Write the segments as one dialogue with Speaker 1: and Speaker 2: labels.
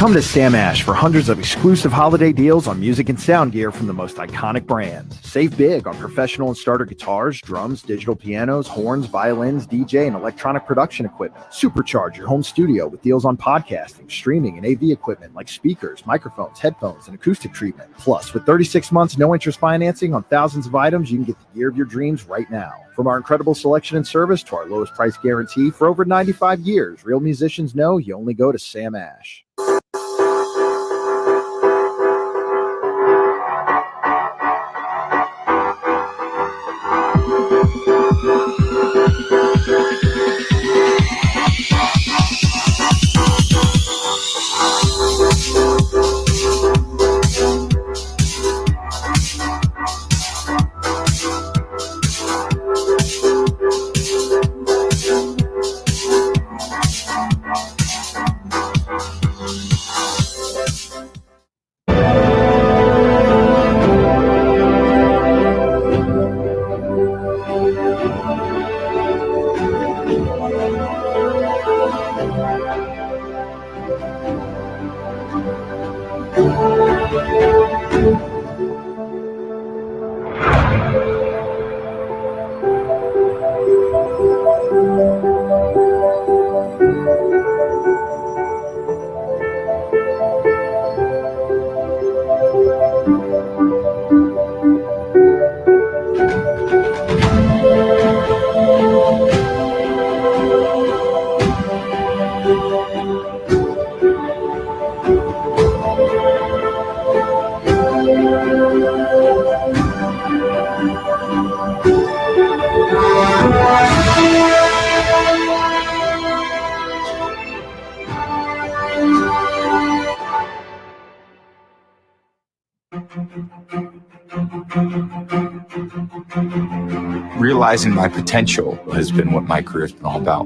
Speaker 1: Come to Sam Ash for hundreds of exclusive holiday deals on music and sound gear from the most iconic brands. Save big on professional and starter guitars, drums, digital pianos, horns, violins, DJ, and electronic production equipment. Supercharge your home studio with deals on podcasting, streaming, and AV equipment like speakers, microphones, headphones, and acoustic treatment. Plus, with 36 months no-interest financing on thousands of items, you can get the gear of your dreams right now. From our incredible selection and service to our lowest price guarantee for over 95 years, real musicians know you only go to Sam Ash.
Speaker 2: Realizing my potential has been what my career has been all about.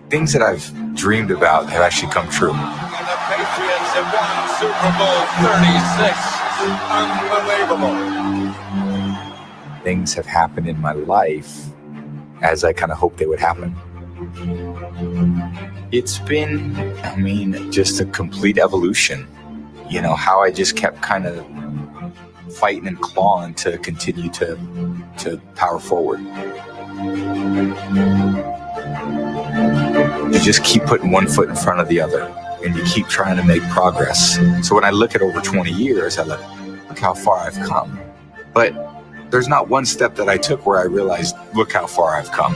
Speaker 2: Things that I've dreamed about have actually come true.
Speaker 3: And the Patriots have won Super Bowl 36. Unbelievable.
Speaker 2: Things have happened in my life as I kind of hoped they would happen. It's been, just a complete evolution. You know, how I just kept kind of fighting and clawing to continue to power forward. You just keep putting one foot in front of the other, and you keep trying to make progress. So when I look at over 20 years, I look how far I've come. But there's not one step that I took where I realized, look how far I've come.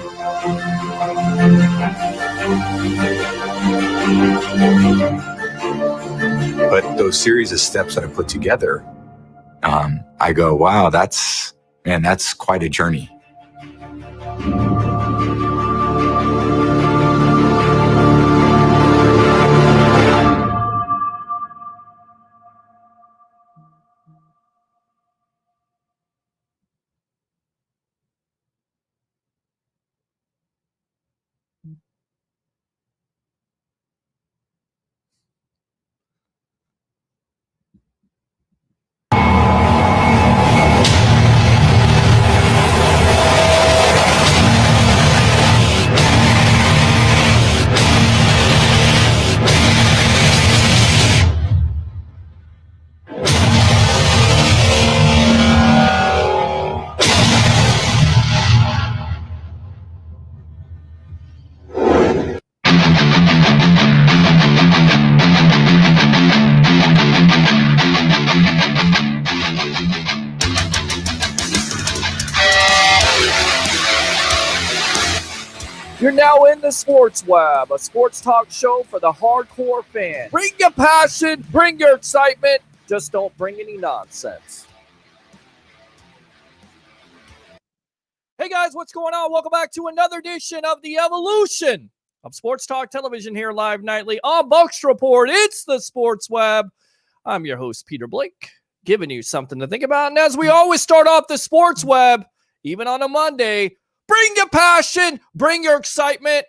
Speaker 2: But those series of steps that I put together, I go, wow, that's quite a journey.
Speaker 4: You're now in the Sports Web, a sports talk show for the hardcore fan. Bring your passion, bring your excitement, just don't bring any nonsense. Hey guys, what's going on? Welcome back to another edition of the evolution of Sports Talk Television here live nightly on Bucs Report. It's the Sports Web. I'm your host, Peter Blake, giving you something to think about. And as we always start off the Sports Web, even on a Monday, bring your passion, bring your excitement,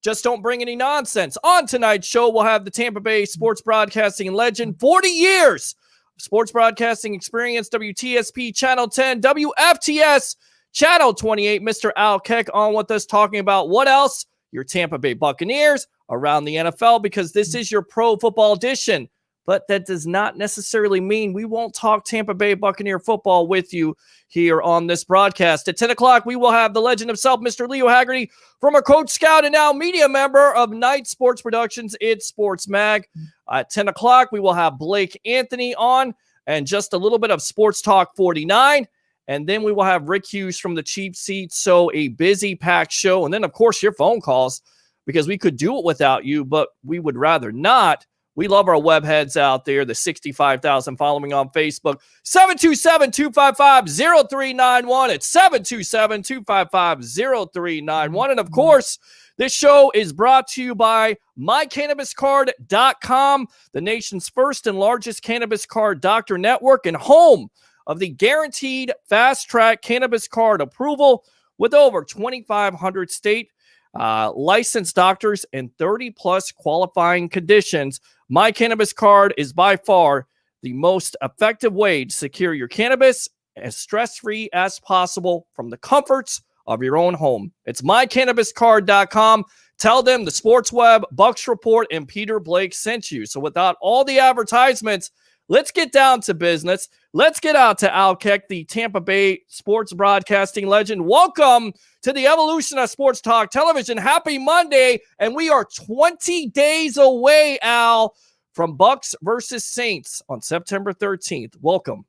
Speaker 4: just don't bring any nonsense. On tonight's show, we'll have the Tampa Bay sports broadcasting legend, 40 years of sports broadcasting experience, WTSP Channel 10, WFTS Channel 28, Mr. Al Keck on with us talking about what else? Your Tampa Bay Buccaneers around the NFL because this is your pro football edition. But that does not necessarily mean we won't talk Tampa Bay Buccaneer football with you here on this broadcast. At 10 o'clock, we will have the legend himself, Mr. Leo Haggerty, former Coach Scout and now media member of Night Sports Productions, It's Sports Mag. At 10 o'clock, we will have Blake Anthony on and just a little bit of Sports Talk 49. And then we will have Rick Hughes from the Cheap Seats. So a busy, packed show. And then, of course, your phone calls because we could do it without you, but we would rather not. We love our web heads out there, the 65,000 following on Facebook. 727-255-0391. It's 727-255-0391. And, of course, this show is brought to you by MyCannabisCard.com, the nation's first and largest cannabis card doctor network and home of the guaranteed fast-track cannabis card approval with over 2,500 state licensed doctors and 30-plus qualifying conditions. My Cannabis Card is by far the most effective way to secure your cannabis as stress-free as possible from the comforts of your own home. It's mycannabiscard.com. Tell them the Sports Web, Bucs Report, and Peter Blake sent you. So without all the advertisements, let's get down to business. Let's get out to Al Keck, the Tampa Bay sports broadcasting legend. Welcome to the evolution of Sports Talk Television. Happy Monday, and we are 20 days away, Al, from Bucs versus Saints on September 13th. Welcome.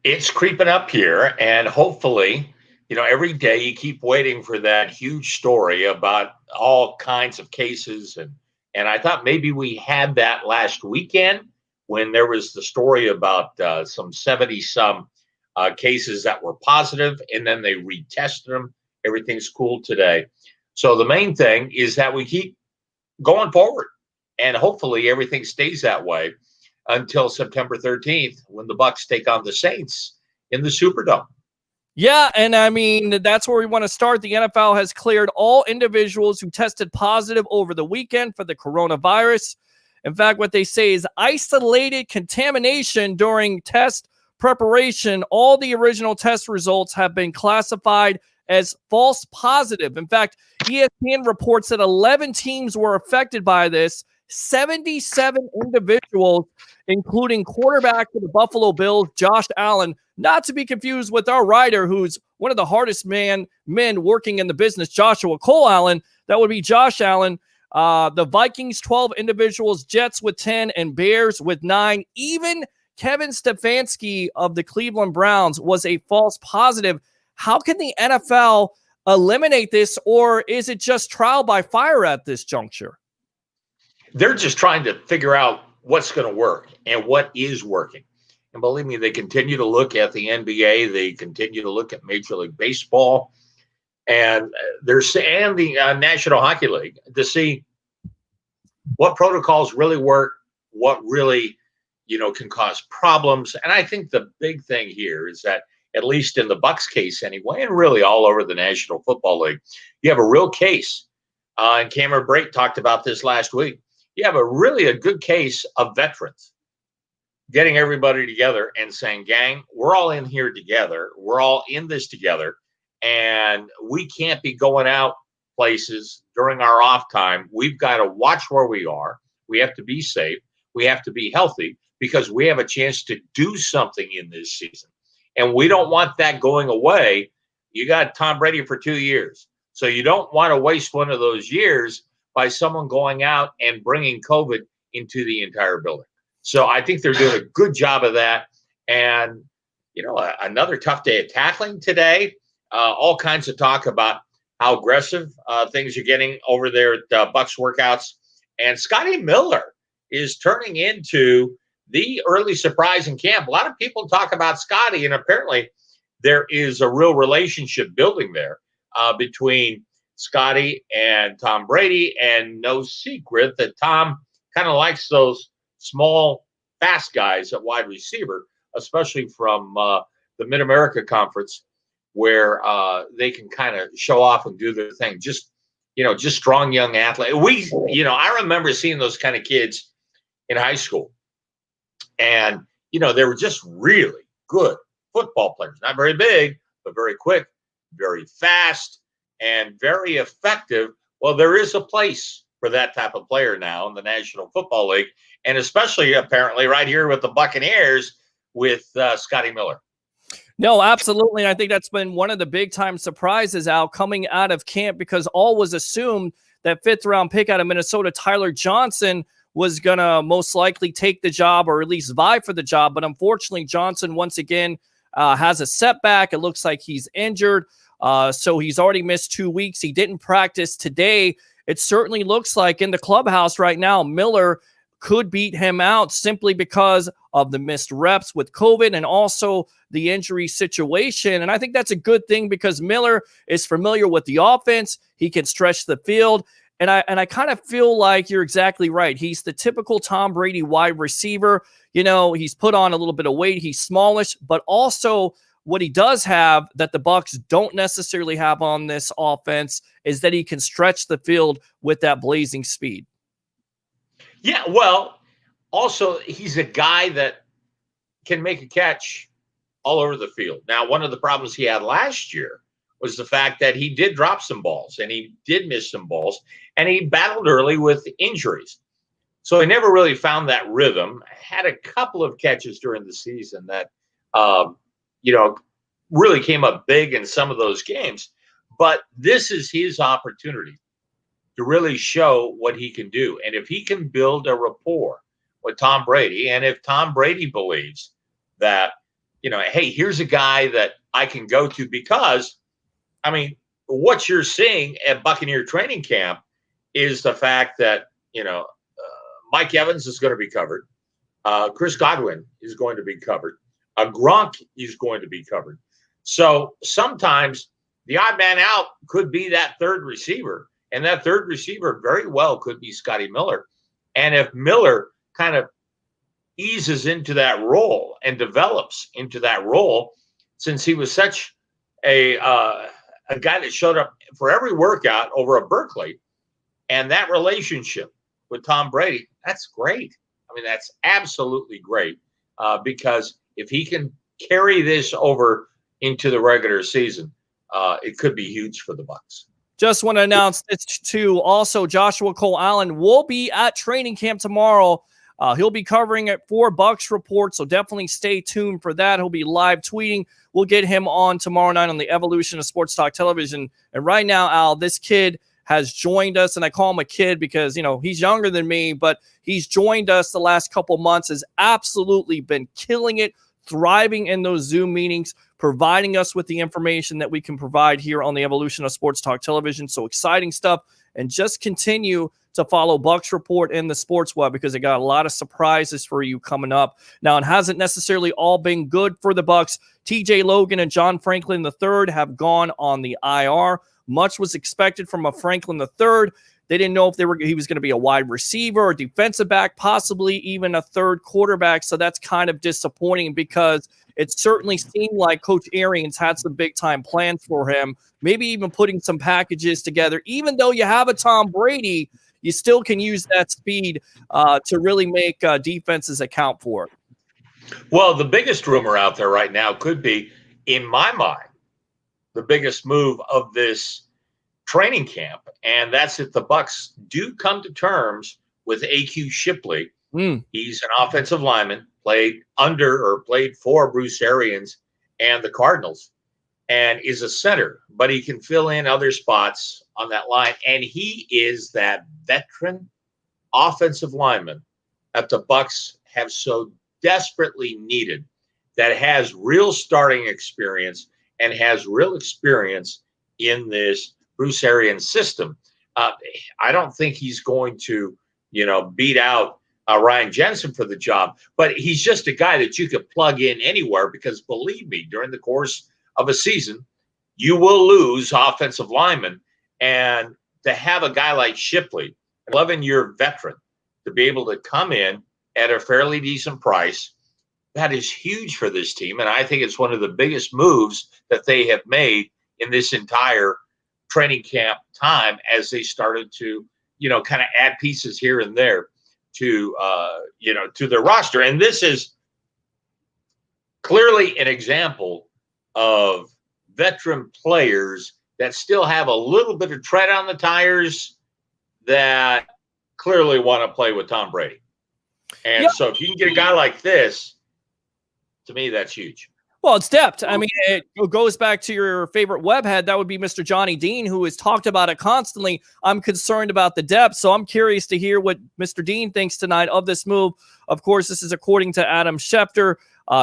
Speaker 5: It's creeping up here, and hopefully, every day you keep waiting for that huge story about all kinds of cases, and I thought maybe we had that last weekend when there was the story about some 70-some cases that were positive, and then they retested them. Everything's cool today. So the main thing is that we keep going forward, and hopefully everything stays that way until September 13th when the Bucs take on the Saints in the Superdome.
Speaker 4: Yeah, and I mean, that's where we want to start. The NFL has cleared all individuals who tested positive over the weekend for the coronavirus. In fact, what they say is isolated contamination during test preparation. All the original test results have been classified as false positive. In fact, ESPN reports that 11 teams were affected by this. 77 individuals, including quarterback for the Buffalo Bills, Josh Allen, not to be confused with our writer, who's one of the hardest men working in the business, Joshua Cole Allen. That would be Josh Allen. The Vikings, 12 individuals, Jets with 10, and Bears with 9. Even Kevin Stefanski of the Cleveland Browns was a false positive. How can the NFL eliminate this, or is it just trial by fire at this juncture?
Speaker 5: They're just trying to figure out what's going to work and what is working. And believe me, they continue to look at the NBA. They continue to look at Major League Baseball and the National Hockey League to see what protocols really work, what really, can cause problems. And I think the big thing here is that, at least in the Bucs case anyway, and really all over the National Football League, you have a real case. And Cameron Brate talked about this last week. You have a good case of veterans getting everybody together and saying, gang, we're all in here together. We're all in this together. And we can't be going out places during our off time. We've got to watch where we are. We have to be safe. We have to be healthy because we have a chance to do something in this season. And we don't want that going away. You got Tom Brady for 2 years. So you don't want to waste one of those years by someone going out and bringing COVID into the entire building. So I think they're doing a good job of that. And, another tough day of tackling today. All kinds of talk about how aggressive things are getting over there at Bucs workouts. And Scotty Miller is turning into the early surprise in camp. A lot of people talk about Scotty, and apparently there is a real relationship building there between Scotty and Tom Brady, and no secret that Tom kind of likes those small, fast guys at wide receiver, especially from the Mid-America Conference, where they can kind of show off and do their thing. Just strong young athlete. I remember seeing those kind of kids in high school, and they were just really good football players. Not very big, but very quick, very fast, and very effective. Well, there is a place for that type of player now in the National Football League, and especially apparently right here with the Buccaneers with Scotty Miller.
Speaker 4: No, absolutely. I think that's been one of the big time surprises, Al, coming out of camp, because all was assumed that 5th round pick out of Minnesota, Tyler Johnson, was going to most likely take the job or at least vie for the job. But unfortunately, Johnson once again has a setback. It looks like he's injured. So he's already missed 2 weeks. He didn't practice today. It certainly looks like in the clubhouse right now, Miller could beat him out simply because of the missed reps with COVID and also the injury situation. And I think that's a good thing because Miller is familiar with the offense. He can stretch the field. And I kind of feel like you're exactly right. He's the typical Tom Brady wide receiver. You know, he's put on a little bit of weight. He's smallish, but also what he does have that the Bucs don't necessarily have on this offense is that he can stretch the field with that blazing speed.
Speaker 5: Yeah, well, also he's a guy that can make a catch all over the field. Now, one of the problems he had last year was the fact that he did drop some balls and he did miss some balls and he battled early with injuries. So he never really found that rhythm. Had a couple of catches during the season that, really came up big in some of those games. But this is his opportunity to really show what he can do. And if he can build a rapport with Tom Brady, and if Tom Brady believes that, hey, here's a guy that I can go to, because, I mean, what you're seeing at Buccaneer training camp is the fact that, Mike Evans is going to be covered. Chris Godwin is going to be covered. Gronk is going to be covered. So sometimes the odd man out could be that third receiver. And that third receiver very well could be Scotty Miller. And if Miller kind of eases into that role and develops into that role, since he was such a guy that showed up for every workout over at Berkeley, and that relationship with Tom Brady, that's great. I mean, that's absolutely great because if he can carry this over into the regular season, it could be huge for the Bucs.
Speaker 4: Just want to announce this too. Also, Joshua Cole Allen will be at training camp tomorrow. He'll be covering it for Bucs Report, so definitely stay tuned for that. He'll be live tweeting. We'll get him on tomorrow night on the Evolution of Sports Talk Television. And right now, Al, this kid has joined us, and I call him a kid because, he's younger than me, but he's joined us the last couple months, has absolutely been killing it, thriving in those Zoom meetings, providing us with the information that we can provide here on the Evolution of Sports Talk Television. So exciting stuff. And just continue to follow Bucs Report and the Sports Web because they got a lot of surprises for you coming up. Now, it hasn't necessarily all been good for the Bucs. TJ Logan and John Franklin III have gone on the IR. Much was expected from a Franklin III. They didn't know if he was going to be a wide receiver or defensive back, possibly even a third quarterback. So that's kind of disappointing because it certainly seemed like Coach Arians had some big-time plans for him, maybe even putting some packages together. Even though you have a Tom Brady, you still can use that speed to really make defenses account for it.
Speaker 5: Well, the biggest rumor out there right now could be, in my mind, the biggest move of this training camp, and that's if the Bucs do come to terms with A.Q. Shipley. He's an offensive lineman, played for Bruce Arians and the Cardinals, and is a center, but he can fill in other spots on that line. And he is that veteran offensive lineman that the Bucs have so desperately needed, that has real starting experience and has real experience in this Bruce Arians system. I don't think he's going to, beat out Ryan Jensen for the job, but he's just a guy that you could plug in anywhere because, believe me, during the course of a season, you will lose offensive linemen. And to have a guy like Shipley, 11-year veteran, to be able to come in at a fairly decent price, that is huge for this team. And I think it's one of the biggest moves that they have made in this entire training camp time as they started to, kind of add pieces here and there to, to their roster. And this is clearly an example of veteran players that still have a little bit of tread on the tires that clearly want to play with Tom Brady. And
Speaker 4: Yeah.
Speaker 5: so if you can get a guy like this, to me, that's huge.
Speaker 4: Well, it's depth. I mean, it goes back to your favorite webhead. That would be Mr. Johnny Dean, who has talked about it constantly. I'm concerned about the depth, so I'm curious to hear what Mr. Dean thinks tonight of this move. Of course, this is according to Adam Schefter.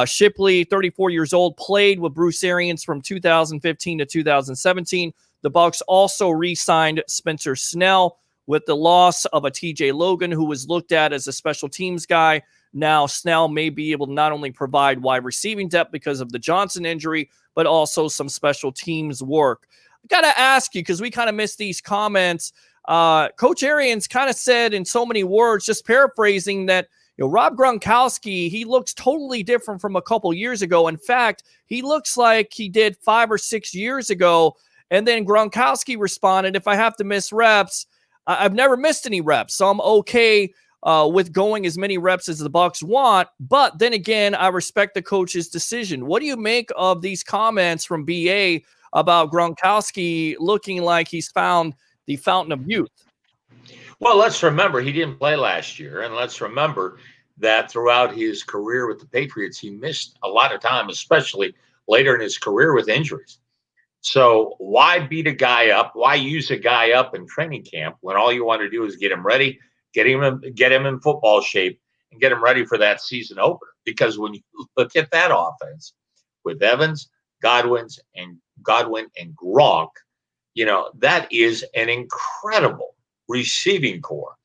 Speaker 4: Shipley, 34 years old, played with Bruce Arians from 2015 to 2017. The Bucs also re-signed Spencer Snell with the loss of a TJ Logan, who was looked at as a special teams guy. Now, Snell may be able to not only provide wide receiving depth because of the Johnson injury, but also some special teams work. I got to ask you, because we kind of missed these comments. Coach Arians kind of said in so many words, just paraphrasing, that Rob Gronkowski, he looks totally different from a couple years ago. In fact, he looks like he did 5 or 6 years ago. And then Gronkowski responded, if I have to miss reps, I've never missed any reps, so I'm okay with going as many reps as the Bucs want. But then again, I respect the coach's decision. What do you make of these comments from BA about Gronkowski looking like he's found the fountain of youth?
Speaker 5: Well, let's remember he didn't play last year, and let's remember that throughout his career with the Patriots, he missed a lot of time, especially later in his career with injuries. So why beat a guy up? Why use a guy up in training camp when all you want to do is get him ready, get him in football shape, and get him ready for that season opener? Because when you look at that offense with Evans, Godwin, and Gronk, that is an incredible receiving core.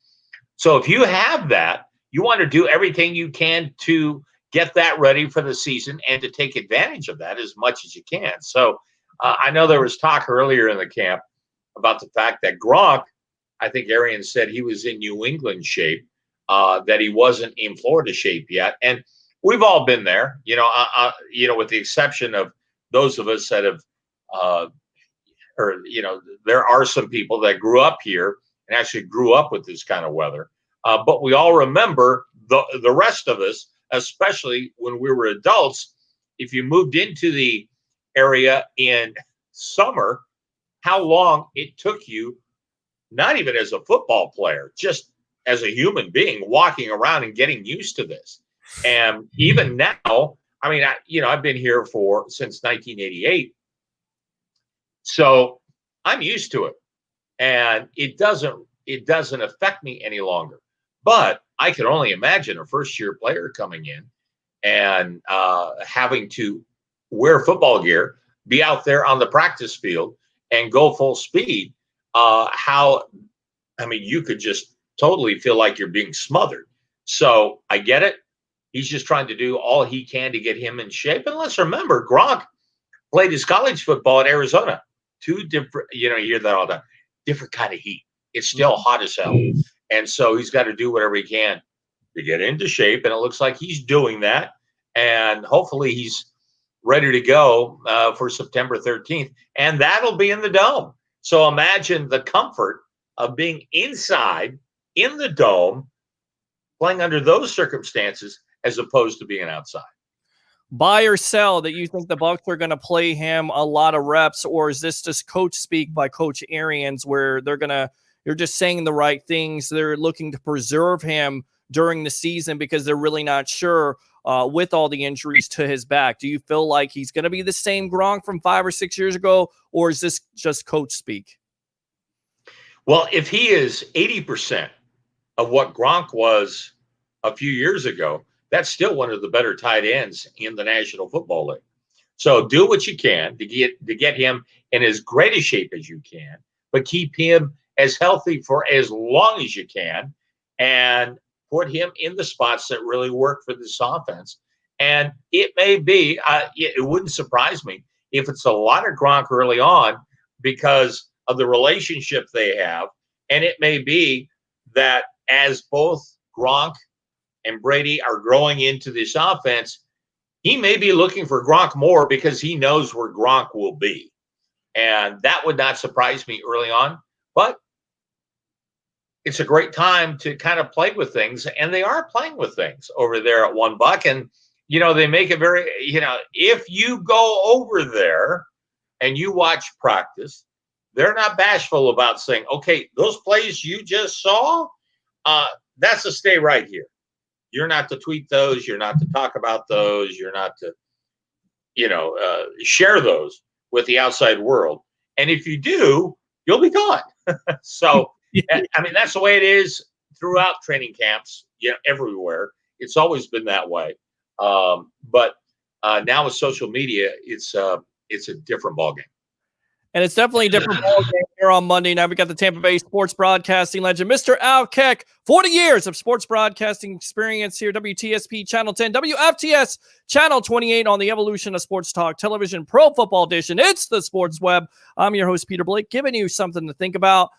Speaker 5: So if you have that, you want to do everything you can to get that ready for the season and to take advantage of that as much as you can. So I know there was talk earlier in the camp about the fact that Gronk, I think Arians said he was in New England shape, that he wasn't in Florida shape yet. And we've all been there, with the exception of those of us that have, there are some people that grew up here and actually grew up with this kind of weather. But we all remember the rest of us, especially when we were adults, if you moved into the area in summer, how long it took you, not even as a football player, just as a human being, walking around and getting used to this. And even now, I mean, I've been here since 1988, so I'm used to it, and it doesn't affect me any longer. But I can only imagine a first-year player coming in and having to wear football gear, be out there on the practice field, and go full speed. You could just totally feel like you're being smothered. So I get it. He's just trying to do all he can to get him in shape. And let's remember, Gronk played his college football at Arizona. Two different, you hear that all the time, different kind of heat. It's still hot as hell. And so he's got to do whatever he can to get into shape. And it looks like he's doing that. And hopefully he's ready to go for September 13th. And that'll be in the Dome. So imagine the comfort of being inside in the Dome, playing under those circumstances, as opposed to being outside.
Speaker 4: Buy or sell that you think the Bucs are going to play him a lot of reps, or is this just coach speak by Coach Arians where you're just saying the right things? They're looking to preserve him during the season because they're really not sure with all the injuries to his back. Do you feel like he's going to be the same Gronk from 5 or 6 years ago, or is this just coach speak?
Speaker 5: Well, if he is 80% of what Gronk was a few years ago, that's still one of the better tight ends in the National Football League. So do what you can to get him in as great a shape as you can, but keep him as healthy for as long as you can, and put him in the spots that really work for this offense. And it may be, it wouldn't surprise me if it's a lot of Gronk early on because of the relationship they have. And it may be that as both Gronk and Brady are growing into this offense, he may be looking for Gronk more because he knows where Gronk will be. And that would not surprise me early on. But it's a great time to kind of play with things. And they are playing with things over there at $1. And, they make it very, if you go over there and you watch practice they're not bashful about saying, okay, those plays you just saw, that's a stay right here. You're not to tweet those. You're not to talk about those. You're not to, share those with the outside world. And if you do, you'll be gone. So, I mean, that's the way it is throughout training camps, everywhere. It's always been that way. But now with social media, it's a different ballgame.
Speaker 4: And it's definitely a different ballgame here on Monday night. We got the Tampa Bay sports broadcasting legend, Mr. Al Keck. 40 years of sports broadcasting experience here, WTSP Channel 10, WFTS Channel 28 on the Evolution of Sports Talk Television Pro Football Edition. It's the Sports Web. I'm your host, Peter Blake, giving you something to think about.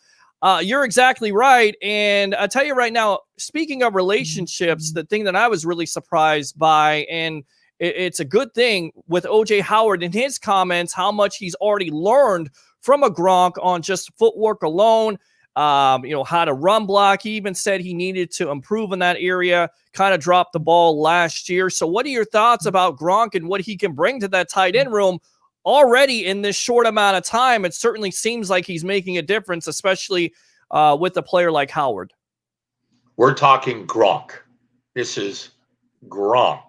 Speaker 4: You're exactly right. And I tell you right now, speaking of relationships, the thing that I was really surprised by, and it's a good thing with O.J. Howard and his comments, how much he's already learned from a Gronk on just footwork alone, how to run block. He even said he needed to improve in that area, kind of dropped the ball last year. So what are your thoughts about Gronk and what he can bring to that tight end room already in this short amount of time? It certainly seems like he's making a difference, especially with a player like Howard.
Speaker 5: We're talking Gronk. This is Gronk.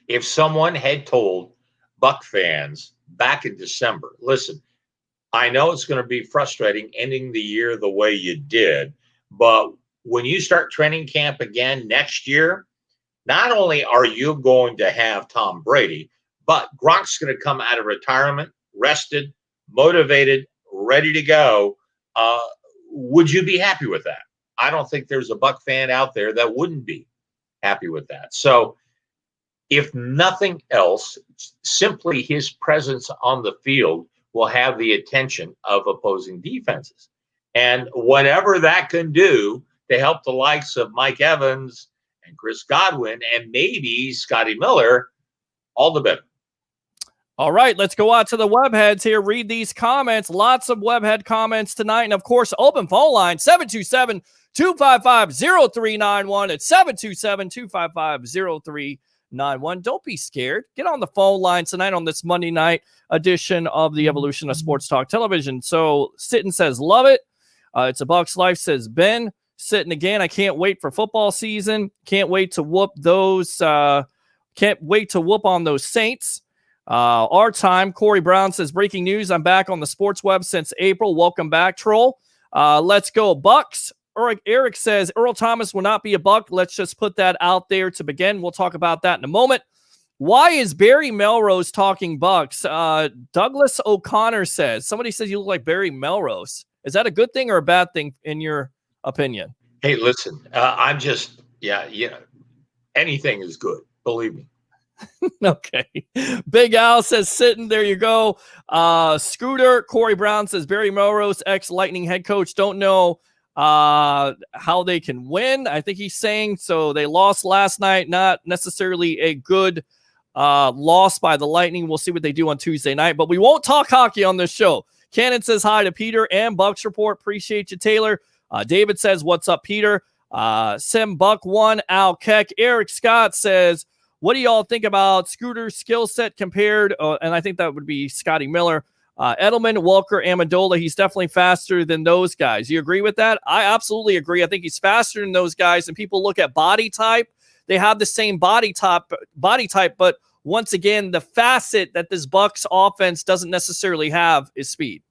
Speaker 5: If someone had told Buck fans back in December, listen, I know it's going to be frustrating ending the year the way you did, but when you start training camp again next year, not only are you going to have Tom Brady, but Gronk's going to come out of retirement, rested, motivated, ready to go. Would you be happy with that? I don't think there's a Buck fan out there that wouldn't be happy with that. So, if nothing else, simply his presence on the field will have the attention of opposing defenses. And whatever that can do to help the likes of Mike Evans and Chris Godwin and maybe Scotty Miller, all the better.
Speaker 4: All right, let's go out to the webheads here. Read these comments. Lots of webhead comments tonight. And, of course, open phone line, 727-255-0391. It's 727-255-0391. Don't be scared. Get on the phone line tonight on this Monday night edition of the Evolution of Sports Talk Television. So Sitton says, love it. It's a Bucs life, says Ben. Sitton again, I can't wait for football season. Can't wait to whoop on those Saints. Our time, Corey Brown says, breaking news, I'm back on the sports web since April. Welcome back, troll. Let's go Bucs. Eric says Earl Thomas will not be a Buck. Let's just put that out there to begin. We'll talk about that in a moment. Why is Barry Melrose talking Bucks? Douglas O'Connor says, somebody says you look like Barry Melrose. Is that a good thing or a bad thing in your opinion?
Speaker 5: Hey, listen, I'm just, anything is good. Believe me.
Speaker 4: Okay. Big Al says, sitting there you go. Scooter, Corey Brown says, Barry Melrose, ex-Lightning head coach. Don't know how they can win. I think he's saying so. They lost last night, not necessarily a good loss by the Lightning. We'll see what they do on Tuesday night, but we won't talk hockey on this show. Cannon says hi to Peter and Bucks Report. Appreciate you, Taylor. David says, what's up, Peter? Sim Buck 1, Al Keck. Eric Scott says, what do y'all think about Scooter's skill set compared? And I think that would be Scotty Miller. Edelman, Walker, Amendola, he's definitely faster than those guys. You agree with that? I absolutely agree. I think he's faster than those guys. And people look at body type. They have the same body type, but once again, the facet that this Bucs offense doesn't necessarily have is speed.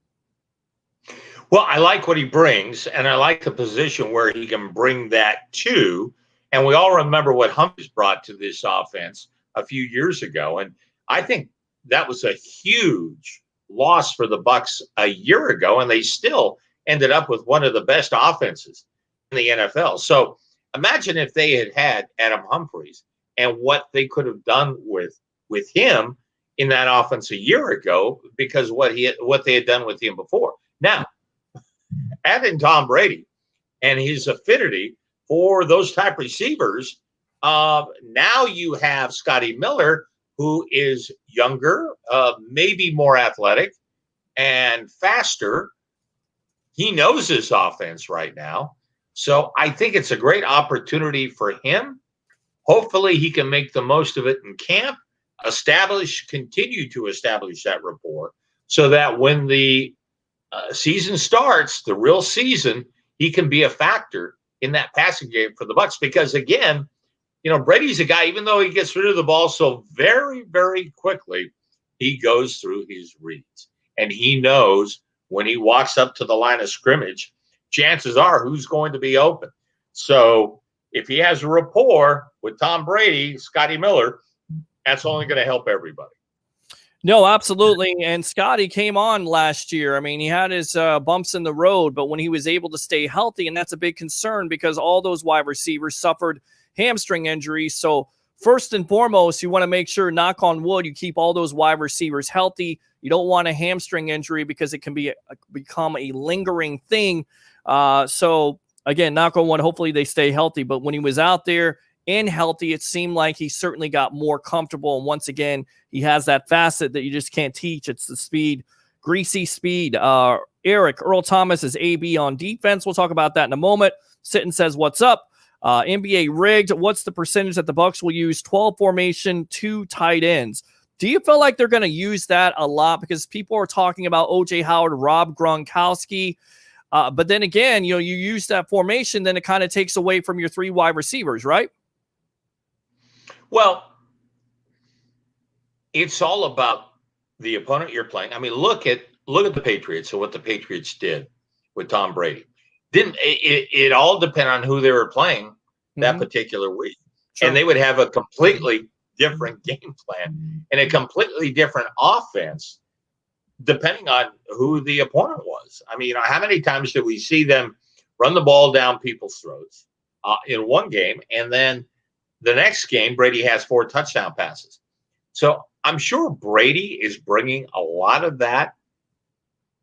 Speaker 5: Well, I like what he brings, and I like the position where he can bring that to. And we all remember what Humphries brought to this offense a few years ago. And I think that was a huge loss for the Bucs a year ago, and they still ended up with one of the best offenses in the NFL. So imagine if they had had Adam Humphries and what they could have done with him in that offense a year ago, because what they had done with him before. Now, adding Tom Brady and his affinity for those type receivers, now you have Scotty Miller, who is younger, maybe more athletic and faster. He knows his offense right now. So I think it's a great opportunity for him. Hopefully he can make the most of it in camp, continue to establish that rapport, so that when the season starts, the real season, he can be a factor in that passing game for the Bucs. Because again, Brady's a guy, even though he gets rid of the ball so very, very quickly, he goes through his reads. And he knows when he walks up to the line of scrimmage, chances are who's going to be open. So if he has a rapport with Tom Brady, Scotty Miller, that's only going to help everybody.
Speaker 4: No, absolutely. And Scotty came on last year. I mean, he had his bumps in the road, but when he was able to stay healthy, and that's a big concern because all those wide receivers suffered hamstring injuries. So first and foremost, you want to make sure, knock on wood, you keep all those wide receivers healthy. You don't want a hamstring injury because it can become a lingering thing. So again, knock on wood, hopefully they stay healthy. But when he was out there and healthy, it seemed like he certainly got more comfortable. And once again, he has that facet that you just can't teach. It's the speed, greasy speed. Earl Thomas is AB on defense. We'll talk about that in a moment. Sitton says, what's up? NBA rigged. What's the percentage that the Bucs will use 12 formation, 2 tight ends? Do you feel like they're going to use that a lot? Because people are talking about O.J. Howard, Rob Gronkowski. But then again, you use that formation, then it kind of takes away from your 3 wide receivers, right?
Speaker 5: Well, it's all about the opponent you're playing. I mean, look at the Patriots and what the Patriots did with Tom Brady. It all depend on who they were playing that particular week. Sure. And they would have a completely different game plan and a completely different offense depending on who the opponent was. I mean, how many times did we see them run the ball down people's throats in one game, and then the next game, Brady has 4 touchdown passes. So I'm sure Brady is bringing a lot of that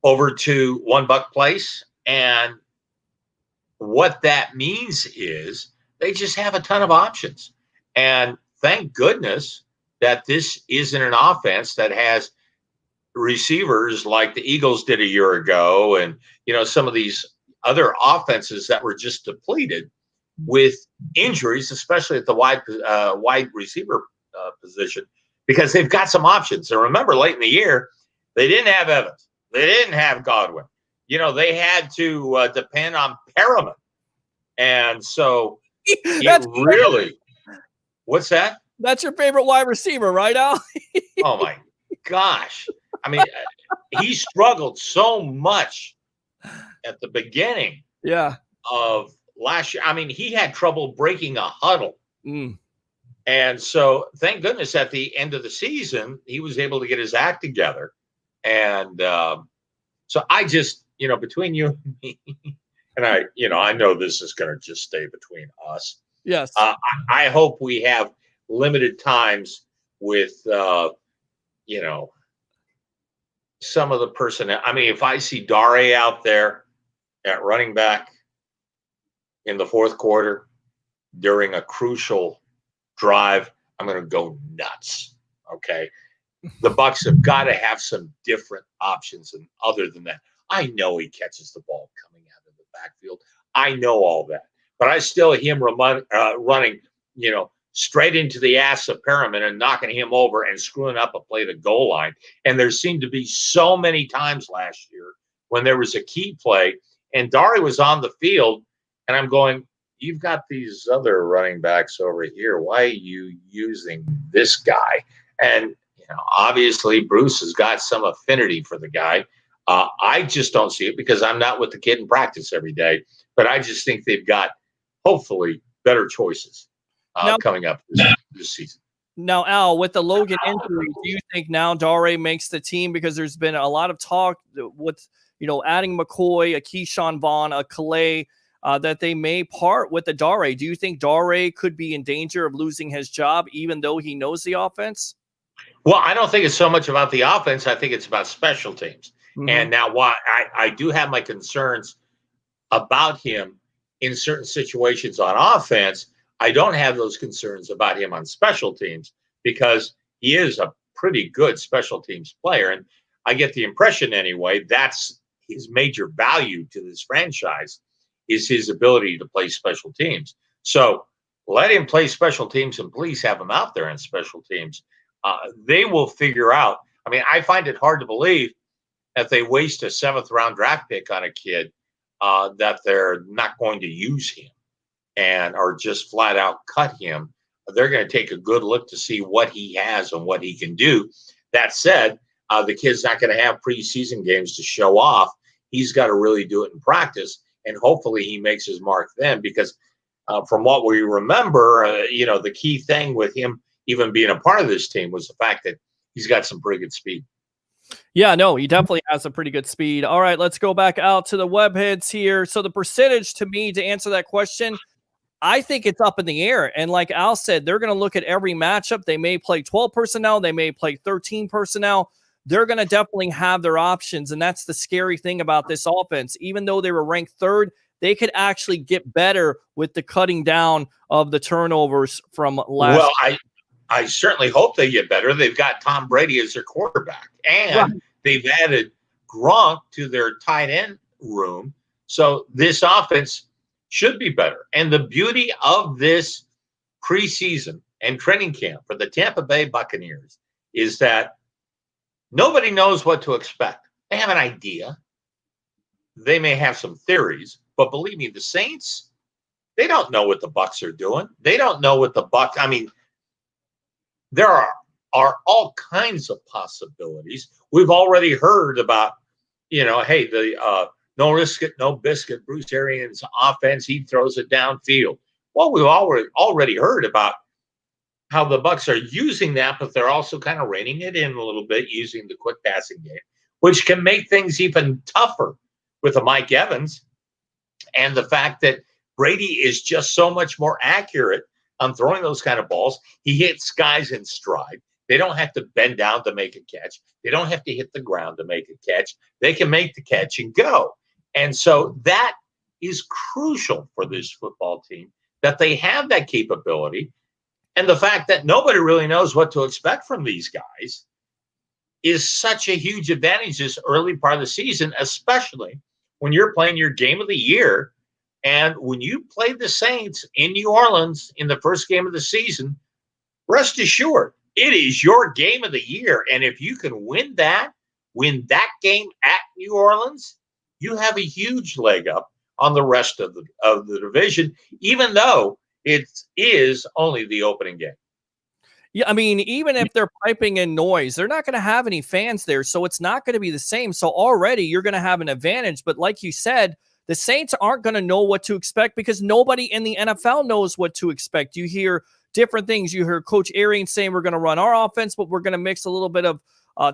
Speaker 5: over to One Buc Place. And what that means is they just have a ton of options. And thank goodness that this isn't an offense that has receivers like the Eagles did a year ago. And, some of these other offenses that were just depleted with injuries, especially at the wide receiver position, because they've got some options. And remember, late in the year, they didn't have Evans. They didn't have Godwin. They had to depend on Perriman. And so what's that?
Speaker 4: That's your favorite wide receiver, right, Al?
Speaker 5: Oh, my gosh. I mean, he struggled so much at the beginning of last year. I mean, he had trouble breaking a huddle. And so thank goodness at the end of the season, he was able to get his act together. And so I just, between you and me, and I know this is going to just stay between us.
Speaker 4: Yes.
Speaker 5: I hope we have limited times with, some of the personnel. I mean, if I see Dare out there at running back in the 4th quarter during a crucial drive, I'm going to go nuts. Okay. The Bucs have got to have some different options. And other than that, I know he catches the ball coming out of the backfield. I know all that, but I still him running, straight into the ass of Perriman and knocking him over and screwing up a play at the goal line. And there seemed to be so many times last year when there was a key play and Dare was on the field, and I'm going, you've got these other running backs over here. Why are you using this guy? And, obviously Bruce has got some affinity for the guy. I just don't see it because I'm not with the kid in practice every day, but I just think they've got hopefully better choices coming up this season.
Speaker 4: Now, Al, with the Logan injury, do you think now Dare makes the team? Because there's been a lot of talk with, adding McCoy, a Keyshawn Vaughn, a Calais, that they may part with the Dare. Do you think Dare could be in danger of losing his job, even though he knows the offense?
Speaker 5: Well, I don't think it's so much about the offense. I think it's about special teams. And now while I do have my concerns about him in certain situations on offense, I don't have those concerns about him on special teams because he is a pretty good special teams player. And I get the impression anyway, that's his major value to this franchise is his ability to play special teams. So let him play special teams and please have him out there in special teams. They will figure out. I mean, I find it hard to believe that they waste a 7th-round draft pick on a kid that they're not going to use him and or just flat out cut him. They're going to take a good look to see what he has and what he can do. That said, the kid's not going to have preseason games to show off. He's got to really do it in practice, and hopefully he makes his mark then, because from what we remember, the key thing with him even being a part of this team was the fact that he's got some pretty good speed.
Speaker 4: Yeah, no, he definitely has a pretty good speed. All right, let's go back out to the web hits here. So the percentage to me to answer that question, I think it's up in the air. And like Al said, they're going to look at every matchup. They may play 12 personnel. They may play 13 personnel. They're going to definitely have their options. And that's the scary thing about this offense. Even though they were ranked 3rd, they could actually get better with the cutting down of the turnovers from last
Speaker 5: Well, I certainly hope they get better. They've got Tom Brady as their quarterback, and they've added Gronk to their tight end room. So this offense should be better. And the beauty of this preseason and training camp for the Tampa Bay Buccaneers is that nobody knows what to expect. They have an idea. They may have some theories, but believe me, the Saints, they don't know what the Bucs are doing. They don't know what the Bucs, I mean, there are all kinds of possibilities. We've already heard about, hey, the no risk it, no biscuit, Bruce Arians offense, he throws it downfield. Well, we've already heard about how the Bucs are using that, but they're also kind of reining it in a little bit using the quick passing game, which can make things even tougher with a Mike Evans. And the fact that Brady is just so much more accurate on throwing those kind of balls. He hits guys in stride. They don't have to bend down to make a catch. They don't have to hit the ground to make a catch. They can make the catch and go. And so that is crucial for this football team, that they have that capability. And the fact that nobody really knows what to expect from these guys is such a huge advantage this early part of the season, especially when you're playing your game of the year. And when you play the Saints in New Orleans in the first game of the season, rest assured, it is your game of the year. And if you can win that game at New Orleans, you have a huge leg up on the rest of the division, even though it is only the opening game.
Speaker 4: Yeah, I mean, even if they're piping in noise, they're not going to have any fans there, so it's not going to be the same. So already you're going to have an advantage. But like you said, the Saints aren't going to know what to expect because nobody in the NFL knows what to expect. You hear different things. You hear Coach Arians saying we're going to run our offense, but we're going to mix a little bit of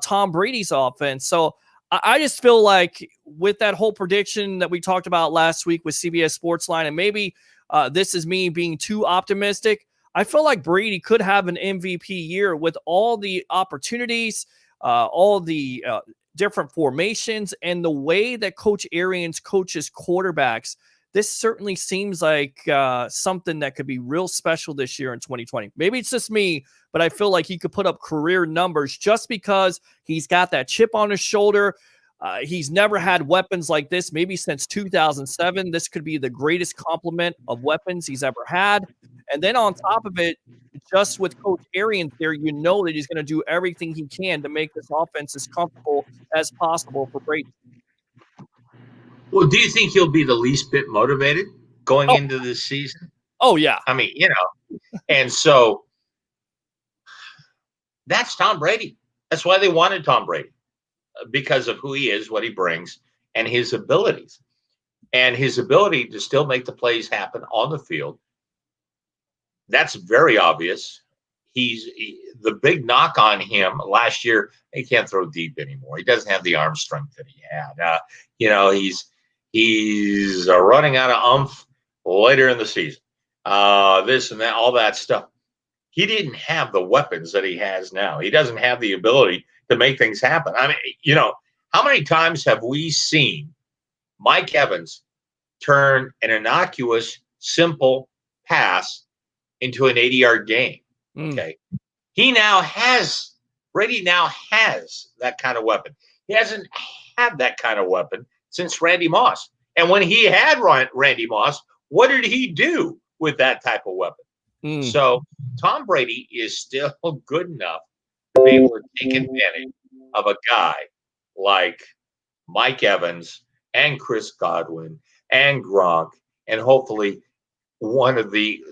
Speaker 4: Tom Brady's offense. So I just feel like with that whole prediction that we talked about last week with CBS Sportsline, and maybe this is me being too optimistic, I feel like Brady could have an MVP year with all the opportunities, all the different formations, and the way that Coach Arians coaches quarterbacks. This certainly seems like something that could be real special this year in 2020. Maybe it's just me, but I feel like he could put up career numbers just because he's got that chip on his shoulder. He's never had weapons like this, maybe since 2007. This could be the greatest complement of weapons he's ever had. And then on top of it, just with Coach Arians there, you know that he's going to do everything he can to make this offense as comfortable as possible for Brady.
Speaker 5: Well, do you think he'll be the least bit motivated going into this season?
Speaker 4: Oh, yeah.
Speaker 5: I mean, and so that's Tom Brady. That's why they wanted Tom Brady, because of who he is, what he brings, and his abilities. And his ability to still make the plays happen on the field. That's very obvious. The big knock on him last year, he can't throw deep anymore. He doesn't have the arm strength that he had. He's running out of oomph later in the season. This and that, all that stuff. He didn't have the weapons that he has now. He doesn't have the ability to make things happen. I mean, how many times have we seen Mike Evans turn an innocuous, simple pass into an 80-yard gain? Okay. Brady now has that kind of weapon. He hasn't had that kind of weapon since Randy Moss. And when he had Randy Moss, what did he do with that type of weapon? So Tom Brady is still good enough to be able to take advantage of a guy like Mike Evans and Chris Godwin and Gronk, and hopefully one of the,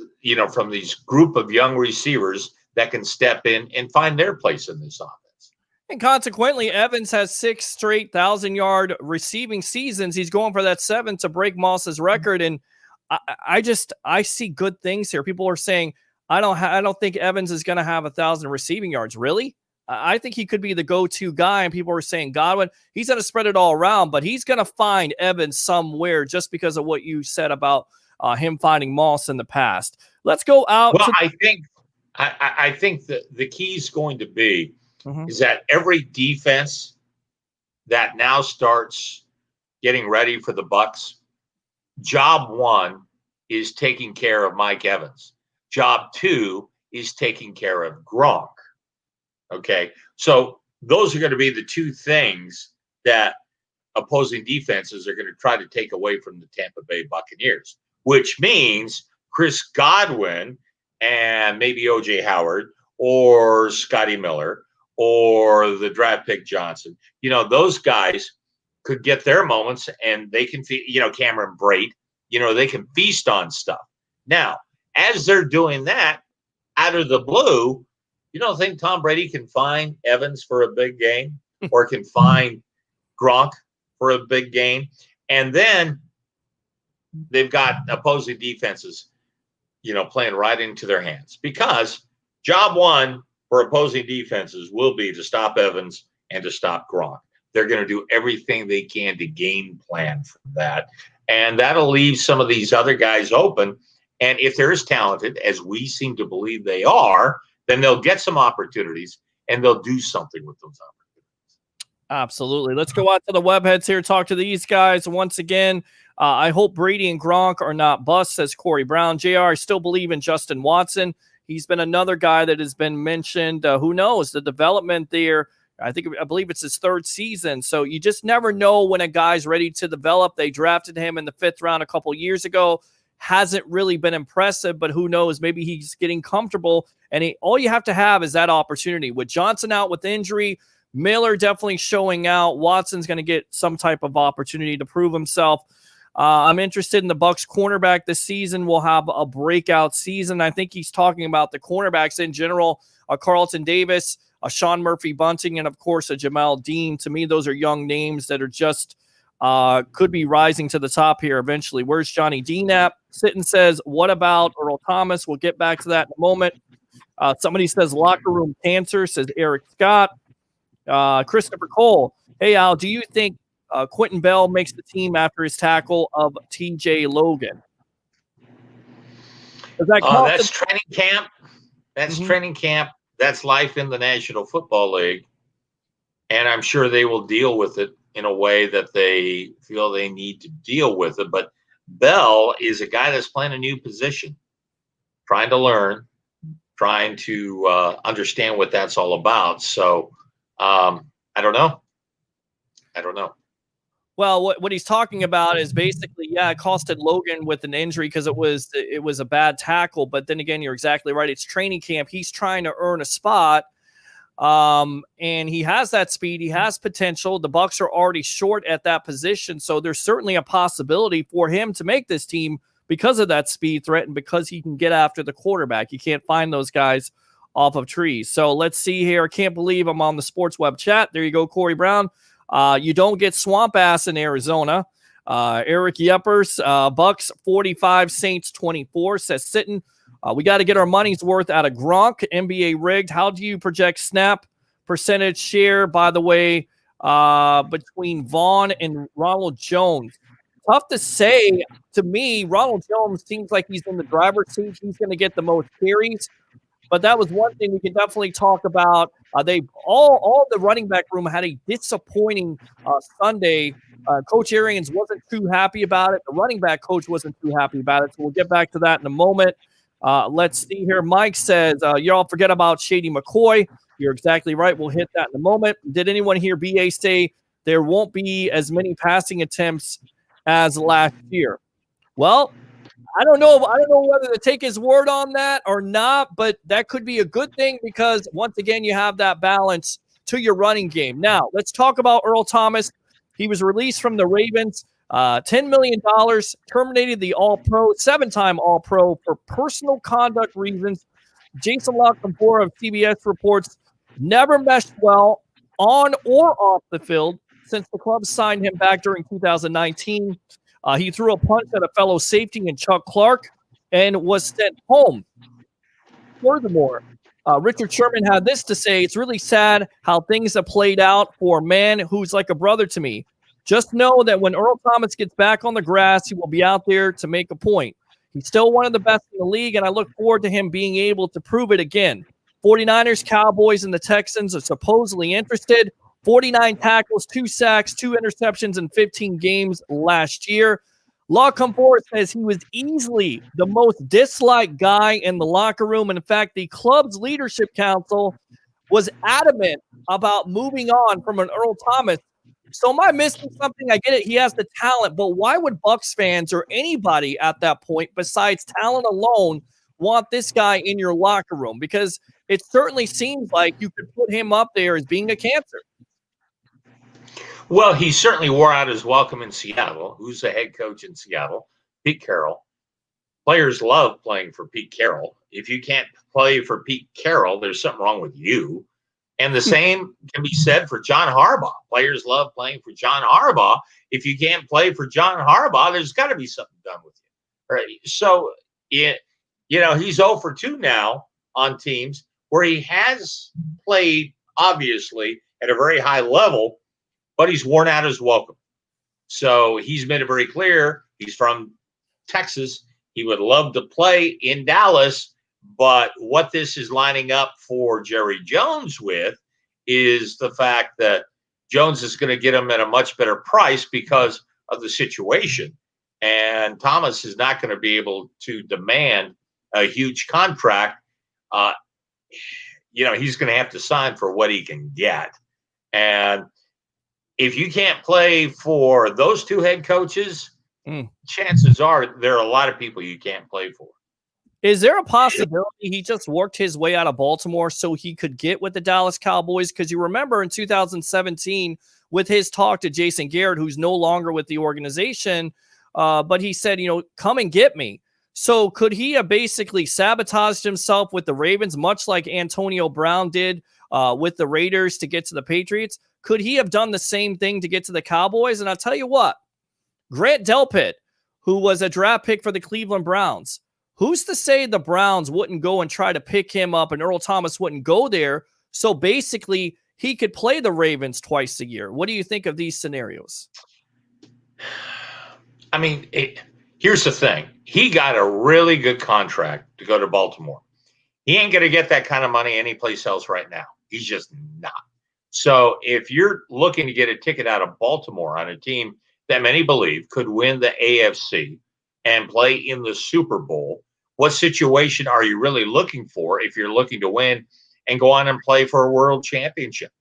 Speaker 5: from these group of young receivers that can step in and find their place in this offense.
Speaker 4: And consequently, Evans has 6 straight 1,000-yard receiving seasons. He's going for that 7 to break Moss's record. And I see good things here. People are saying, I don't think Evans is going to have 1,000 receiving yards. Really? I think he could be the go-to guy. And people are saying Godwin, he's going to spread it all around, but he's going to find Evans somewhere just because of what you said about him finding Moss in the past. Let's go out.
Speaker 5: Well, I think that the key is going to be is that every defense that now starts getting ready for the Bucs, job 1 is taking care of Mike Evans. Job 2 is taking care of Gronk. Okay, so those are going to be the 2 things that opposing defenses are going to try to take away from the Tampa Bay Buccaneers, which means Chris Godwin and maybe OJ Howard or Scotty Miller or the draft pick Johnson. Those guys could get their moments, and they can, Cameron Brate, they can feast on stuff. Now, as they're doing that, out of the blue, you don't think Tom Brady can find Evans for a big game or can find Gronk for a big game? And then they've got opposing defenses, playing right into their hands, because job 1 for opposing defenses will be to stop Evans and to stop Gronk. They're going to do everything they can to game plan for that. And that'll leave some of these other guys open. And if they're as talented as we seem to believe they are, then they'll get some opportunities and they'll do something with those opportunities.
Speaker 4: Absolutely. Let's go out to the webheads here, talk to these guys once again. I hope Brady and Gronk are not busts, says Corey Brown. JR, I still believe in Justin Watson. He's been another guy that has been mentioned. Who knows? The development there, I believe it's his 3rd season. So you just never know when a guy's ready to develop. They drafted him in the 5th round a couple years ago. Hasn't really been impressive, but who knows? Maybe he's getting comfortable. And all you have to have is that opportunity. With Johnson out with injury, Miller definitely showing out. Watson's going to get some type of opportunity to prove himself. I'm interested in the Bucs cornerback this season. Will have a breakout season. I think he's talking about the cornerbacks in general. Carlton Davis, Sean Murphy-Bunting, and of course, Jamel Dean. To me, those are young names that are just could be rising to the top here eventually. Where's Johnny Dean at? Sitton says, what about Earl Thomas? We'll get back to that in a moment. Somebody says locker room cancer, says Eric Scott. Christopher Cole, hey, Al, do you think Quentin Bell makes the team after his tackle of TJ Logan?
Speaker 5: That's training camp. That's training camp. That's life in the National Football League. And I'm sure they will deal with it in a way that they feel they need to deal with it. But Bell is a guy that's playing a new position, trying to learn, trying to understand what that's all about. So I don't know.
Speaker 4: Well, what he's talking about is basically, it costed Logan with an injury because it was a bad tackle. But then again, you're exactly right. It's training camp. He's trying to earn a spot. And he has that speed. He has potential. The Bucs are already short at that position. So there's certainly a possibility for him to make this team because of that speed threat and because he can get after the quarterback. You can't find those guys off of trees. So let's see here. I can't believe I'm on the Sports Web chat. There you go, Corey Brown. You don't get swamp ass in Arizona. Eric Yepers, Bucs 45, Saints 24, says Sitton. We got to get our money's worth out of Gronk, NBA rigged. How do you project snap percentage share, by the way, between Vaughn and Ronald Jones? Tough to say. To me, Ronald Jones seems like he's in the driver's seat. He's going to get the most carries. But that was one thing we can definitely talk about. They all the running back room had a disappointing Sunday. Coach Arians wasn't too happy about it. The running back coach wasn't too happy about it. So we'll get back to that in a moment. Let's see here. Mike says, y'all forget about Shady McCoy. You're exactly right. We'll hit that in a moment. Did anyone hear BA say there won't be as many passing attempts as last year? Well, I don't know. I don't know whether to take his word on that or not, but that could be a good thing because, once again, you have that balance to your running game. Now, let's talk about Earl Thomas. He was released from the Ravens, $10 million, terminated the All-Pro, 7-time All-Pro for personal conduct reasons. Jason La Canfora of CBS reports never meshed well on or off the field since the club signed him back during 2019. He threw a punch at a fellow safety in Chuck Clark and was sent home. Furthermore, Richard Sherman had this to say: "It's really sad how things have played out for a man who's like a brother to me. Just know that when Earl Thomas gets back on the grass, he will be out there to make a point. He's still one of the best in the league, and I look forward to him being able to prove it again." 49ers, Cowboys, and the Texans are supposedly interested. 49 tackles, 2 sacks, 2 interceptions in 15 games last year. La Canfora says he was easily the most disliked guy in the locker room. And in fact, the club's leadership council was adamant about moving on from an Earl Thomas. So am I missing something? I get it. He has the talent, but why would Bucs fans or anybody at that point, besides talent alone, want this guy in your locker room? Because it certainly seems like you could put him up there as being a cancer.
Speaker 5: Well, he certainly wore out his welcome in Seattle. Who's the head coach in Seattle? Pete Carroll. Players love playing for Pete Carroll. If you can't play for Pete Carroll, there's something wrong with you. And the same can be said for John Harbaugh. Players love playing for John Harbaugh. If you can't play for John Harbaugh, there's got to be something done with you. Right? So, he's 0 for 2 now on teams where he has played, obviously, at a very high level, but he's worn out his welcome. So he's made it very clear he's from Texas. He would love to play in Dallas, but what this is lining up for Jerry Jones with is the fact that Jones is going to get him at a much better price because of the situation. And Thomas is not going to be able to demand a huge contract. He's going to have to sign for what he can get. And if you can't play for those 2 head coaches, chances are there are a lot of people you can't play for.
Speaker 4: Is there a possibility he just worked his way out of Baltimore so he could get with the Dallas Cowboys? Because you remember in 2017 with his talk to Jason Garrett, who's no longer with the organization, but he said, come and get me. So could he have basically sabotaged himself with the Ravens, much like Antonio Brown did with the Raiders to get to the Patriots? Could he have done the same thing to get to the Cowboys? And I'll tell you what, Grant Delpit, who was a draft pick for the Cleveland Browns, who's to say the Browns wouldn't go and try to pick him up and Earl Thomas wouldn't go there? So basically, he could play the Ravens twice a year. What do you think of these scenarios?
Speaker 5: I mean, here's the thing. He got a really good contract to go to Baltimore. He ain't going to get that kind of money anyplace else right now. He's just not. So if you're looking to get a ticket out of Baltimore on a team that many believe could win the AFC and play in the Super Bowl, what situation are you really looking for if you're looking to win and go on and play for a world championship?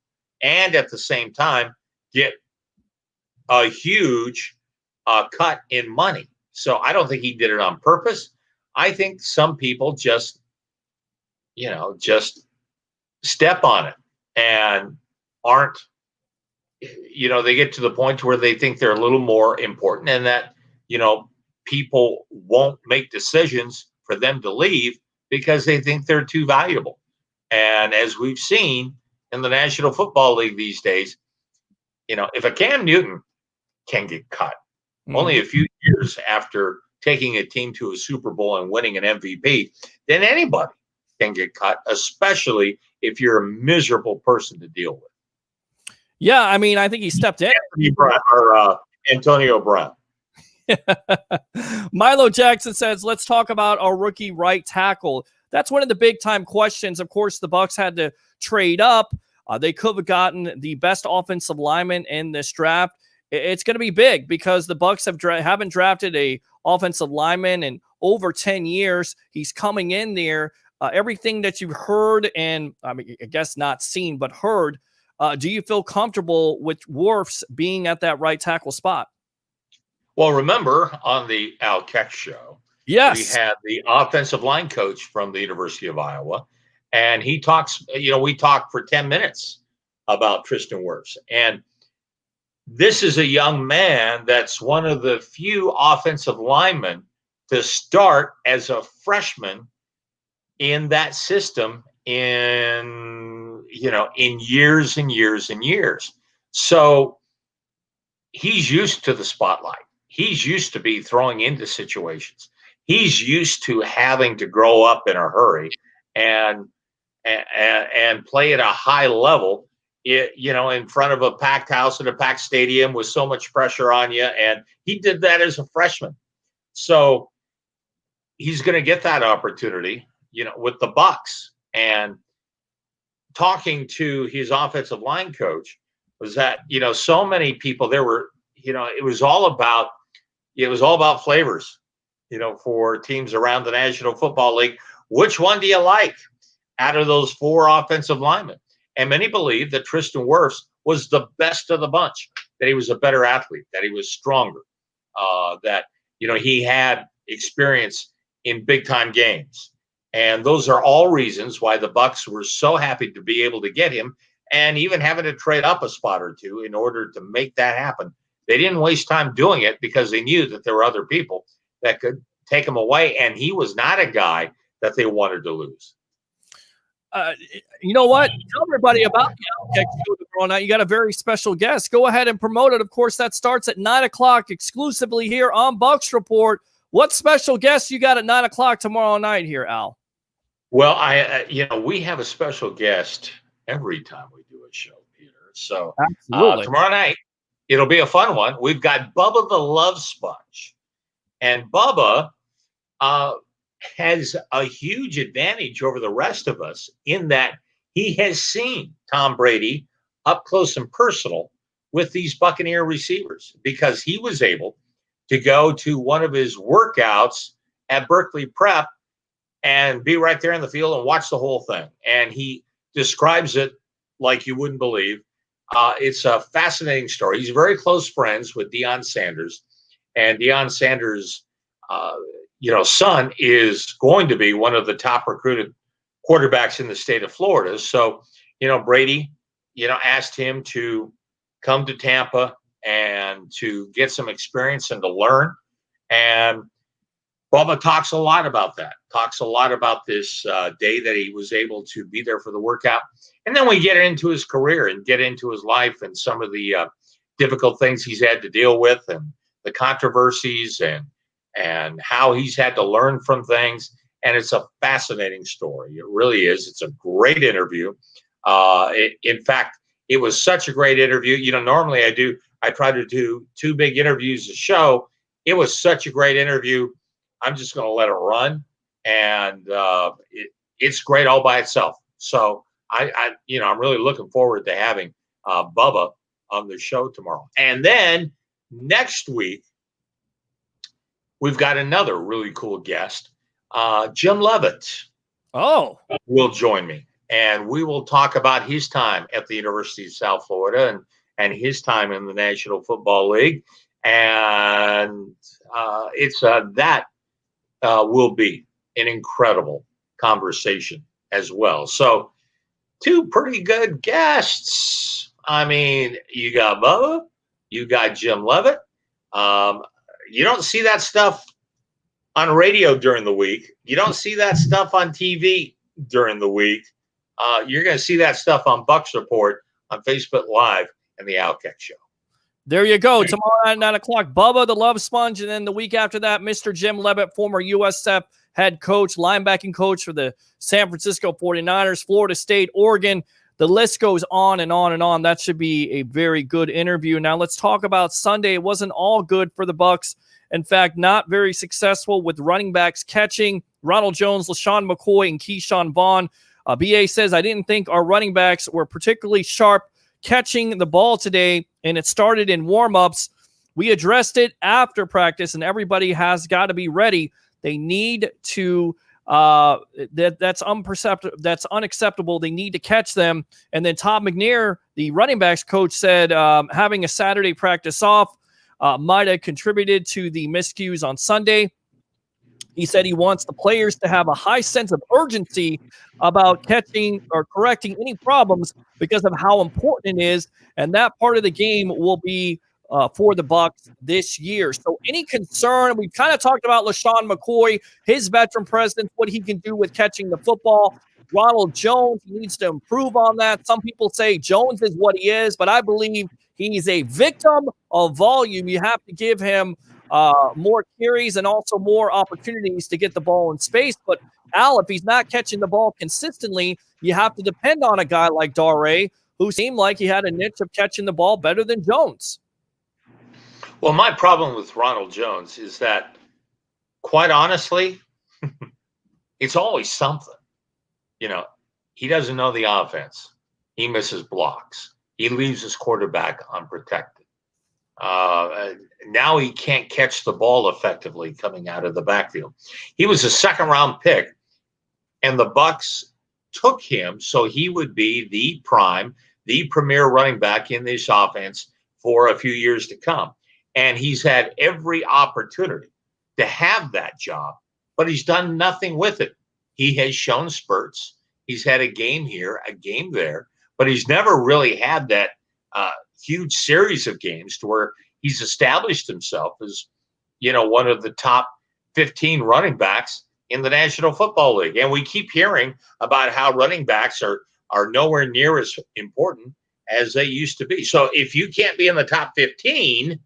Speaker 5: And at the same time, get a huge cut in money. So I don't think he did it on purpose. I think some people just step on it and aren't, they get to the point where they think they're a little more important and that, people won't make decisions for them to leave because they think they're too valuable. And as we've seen in the National Football League these days, if a Cam Newton can get cut only a few years after taking a team to a Super Bowl and winning an MVP, then anybody can get cut, especially if you're a miserable person to deal with.
Speaker 4: Yeah, I mean, I think he stepped in.
Speaker 5: Antonio Brown.
Speaker 4: Milo Jackson says, let's talk about our rookie right tackle. That's one of the big time questions. Of course, the Bucs had to trade up. They could have gotten the best offensive lineman in this draft. It's going to be big because the Bucs haven't drafted a offensive lineman in over 10 years. He's coming in there. Everything that you've heard and I guess not seen, but heard, do you feel comfortable with Wirfs being at that right tackle spot?
Speaker 5: Well, remember on the Al Keck show,
Speaker 4: yes,
Speaker 5: we had the offensive line coach from the University of Iowa, and he talks, we talked for 10 minutes about Tristan Wirfs. And this is a young man that's one of the few offensive linemen to start as a freshman in that system in years and years and years. So he's used to the spotlight. He's used to be throwing into situations. He's used to having to grow up in a hurry and play at a high level, in front of a packed house in a packed stadium with so much pressure on you. And he did that as a freshman. So he's going to get that opportunity, with the Bucs. And talking to his offensive line coach was that, so many people there were, it was all about flavors, for teams around the National Football League. Which one do you like out of those 4 offensive linemen? And many believe that Tristan Wirfs was the best of the bunch, that he was a better athlete, that he was stronger, that, he had experience in big-time games. And those are all reasons why the Bucs were so happy to be able to get him, and even having to trade up a spot or two in order to make that happen. They didn't waste time doing it because they knew that there were other people that could take him away, and he was not a guy that they wanted to lose.
Speaker 4: You know what? Tell everybody about the Outkick Show tomorrow night. You got a very special guest. Go ahead and promote it. Of course, that starts at 9 o'clock exclusively here on Bucs Report. What special guest you got at 9 o'clock tomorrow night here, Al?
Speaker 5: Well, we have a special guest every time we do a show, Peter. So tomorrow night, it'll be a fun one. We've got Bubba the Love Sponge. And Bubba has a huge advantage over the rest of us in that he has seen Tom Brady up close and personal with these Buccaneer receivers, because he was able to go to one of his workouts at Berkeley Prep and be right there in the field and watch the whole thing. And he describes it like you wouldn't believe. It's a fascinating story. He's very close friends with Deion Sanders, and Deion Sanders' son is going to be one of the top recruited quarterbacks in the state of Florida. So, Brady, asked him to come to Tampa and to get some experience and to learn. And Bubba talks a lot about that, talks a lot about this day that he was able to be there for the workout. And then we get into his career and get into his life and some of the difficult things he's had to deal with, and the controversies, and how he's had to learn from things. And it's a fascinating story. It really is. It's a great interview. In fact, it was such a great interview. Normally I try to do 2 big interviews a show. It was such a great interview. I'm just going to let it run. And it's great all by itself. So I'm really looking forward to having Bubba on the show tomorrow. And then next week, we've got another really cool guest. Jim Leavitt will join me, and we will talk about his time at the University of South Florida and his time in the National Football League. And that will be an incredible conversation as well. So 2 pretty good guests. I mean, you got Bubba, you got Jim Leavitt. You don't see that stuff on radio during the week. You don't see that stuff on TV during the week. You're going to see that stuff on Bucs Report, on Facebook Live, and the Outkick Show.
Speaker 4: There you go. Tomorrow night at 9 o'clock, Bubba the Love Sponge. And then the week after that, Mr. Jim Leavitt, former USF head coach, linebacking coach for the San Francisco 49ers, Florida State, Oregon. The list goes on and on and on. That should be a very good interview. Now let's talk about Sunday. It wasn't all good for the Bucs. In fact, not very successful with running backs catching. Ronald Jones, LaShawn McCoy, and Keyshawn Vaughn. BA says, I didn't think our running backs were particularly sharp catching the ball today, and it started in warm-ups. We addressed it after practice, and everybody has got to be ready. They need to that's unacceptable. They need to catch them. And then Todd McNair, the running backs coach, said having a Saturday practice off might have contributed to the miscues on Sunday. He said he wants the players to have a high sense of urgency about catching or correcting any problems because of how important it is, and that part of the game will be for the Bucs this year. So, any concern? We've kind of talked about LaShawn McCoy, his veteran presence, what he can do with catching the football. Ronald Jones, he needs to improve on that. Some people say Jones is what he is, but I believe he's a victim of volume. You have to give him more carries and also more opportunities to get the ball in space. But Al, if he's not catching the ball consistently, you have to depend on a guy like Dare, who seemed like he had a niche of catching the ball better than Jones.
Speaker 5: Well, my problem with Ronald Jones is that, quite honestly, it's always something. You know, he doesn't know the offense. He misses blocks. He leaves his quarterback unprotected. Now he can't catch the ball effectively coming out of the backfield. He was a second-round pick, and the Bucs took him so he would be the premier running back in this offense for a few years to come. And he's had every opportunity to have that job, but he's done nothing with it. He has shown spurts. He's had a game here, a game there, but he's never really had that huge series of games to where he's established himself as, one of the top 15 running backs in the National Football League. And we keep hearing about how running backs are nowhere near as important as they used to be. So if you can't be in the top 15,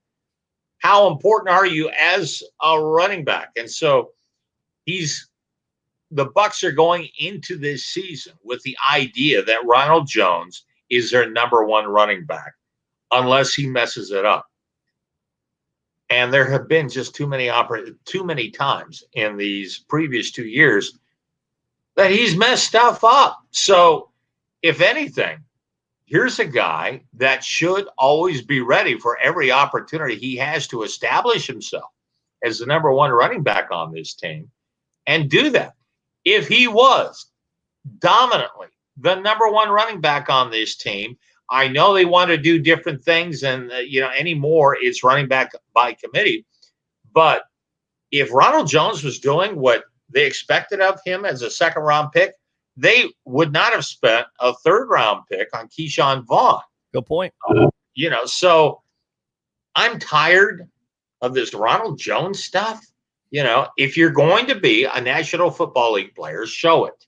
Speaker 5: how important are you as a running back? And so the Bucs are going into this season with the idea that Ronald Jones is their number one running back, unless he messes it up. And there have been just too many times in these previous 2 years that he's messed stuff up. So, if anything, here's a guy that should always be ready for every opportunity he has to establish himself as the number one running back on this team and do that. If he was dominantly the number one running back on this team, I know they want to do different things, and anymore it's running back by committee. But if Ronald Jones was doing what they expected of him as a second-round pick, they would not have spent a third-round pick on Keyshawn Vaughn.
Speaker 4: Good point.
Speaker 5: So I'm tired of this Ronald Jones stuff. If you're going to be a National Football League player, show it.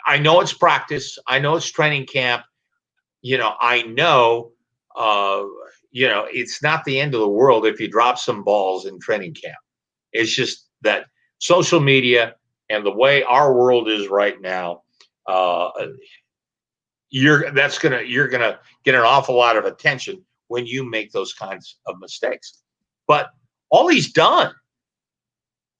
Speaker 5: I know it's practice. I know it's training camp. I know, it's not the end of the world if you drop some balls in training camp. It's just that social media and the way our world is right now, you're gonna get an awful lot of attention when you make those kinds of mistakes. But all he's done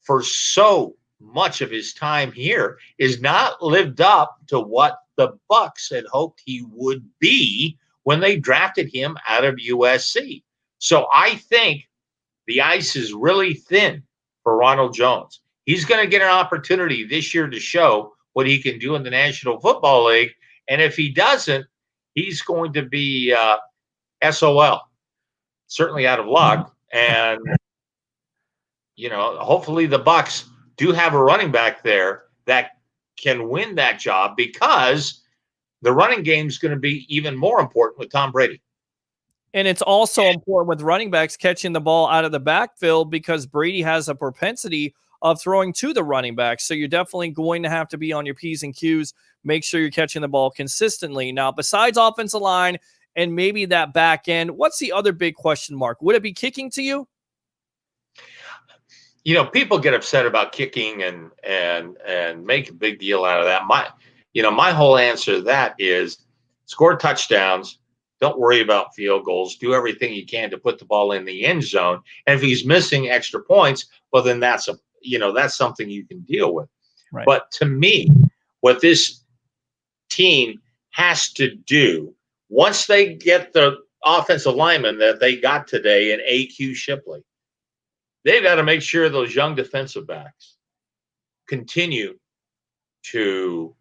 Speaker 5: for so much of his time here is not lived up to what the Bucs had hoped he would be when they drafted him out of USC. So I think the ice is really thin for Ronald Jones. He's going to get an opportunity this year to show what he can do in the National Football League. And if he doesn't, he's going to be SOL, certainly out of luck. And, hopefully the Bucs do have a running back there that can win that job, because the running game is going to be even more important with Tom Brady.
Speaker 4: And it's also important with running backs catching the ball out of the backfield, because Brady has a propensity of throwing to the running back. So you're definitely going to have to be on your P's and Q's. Make sure you're catching the ball consistently. Now, besides offensive line and maybe that back end, what's the other big question mark? Would it be kicking to you?
Speaker 5: People get upset about kicking and make a big deal out of that. My whole answer to that is score touchdowns. Don't worry about field goals. Do everything you can to put the ball in the end zone. And if he's missing extra points, well, then that's something you can deal with. Right. But to me, what this team has to do, once they get the offensive lineman that they got today in A.Q. Shipley, they've got to make sure those young defensive backs continue to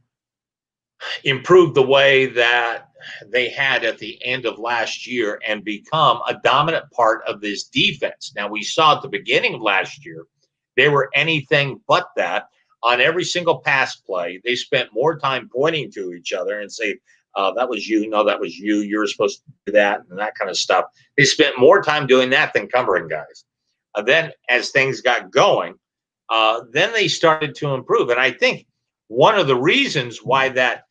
Speaker 5: improve the way that they had at the end of last year and become a dominant part of this defense. Now, we saw at the beginning of last year, they were anything but that. On every single pass play, they spent more time pointing to each other and say, that was you. No, that was you. You were supposed to do that and that kind of stuff. They spent more time doing that than covering guys. Then as things got going, then they started to improve. And I think one of the reasons why that,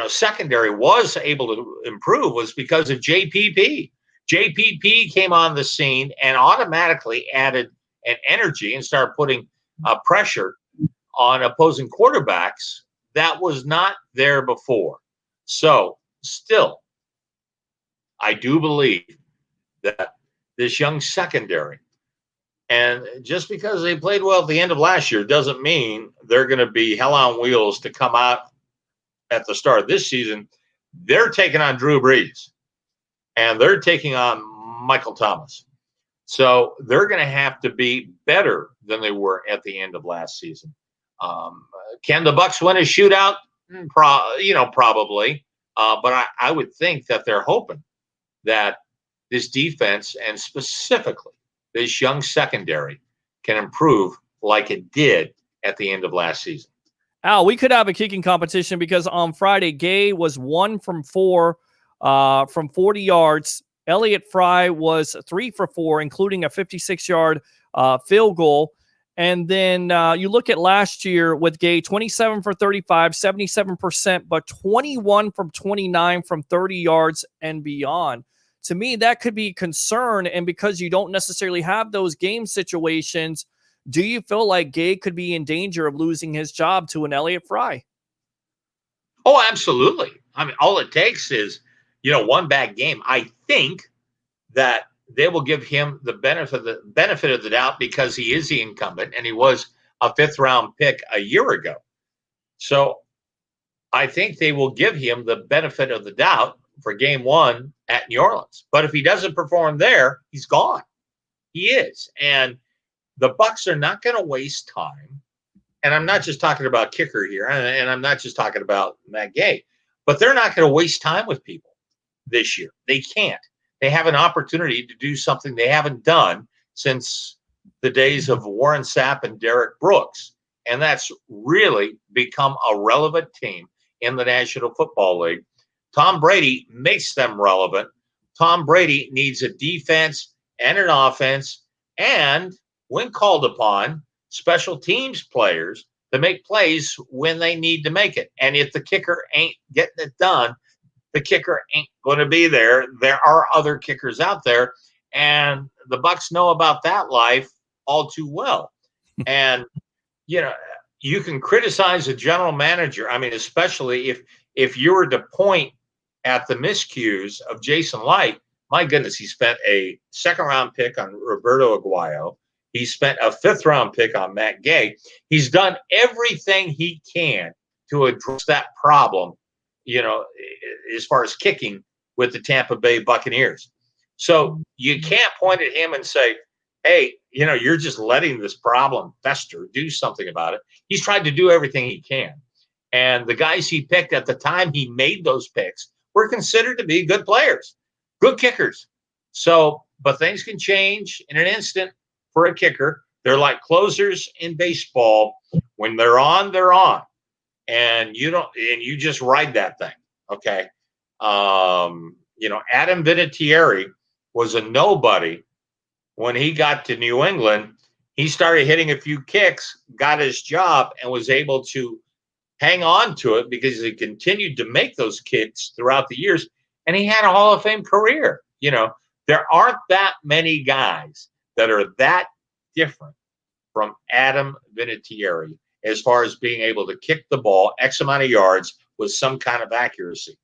Speaker 5: secondary was able to improve was because of JPP. JPP came on the scene and automatically added an energy and started putting pressure on opposing quarterbacks that was not there before. So still, I do believe that this young secondary, and just because they played well at the end of last year doesn't mean they're going to be hell on wheels to come out at the start of this season. They're taking on Drew Brees and they're taking on Michael Thomas. So they're going to have to be better than they were at the end of last season. Can the Bucs win a shootout? Probably. But I would think that they're hoping that this defense and specifically this young secondary can improve like it did at the end of last season.
Speaker 4: Al, we could have a kicking competition because on Friday, Gay was 1 from 4 from 40 yards. Elliott Fry was 3 for 4, including a 56-yard field goal. And then you look at last year with Gay, 27 for 35, 77%, but 21 from 29 from 30 yards and beyond. To me, that could be a concern. And because you don't necessarily have those game situations, do you feel like Gay could be in danger of losing his job to an Elliott Fry?
Speaker 5: Oh, absolutely. I mean, all it takes is, one bad game. I think that they will give him the benefit of the doubt because he is the incumbent and he was a 5th-round pick a year ago. So I think they will give him the benefit of the doubt for game 1 at New Orleans. But if he doesn't perform there, he's gone. He is. And the Bucs are not going to waste time. And I'm not just talking about kicker here, and I'm not just talking about Matt Gay, but they're not going to waste time with people this year. They can't. They have an opportunity to do something they haven't done since the days of Warren Sapp and Derek Brooks. And that's really become a relevant team in the National Football League. Tom Brady makes them relevant. Tom Brady needs a defense and an offense, and when called upon, special teams players to make plays when they need to make it. And if the kicker ain't getting it done, the kicker ain't going to be there. There are other kickers out there, and the Bucs know about that life all too well. And, you can criticize a general manager. I mean, especially if you were to point at the miscues of Jason Light, my goodness, he spent a 2nd-round pick on Roberto Aguayo. He spent a 5th-round pick on Matt Gay. He's done everything he can to address that problem, as far as kicking with the Tampa Bay Buccaneers. So you can't point at him and say, hey, you're just letting this problem fester. Do something about it. He's tried to do everything he can. And the guys he picked at the time he made those picks were considered to be good players, good kickers. So, but things can change in an instant for a kicker. They're like closers in baseball. When they're on, they're on. And you just ride that thing. Okay. Adam Vinatieri was a nobody when he got to New England. He started hitting a few kicks, got his job, and was able to hang on to it because he continued to make those kicks throughout the years. And he had a Hall of Fame career. There aren't that many guys that are that different from Adam Vinatieri as far as being able to kick the ball X amount of yards with some kind of accuracy.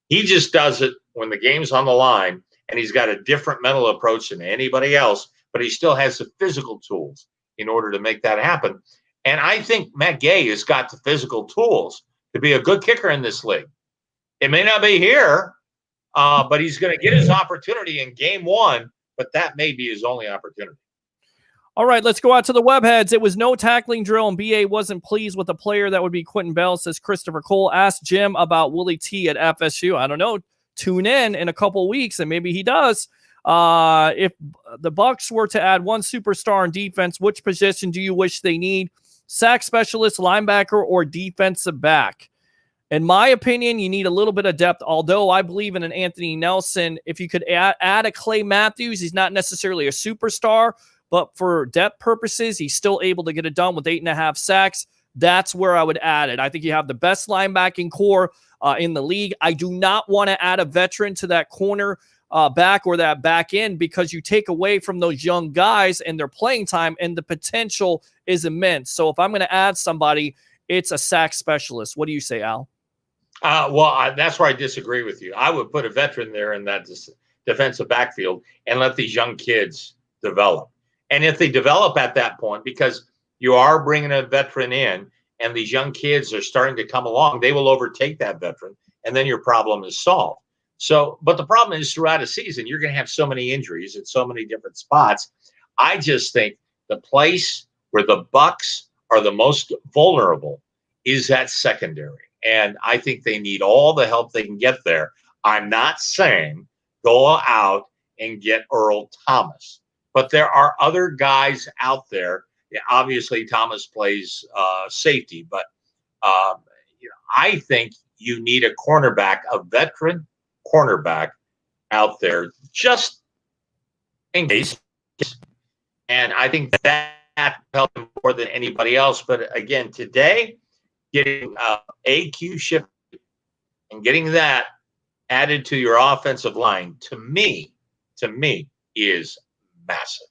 Speaker 5: He just does it when the game's on the line, and he's got a different mental approach than anybody else, but he still has the physical tools in order to make that happen. And I think Matt Gay has got the physical tools to be a good kicker in this league. It may not be here, but he's going to get his opportunity in game 1, but that may be his only opportunity.
Speaker 4: All right, let's go out to the webheads. It was no tackling drill, and BA wasn't pleased with the player that would be Quentin Bell, says Christopher Cole. Asked Jim about Willie T at FSU. I don't know. Tune in a couple weeks, and maybe he does. If the Bucs were to add one superstar in defense, which position do you wish they need? Sack specialist, linebacker, or defensive back? In my opinion, you need a little bit of depth, although I believe in an Anthony Nelson. If you could add a Clay Matthews, he's not necessarily a superstar, but for depth purposes, he's still able to get it done with 8.5 sacks. That's where I would add it. I think you have the best linebacking core in the league. I do not want to add a veteran to that corner back or that back end, because you take away from those young guys and their playing time, and the potential is immense. So if I'm going to add somebody, it's a sack specialist. What do you say, Al?
Speaker 5: That's where I disagree with you. I would put a veteran there in that defensive backfield and let these young kids develop. And if they develop at that point, because you are bringing a veteran in and these young kids are starting to come along, they will overtake that veteran, and then your problem is solved. So, but the problem is throughout a season, you're going to have so many injuries at so many different spots. I just think the place where the Bucs are the most vulnerable is that secondary. And I think they need all the help they can get there. I'm not saying go out and get Earl Thomas, but there are other guys out there. Yeah, obviously, Thomas plays safety, but I think you need a cornerback, a veteran cornerback out there, just in case. And I think that helped him more than anybody else. But again, today, getting AQ shift and getting that added to your offensive line, to me, is massive.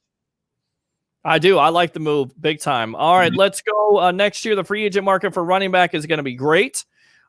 Speaker 4: I do. I like the move big time. All right, let's go. Next year, the free agent market for running back is going to be great.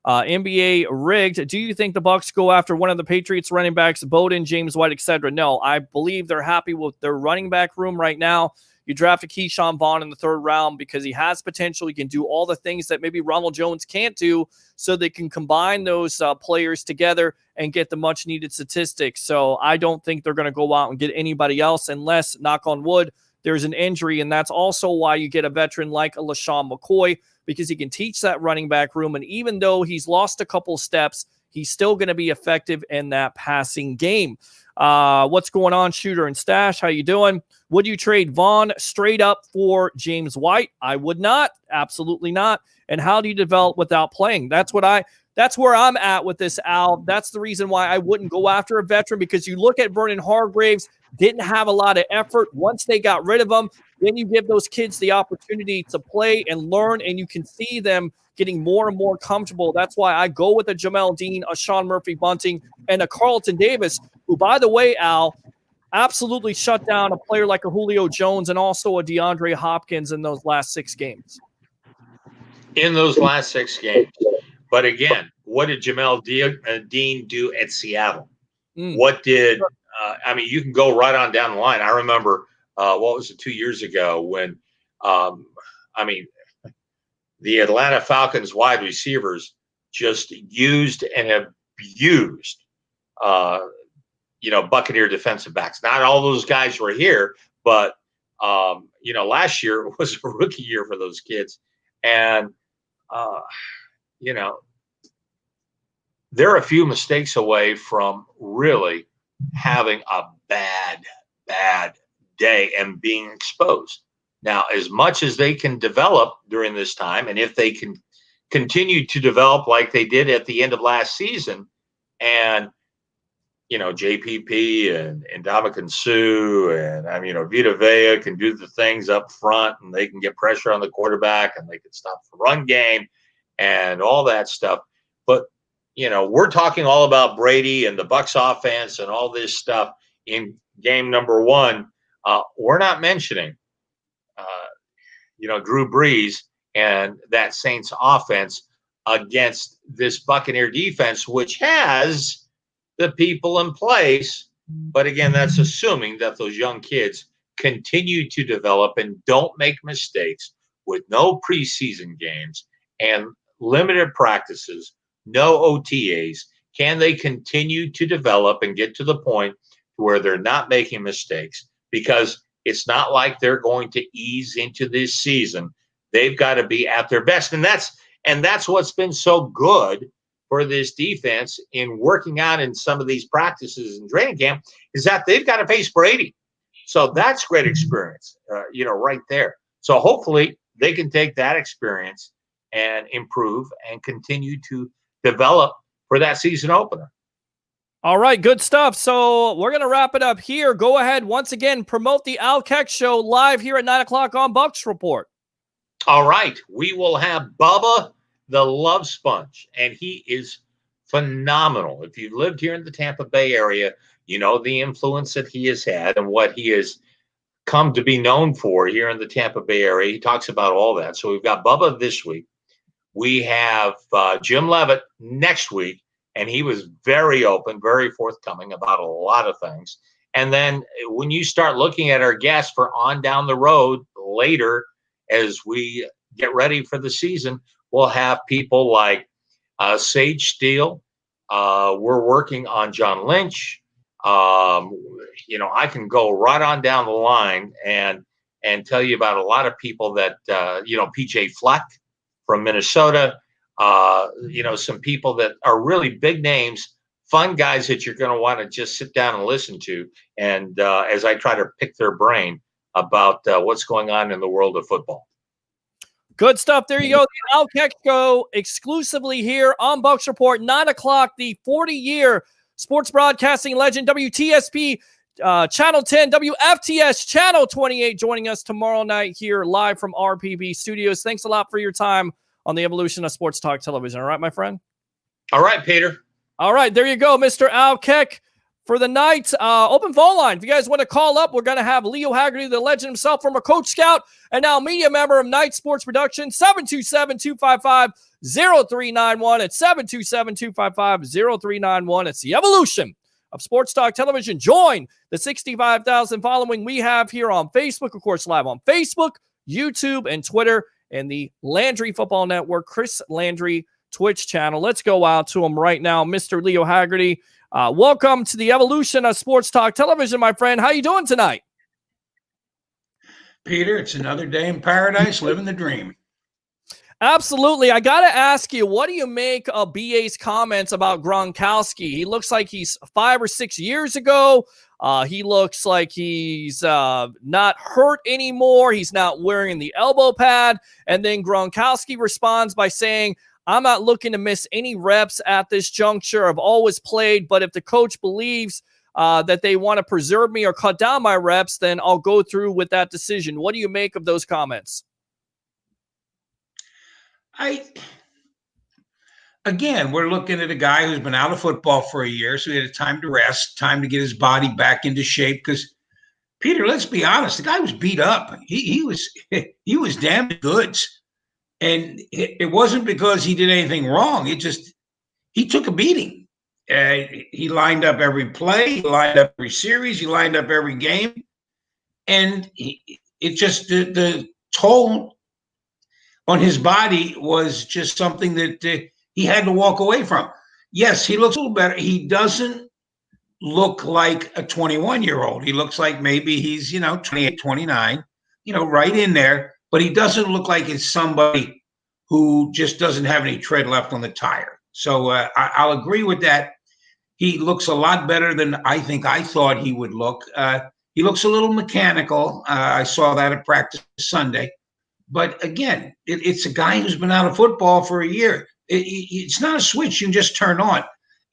Speaker 4: NBA rigged. Do you think the Bucs go after one of the Patriots running backs, Bowden, James White, etc.? No, I believe they're happy with their running back room right now. You draft a Keyshawn Vaughn in the 3rd round because he has potential. He can do all the things that maybe Ronald Jones can't do, so they can combine those players together and get the much-needed statistics. So I don't think they're going to go out and get anybody else unless, knock on wood, there's an injury, and that's also why you get a veteran like a LaShawn McCoy, because he can teach that running back room, and even though he's lost a couple steps, he's still going to be effective in that passing game. What's going on, Shooter and Stash? How you doing? Would you trade Vaughn straight up for James White? I would not. Absolutely not. And how do you develop without playing? That's where I'm at with this, Al. That's the reason why I wouldn't go after a veteran, because you look at Vernon Hargreaves, didn't have a lot of effort. Once they got rid of him, then you give those kids the opportunity to play and learn, and you can see them getting more and more comfortable. That's why I go with a Jamel Dean, a Sean Murphy-Bunting, and a Carlton Davis, who, by the way, Al, absolutely shut down a player like a Julio Jones and also a DeAndre Hopkins in those last 6 games.
Speaker 5: In those last 6 games. But again, what did Jamel Dean do at Seattle? What did you can go right on down the line. I remember, what was it, 2 years ago when, the Atlanta Falcons wide receivers just used and abused, Buccaneer defensive backs. Not all those guys were here, but, last year was a rookie year for those kids. And, they're a few mistakes away from really having a bad day and being exposed. Now, as much as they can develop during this time, and if they can continue to develop like they did at the end of last season, and JPP and Ndamukong Suh and Vita Vea can do the things up front, and they can get pressure on the quarterback, and they can stop the run game and all that stuff. But we're talking all about Brady and the Bucs offense and all this stuff in game number 1. We're not mentioning, Drew Brees and that Saints offense against this Buccaneer defense, which has the people in place. But again, that's assuming that those young kids continue to develop and don't make mistakes with no preseason games and limited practices, no OTAs. Can they continue to develop and get to the point where they're not making mistakes? Because It's not like they're going to ease into this season. They've got to be at their best. And that's what's been so good for this defense in working out in some of these practices and training camp is that they've got to face Brady. So that's great experience, right there. So hopefully they can take that experience and improve and continue to develop for that season opener.
Speaker 4: All right, good stuff. So we're going to wrap it up here. Go ahead, once again, promote the Al Keck Show live here at 9 o'clock on Bucs Report.
Speaker 5: All right, we will have Bubba the Love Sponge, and he is phenomenal. If you've lived here in the Tampa Bay area, you know the influence that he has had and what he has come to be known for here in the Tampa Bay area. He talks about all that. So we've got Bubba this week. We have Jim Levitt next week, and he was very open, very forthcoming about a lot of things. And then when you start looking at our guests for on down the road later, as we get ready for the season, we'll have people like Sage Steele. We're working on John Lynch. I can go right on down the line and tell you about a lot of people that, PJ Fleck from Minnesota, some people that are really big names, fun guys that you're going to want to just sit down and listen to. And as I try to pick their brain about what's going on in the world of football.
Speaker 4: Good stuff. There you go. The Al Keck Show exclusively here on Bucs Report, 9 o'clock, the 40-year sports broadcasting legend, WTSP Channel 10, WFTS Channel 28, joining us tomorrow night here live from RPB Studios. Thanks a lot for your time on the evolution of sports talk television. All right, my friend?
Speaker 5: All right, Peter.
Speaker 4: All right, there you go, Mr. Al Keck. For the night, open phone line. If you guys want to call up, we're going to have Leo Haggerty, the legend himself, former Coach Scout, and now media member of Night Sports Production, 727-255-0391. It's 727-255-0391. It's the evolution of sports talk television. Join the 65,000 following we have here on Facebook, of course, live on Facebook, YouTube, and Twitter, and the Landry Football Network, Chris Landry Twitch channel. Let's go out to him right now, Mr. Leo Haggerty. Welcome to the evolution of sports talk television, my friend. How you doing tonight?
Speaker 6: Peter, it's another day in paradise, living the dream.
Speaker 4: Absolutely. I got to ask you, what do you make of BA's comments about Gronkowski? He looks like he's 5 or 6 years ago. He looks like he's not hurt anymore. He's not wearing the elbow pad. And then Gronkowski responds by saying, I'm not looking to miss any reps at this juncture. I've always played, but if the coach believes that they want to preserve me or cut down my reps, then I'll go through with that decision. What do you make of those comments?
Speaker 6: Again, we're looking at a guy who's been out of football for a year, so he had time to rest, time to get his body back into shape. Because, Peter, let's be honest, the guy was beat up. He was damn goods. And it wasn't because he did anything wrong. He took a beating. He lined up every play, he lined up every series, he lined up every game. And the toll on his body was just something that he had to walk away from. Yes, he looks a little better. He doesn't look like a 21-year-old. He looks like maybe he's, 28, 29, right in there. But he doesn't look like it's somebody who just doesn't have any tread left on the tire. So I'll agree with that. He looks a lot better than I thought he would look. He looks a little mechanical. I saw that at practice Sunday. But again, it's a guy who's been out of football for a year. It's not a switch you can just turn on.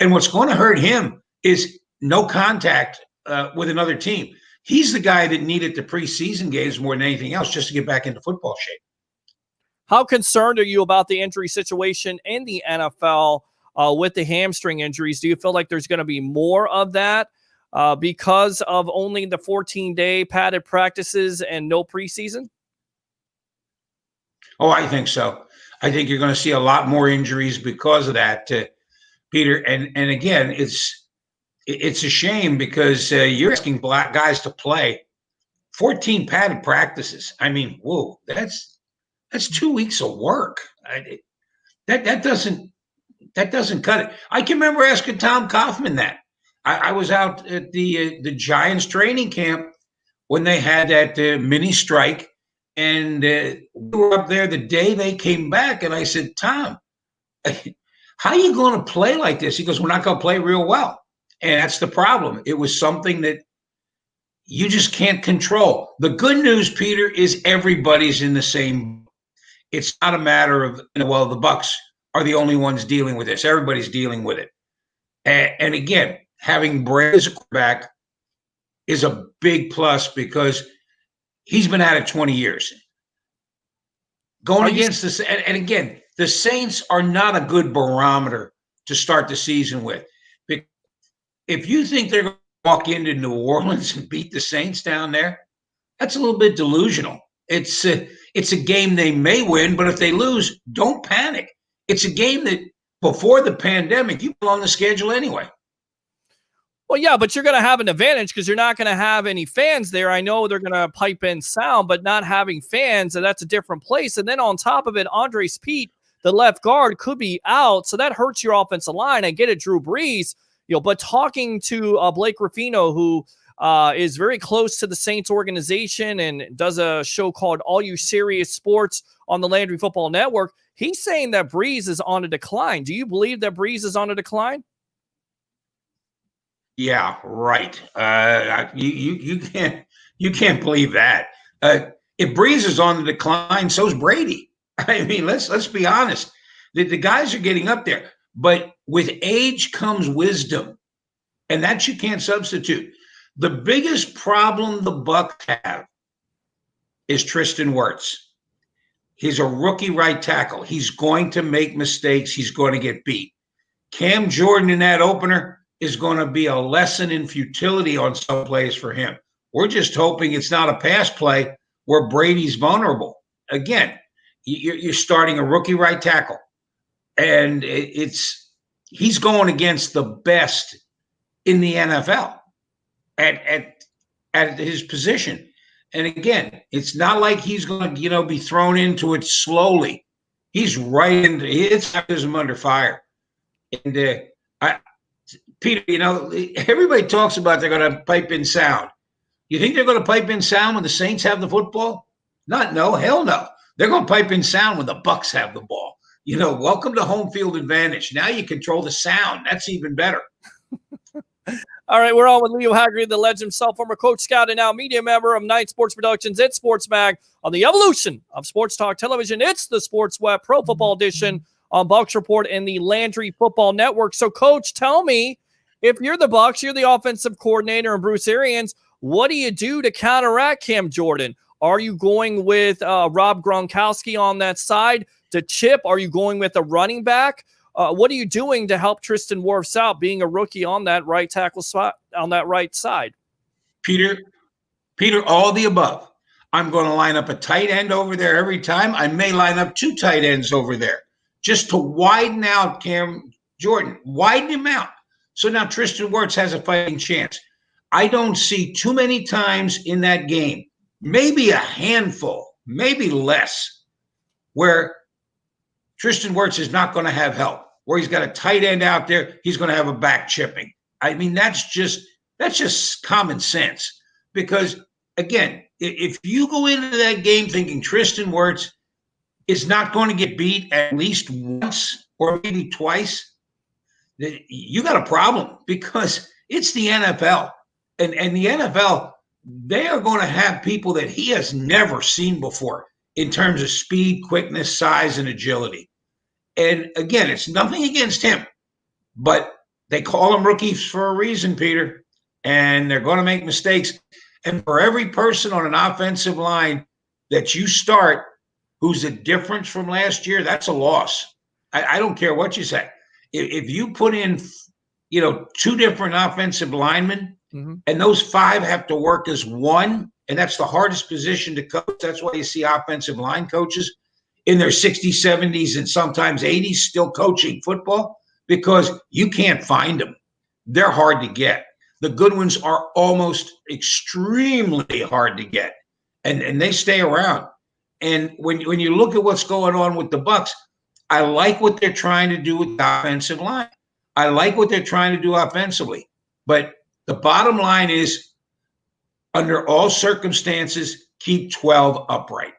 Speaker 6: And what's going to hurt him is no contact with another team. He's the guy that needed the preseason games more than anything else just to get back into football shape.
Speaker 4: How concerned are you about the injury situation in the NFL with the hamstring injuries? Do you feel like there's going to be more of that because of only the 14-day padded practices and no preseason?
Speaker 6: Oh, I think so. I think you're going to see a lot more injuries because of that, Peter. And again, it's a shame because you're asking black guys to play 14 padded practices. I mean, whoa, that's 2 weeks of work. That doesn't cut it. I can remember asking Tom Kaufman that. I was out at the Giants training camp when they had that mini strike. And we were up there the day they came back. And I said, Tom, how are you going to play like this? He goes, we're not going to play real well. And that's the problem. It was something that you just can't control. The good news, Peter, is everybody's in the same. It's not a matter of, well, the Bucs are the only ones dealing with this. Everybody's dealing with it. And again, having Brady as a quarterback is a big plus because he's been at it 20 years. Going against this, and again, the Saints are not a good barometer to start the season with. If you think they're going to walk into New Orleans and beat the Saints down there, that's a little bit delusional. It's a game they may win, but if they lose, don't panic. It's a game that before the pandemic, you put on the schedule anyway.
Speaker 4: Well, yeah, but you're going to have an advantage because you're not going to have any fans there. I know they're going to pipe in sound, but not having fans, and that's a different place. And then on top of it, Andres Pete, the left guard, could be out, so that hurts your offensive line. I get it, Drew Brees, but talking to Blake Ruffino, who is very close to the Saints organization and does a show called All You Serious Sports on the Landry Football Network, he's saying that Brees is on a decline. Do you believe that Brees is on a decline?
Speaker 6: Yeah, right. You can't believe that. If Brees is on the decline, so's Brady. I mean, let's be honest. The guys are getting up there, but with age comes wisdom, and that you can't substitute. The biggest problem the Bucs have is Tristan Wirfs. He's a rookie right tackle. He's going to make mistakes. He's going to get beat. Cam Jordan in that opener is going to be a lesson in futility on some plays for him. We're just hoping it's not a pass play where Brady's vulnerable. Again, you're starting a rookie right tackle, and he's going against the best in the NFL at his position. And again, it's not like he's going to be thrown into it slowly. He's right into it's baptism under fire. And Peter, everybody talks about they're going to pipe in sound. You think they're going to pipe in sound when the Saints have the football? No, hell no. They're going to pipe in sound when the Bucs have the ball. Welcome to home field advantage. Now you control the sound. That's even better.
Speaker 4: All right, we're on with Leo Haggerty, the legend himself, former coach, scout, and now media member of Night Sports Productions at Sports Mag on the evolution of sports talk television. It's the Sports Web Pro Football Edition on Bucs Report and the Landry Football Network. So, Coach, tell me, if you're the Bucs, you're the offensive coordinator and Bruce Arians, what do you do to counteract Cam Jordan? Are you going with Rob Gronkowski on that side to chip? Are you going with a running back? What are you doing to help Tristan Wirfs out, being a rookie on that right tackle spot, on that right side?
Speaker 6: Peter, all the above. I'm going to line up a tight end over there every time. I may line up two tight ends over there just to widen out Cam Jordan, widen him out. So now Tristan Wirfs has a fighting chance. I don't see too many times in that game, maybe a handful, maybe less, where Tristan Wirfs is not going to have help, where he's got a tight end out there, he's going to have a back chipping. I mean, that's just common sense. Because, again, if you go into that game thinking Tristan Wirfs is not going to get beat at least once or maybe twice, you got a problem, because it's the NFL. And the NFL, they are going to have people that he has never seen before in terms of speed, quickness, size, and agility. And again, it's nothing against him, but they call them rookies for a reason, Peter, and they're going to make mistakes. And for every person on an offensive line that you start who's a difference from last year, that's a loss. I don't care what you say. If you put in, two different offensive linemen, and those five have to work as one, and that's the hardest position to coach. That's why you see offensive line coaches in their 60s, 70s, and sometimes 80s still coaching football, because you can't find them. They're hard to get. The good ones are almost extremely hard to get, and they stay around. And when you look at what's going on with the Bucs, I like what they're trying to do with the offensive line. I like what they're trying to do offensively. But the bottom line is, under all circumstances, keep 12 upright.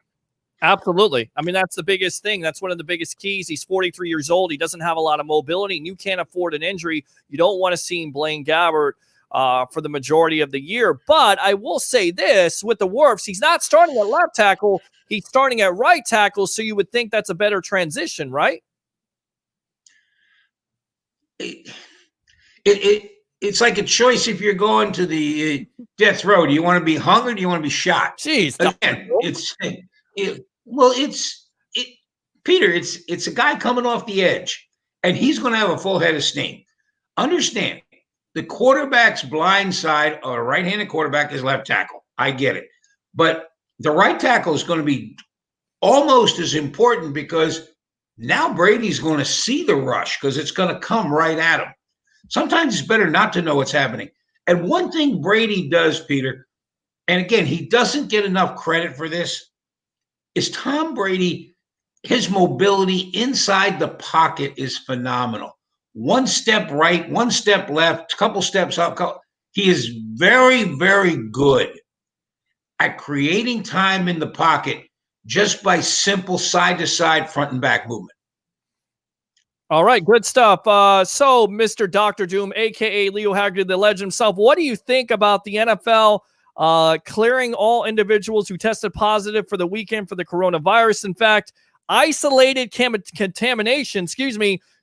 Speaker 4: Absolutely. I mean, that's the biggest thing. That's one of the biggest keys. He's 43 years old. He doesn't have a lot of mobility, and you can't afford an injury. You don't want to see him Blaine Gabbert for the majority of the year. But I will say this, with the Wolves, he's not starting at left tackle. He's starting at right tackle, so you would think that's a better transition, right?
Speaker 6: It's like a choice if you're going to the death row. Do you want to be hung or do you want to be shot?
Speaker 4: Jeez.
Speaker 6: Again, Peter, it's a guy coming off the edge, and he's going to have a full head of steam. Understand, the quarterback's blind side, or a right-handed quarterback, is left tackle. I get it. But the right tackle is going to be almost as important, because now Brady's going to see the rush because it's going to come right at him. Sometimes it's better not to know what's happening. And one thing Brady does, Peter, and again, he doesn't get enough credit for this, is Tom Brady, his mobility inside the pocket is phenomenal. One step right, one step left, a couple steps up. He is very, very good at creating time in the pocket just by simple side-to-side, front and back movement.
Speaker 4: All right, good stuff. So, Mr. Dr. Doom, a.k.a. Leo Haggerty, the legend himself, what do you think about the NFL clearing all individuals who tested positive for the weekend for the coronavirus? In fact, isolated contamination,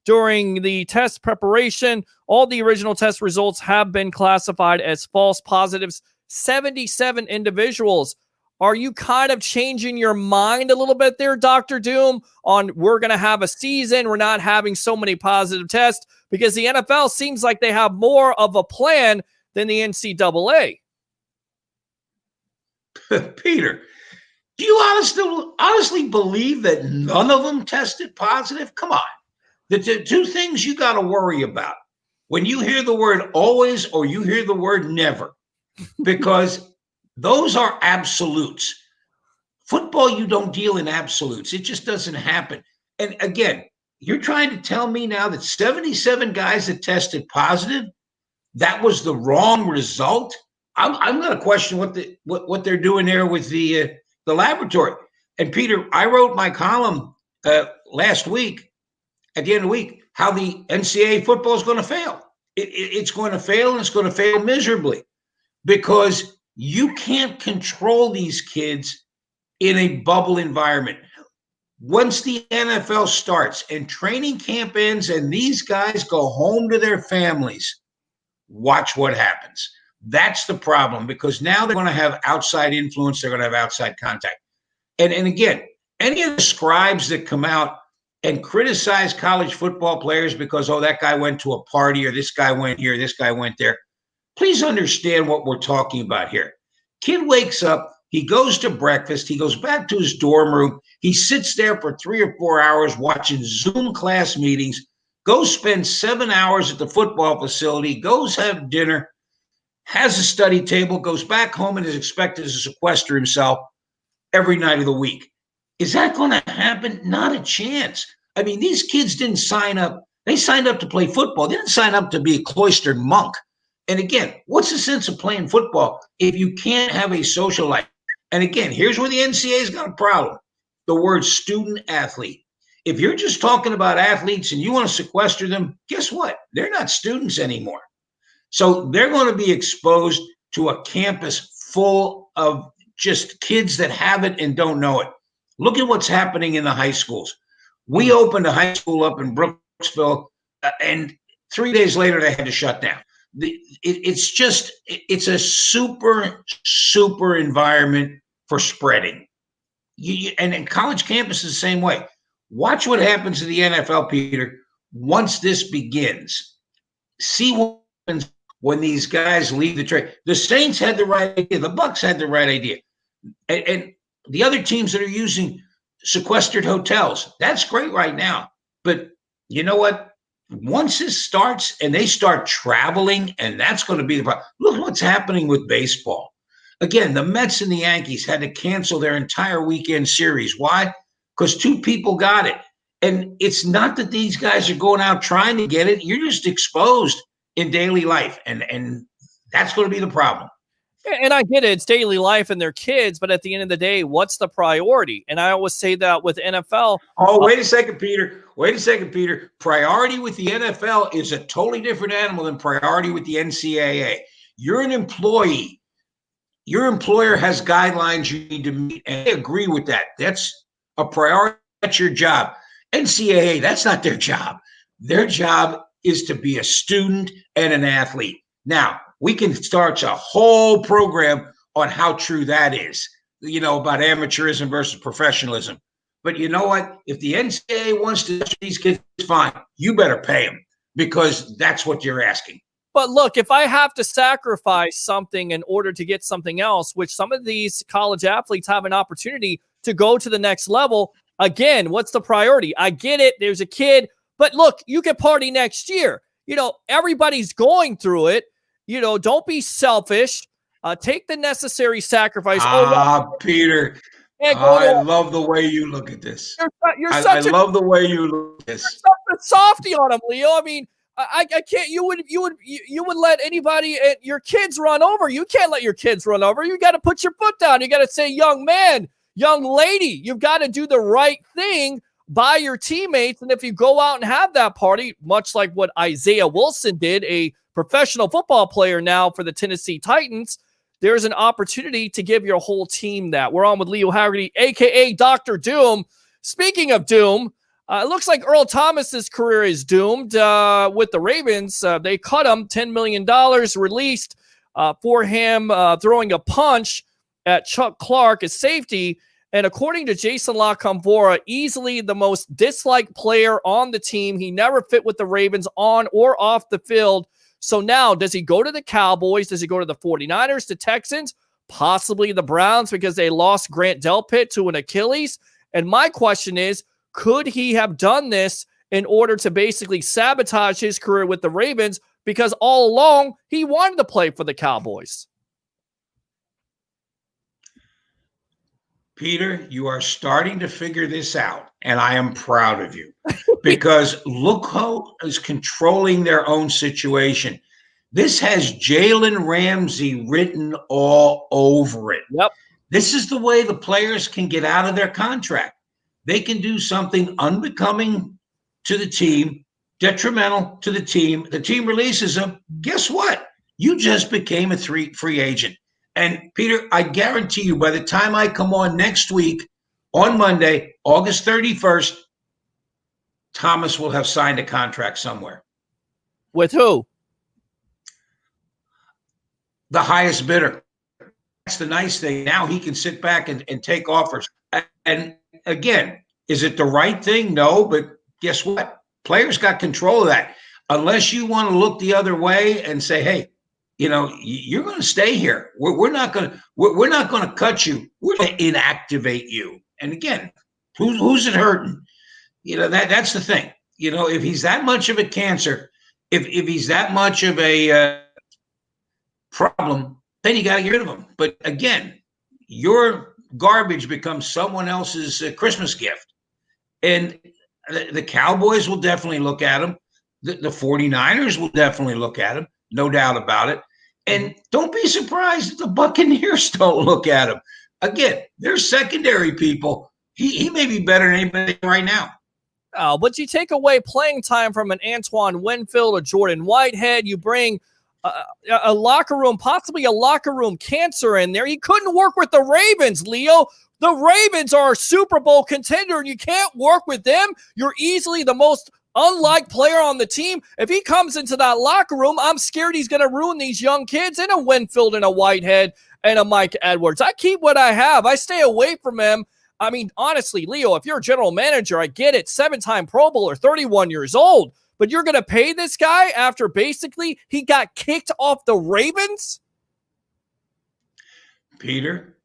Speaker 4: during the test preparation. All the original test results have been classified as false positives. 77 individuals. Are you kind of changing your mind a little bit there, Dr. Doom, on we're going to have a season, we're not having so many positive tests? Because the NFL seems like they have more of a plan than the NCAA.
Speaker 6: Peter, do you honestly believe that none of them tested positive? Come on. The two things you got to worry about when you hear the word always or you hear the word never, because those are absolutes. Football, you don't deal in absolutes. It just doesn't happen. And again, you're trying to tell me now that 77 guys that tested positive, that was the wrong result? I'm going to question what they're doing there with the laboratory. And Peter, I wrote my column last week, at the end of the week, how the NCAA football is going to fail. It's going to fail, and it's going to fail miserably, because you can't control these kids in a bubble environment. Once the NFL starts and training camp ends and these guys go home to their families, watch what happens. That's the problem, because now they're going to have outside influence. They're going to have outside contact. And again, any of the scribes that come out and criticize college football players because, oh, that guy went to a party, or this guy went here, this guy went there, please understand what we're talking about here. Kid wakes up, he goes to breakfast, he goes back to his dorm room, he sits there for 3 or 4 hours watching Zoom class meetings, goes spend 7 hours at the football facility, goes have dinner, has a study table, goes back home, and is expected to sequester himself every night of the week. Is that going to happen? Not a chance. I mean, these kids didn't sign up. They signed up to play football. They didn't sign up to be a cloistered monk. And again, what's the sense of playing football if you can't have a social life? And again, here's where the NCAA's got a problem. The word student athlete. If you're just talking about athletes and you want to sequester them, guess what? They're not students anymore. So they're going to be exposed to a campus full of just kids that have it and don't know it. Look at what's happening in the high schools. We opened a high school up in Brooksville, and 3 days later they had to shut down. It's a super environment for spreading. And college campus is the same way. Watch what happens to the NFL, Peter, once this begins. See what happens when these guys leave the trade. The Saints had the right idea. The Bucs had the right idea. And the other teams that are using sequestered hotels, that's great right now. But you know what? Once this starts and they start traveling, and that's going to be the problem. Look what's happening with baseball. Again, the Mets and the Yankees had to cancel their entire weekend series. Why? Because 2 people got it. And it's not that these guys are going out trying to get it. You're just exposed in daily life. And that's going to be the problem.
Speaker 4: And I get it. It's daily life and their kids, but at the end of the day, what's the priority? And I always say that with NFL.
Speaker 6: Oh, wait a second, Peter. Wait a second, Peter. Priority with the NFL is a totally different animal than priority with the NCAA. You're an employee. Your employer has guidelines you need to meet, and I agree with that. That's a priority. That's your job. NCAA, that's not their job. Their job is to be a student and an athlete. Now, we can start a whole program on how true that is, about amateurism versus professionalism. But you know what? If the NCAA wants to touch these kids, fine. You better pay them because that's what you're asking.
Speaker 4: But look, if I have to sacrifice something in order to get something else, which some of these college athletes have an opportunity to go to the next level, again, what's the priority? I get it. There's a kid. But look, you can party next year. Everybody's going through it. Don't be selfish. Take the necessary sacrifice.
Speaker 6: Peter. I love the way you look at this. I love the way you look at this.
Speaker 4: You're such a softy on him, Leo. I mean, I can't. You would let anybody, your kids run over. You can't let your kids run over. You got to put your foot down. You got to say, young man, young lady, you've got to do the right thing by your teammates. And if you go out and have that party, much like what Isaiah Wilson did, a professional football player now for the Tennessee Titans, there's an opportunity to give your whole team that. We're on with Leo Haggerty, a.k.a. Dr. Doom. Speaking of Doom, it looks like Earl Thomas's career is doomed with the Ravens. They cut him $10 million released for him throwing a punch at Chuck Clark as safety. And according to Jason LaConvora, easily the most disliked player on the team. He never fit with the Ravens on or off the field. So now, does he go to the Cowboys? Does he go to the 49ers, the Texans, possibly the Browns because they lost Grant Delpit to an Achilles? And my question is, could he have done this in order to basically sabotage his career with the Ravens? Because all along, he wanted to play for the Cowboys.
Speaker 6: Peter, you are starting to figure this out, and I am proud of you because look who is controlling their own situation. This has Jalen Ramsey written all over it.
Speaker 4: Yep.
Speaker 6: This is the way the players can get out of their contract. They can do something unbecoming to the team, detrimental to the team. The team releases them. Guess what? You just became a free agent. And Peter, I guarantee you, by the time I come on next week, on Monday, August 31st, Thomas will have signed a contract somewhere.
Speaker 4: With who?
Speaker 6: The highest bidder. That's the nice thing. Now he can sit back and take offers. And again, is it the right thing? No, but guess what? Players got control of that. Unless you want to look the other way and say, hey, you're going to stay here. We're not going to cut you. We're going to inactivate you. And again, who's it hurting? That's the thing. If he's that much of a cancer, if he's that much of a problem, then you got to get rid of him. But again, your garbage becomes someone else's Christmas gift. And the Cowboys will definitely look at him. The 49ers will definitely look at him. No doubt about it. And don't be surprised if the Buccaneers don't look at him. Again, they're secondary people. He may be better than anybody right now.
Speaker 4: Oh, but you take away playing time from an Antoine Winfield or Jordan Whitehead. You bring a locker room, possibly a locker room cancer in there. He couldn't work with the Ravens, Leo. The Ravens are a Super Bowl contender, and you can't work with them. You're easily the most unliked player on the team. If he comes into that locker room, I'm scared he's going to ruin these young kids and a Winfield and a Whitehead and a Mike Edwards. I keep what I have. I stay away from him. I mean, honestly, Leo, if you're a general manager, I get it. 7-time Pro Bowler, 31 years old. But you're going to pay this guy after basically he got kicked off the Ravens?
Speaker 6: Peter,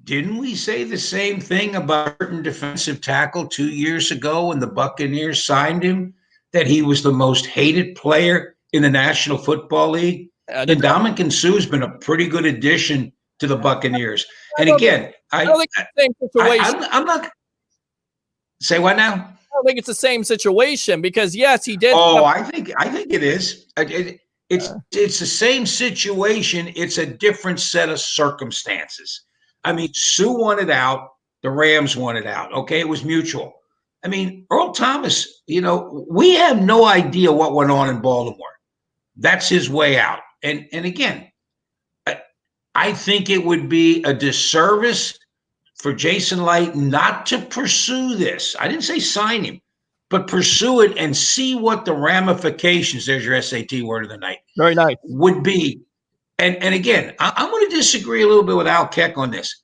Speaker 6: didn't we say the same thing about a certain defensive tackle 2 years ago when the Buccaneers signed him, that he was the most hated player in the National Football League? And Ndamukong Suh's been a pretty good addition to the Buccaneers. And again, I don't think it's the same situation. I'm not. Say what now?
Speaker 4: I don't think it's the same situation because, yes, he did.
Speaker 6: Oh, I think it is. It's the same situation. It's a different set of circumstances. I mean, Sue wanted out. The Rams wanted out. Okay, it was mutual. I mean, Earl Thomas, we have no idea what went on in Baltimore. That's his way out. And again, I think it would be a disservice for Jason Light not to pursue this. I didn't say sign him, but pursue it and see what the ramifications, there's your SAT word of the night,
Speaker 4: Very nice.
Speaker 6: would be. And again, I'm going to disagree a little bit with Al Keck on this.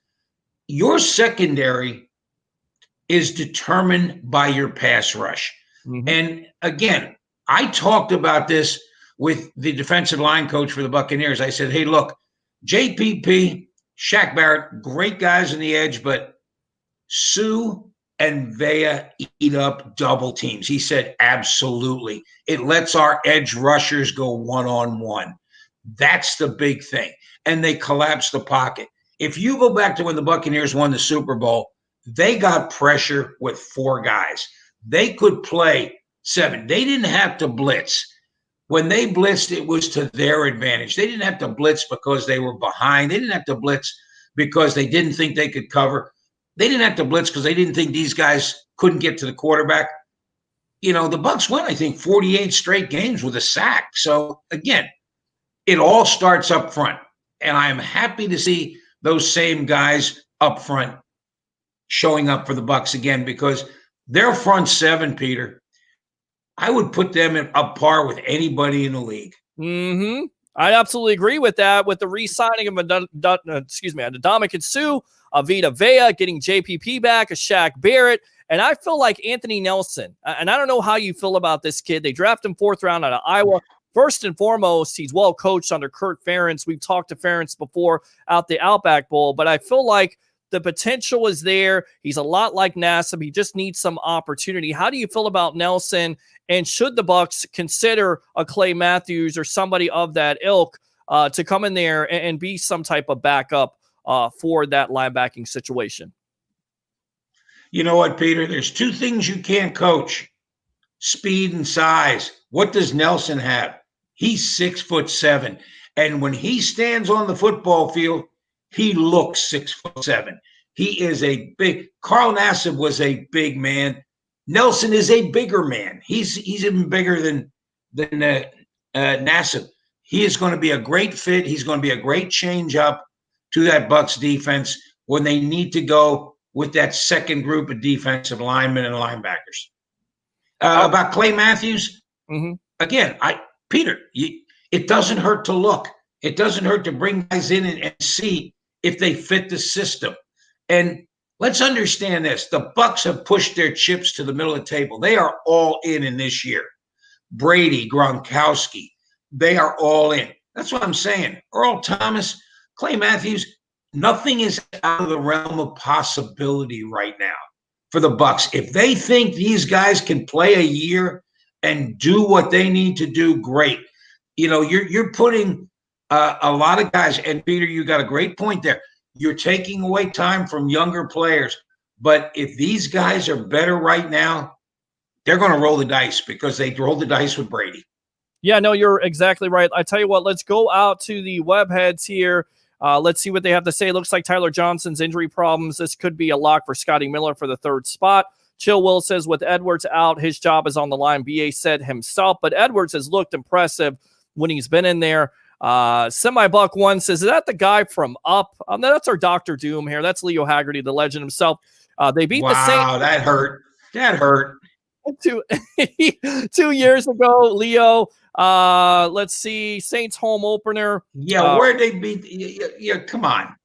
Speaker 6: Your secondary is determined by your pass rush. Mm-hmm. And again, I talked about this with the defensive line coach for the Buccaneers. I said, hey, look, JPP, Shaq Barrett, great guys on the edge, but Sue and Vea eat up double teams. He said, absolutely. It lets our edge rushers go one-on-one. That's the big thing. And they collapse the pocket. If you go back to when the Buccaneers won the Super Bowl, they got pressure with 4 guys. They could play 7. They didn't have to blitz. When they blitzed, it was to their advantage. They didn't have to blitz because they were behind. They didn't have to blitz because they didn't think they could cover. They didn't have to blitz because they didn't think these guys couldn't get to the quarterback. The Bucs won, I think, 48 straight games with a sack. So, again, it all starts up front. And I am happy to see those same guys up front showing up for the Bucs again, because their front 7, Peter, I would put them up par with anybody in the league.
Speaker 4: Mm-hmm. I absolutely agree with that. With the re-signing of Ndamukong Suh, Vita Vea, getting JPP back, a Shaq Barrett, and I feel like Anthony Nelson. And I don't know how you feel about this kid. They draft him 4th round out of Iowa. First and foremost, he's well coached under Kurt Ferentz. We've talked to Ferentz before out the Outback Bowl, but I feel like the potential is there. He's a lot like Nassib. He just needs some opportunity. How do you feel about Nelson? And should the Bucs consider a Clay Matthews or somebody of that ilk to come in there and be some type of backup for that linebacking situation?
Speaker 6: You know what, Peter? There's 2 things you can't coach: speed and size. What does Nelson have? He's 6'7", and when he stands on the football field, he looks 6'7". He is a big. Carl Nassib was a big man. Nelson is a bigger man. He's even bigger than Nassib. He is going to be a great fit. He's going to be a great change up to that Bucs defense when they need to go with that second group of defensive linemen and linebackers. About Clay Matthews, again, Peter, it doesn't hurt to look. It doesn't hurt to bring guys in and see if they fit the system. And let's understand this. The Bucs have pushed their chips to the middle of the table. They are all in this year. Brady, Gronkowski, they are all in. That's what I'm saying. Earl Thomas, Clay Matthews, nothing is out of the realm of possibility right now for the Bucs. If they think these guys can play a year and do what they need to do, great. You're putting a lot of guys, and Peter, you got a great point there. You're taking away time from younger players. But if these guys are better right now, they're going to roll the dice because they rolled the dice with Brady.
Speaker 4: Yeah, no, you're exactly right. I tell you what, let's go out to the webheads here. Let's see what they have to say. Looks like Tyler Johnson's injury problems. This could be a lock for Scotty Miller for the 3rd spot. Chill Will says with Edwards out, his job is on the line. BA said himself, but Edwards has looked impressive when he's been in there. Semi-Buck One says, is that the guy from Up? That's our Dr. Doom here. That's Leo Haggerty, the legend himself. They beat the Saints.
Speaker 6: Wow, that hurt. That hurt.
Speaker 4: 2 years ago, Leo. Let's see, Saints home opener.
Speaker 6: Yeah, where'd they beat? Yeah, come on.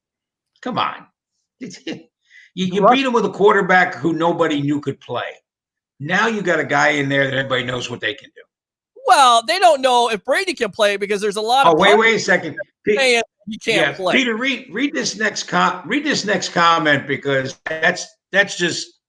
Speaker 6: You beat them with a quarterback who nobody knew could play. Now you got a guy in there that everybody knows what they can do.
Speaker 4: Well, they don't know if Brady can play because there's a lot of.
Speaker 6: Oh, wait a second.
Speaker 4: Saying he can't play.
Speaker 6: Peter, read this next comment because that's just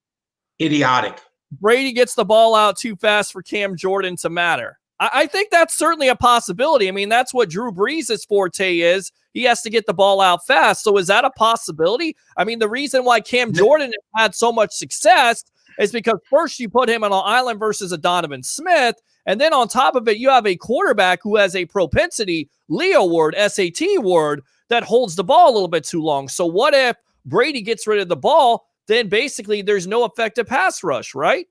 Speaker 6: idiotic.
Speaker 4: Brady gets the ball out too fast for Cam Jordan to matter. I think that's certainly a possibility. I mean, that's what Drew Brees' forte is. He has to get the ball out fast. So is that a possibility? I mean, the reason why Cam Jordan had so much success is because first you put him on an island versus a Donovan Smith, and then on top of it, you have a quarterback who has a propensity, Leo word, SAT word, that holds the ball a little bit too long. So what if Brady gets rid of the ball? Then basically there's no effective pass rush, right?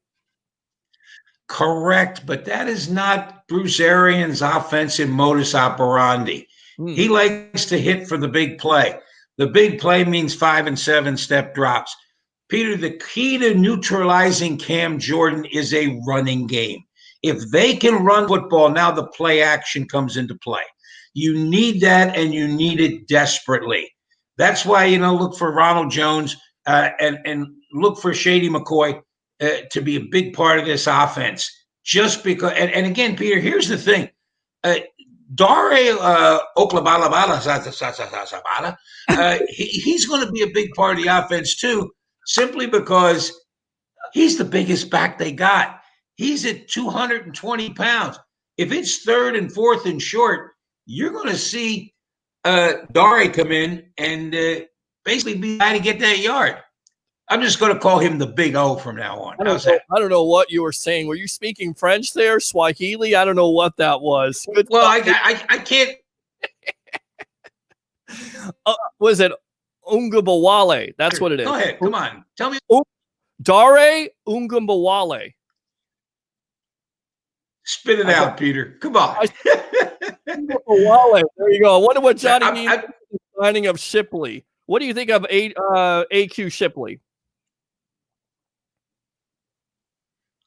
Speaker 6: Correct, but that is not Bruce Arians' offensive modus operandi. He likes to hit for the big play. The big play means 5 and 7 step drops. Peter, the key to neutralizing Cam Jordan is a running game. If they can run football, now the play action comes into play. You need that, and you need it desperately. That's why, look for Ronald Jones and look for Shady McCoy to be a big part of this offense. Just because, and again, Peter, here's the thing. Dare Oklabala, he's going to be a big part of the offense too, simply because he's the biggest back they got. He's at 220 pounds. If it's 3rd and 4th and short, you're going to see Dare come in and basically be trying to get that yard. I'm just going to call him the Big O from now on. How's that?
Speaker 4: I don't know what you were saying. Were you speaking French there, Swahili? I don't know what that was.
Speaker 6: Good. Well, I can't.
Speaker 4: Was it Ungabawale? That's what it is.
Speaker 6: Go ahead. Come on. Tell me.
Speaker 4: Dare Ungabawale.
Speaker 6: Spit it out, Peter. Come on.
Speaker 4: There you go. I wonder what Johnny means the signing of Shipley. What do you think of AQ Shipley?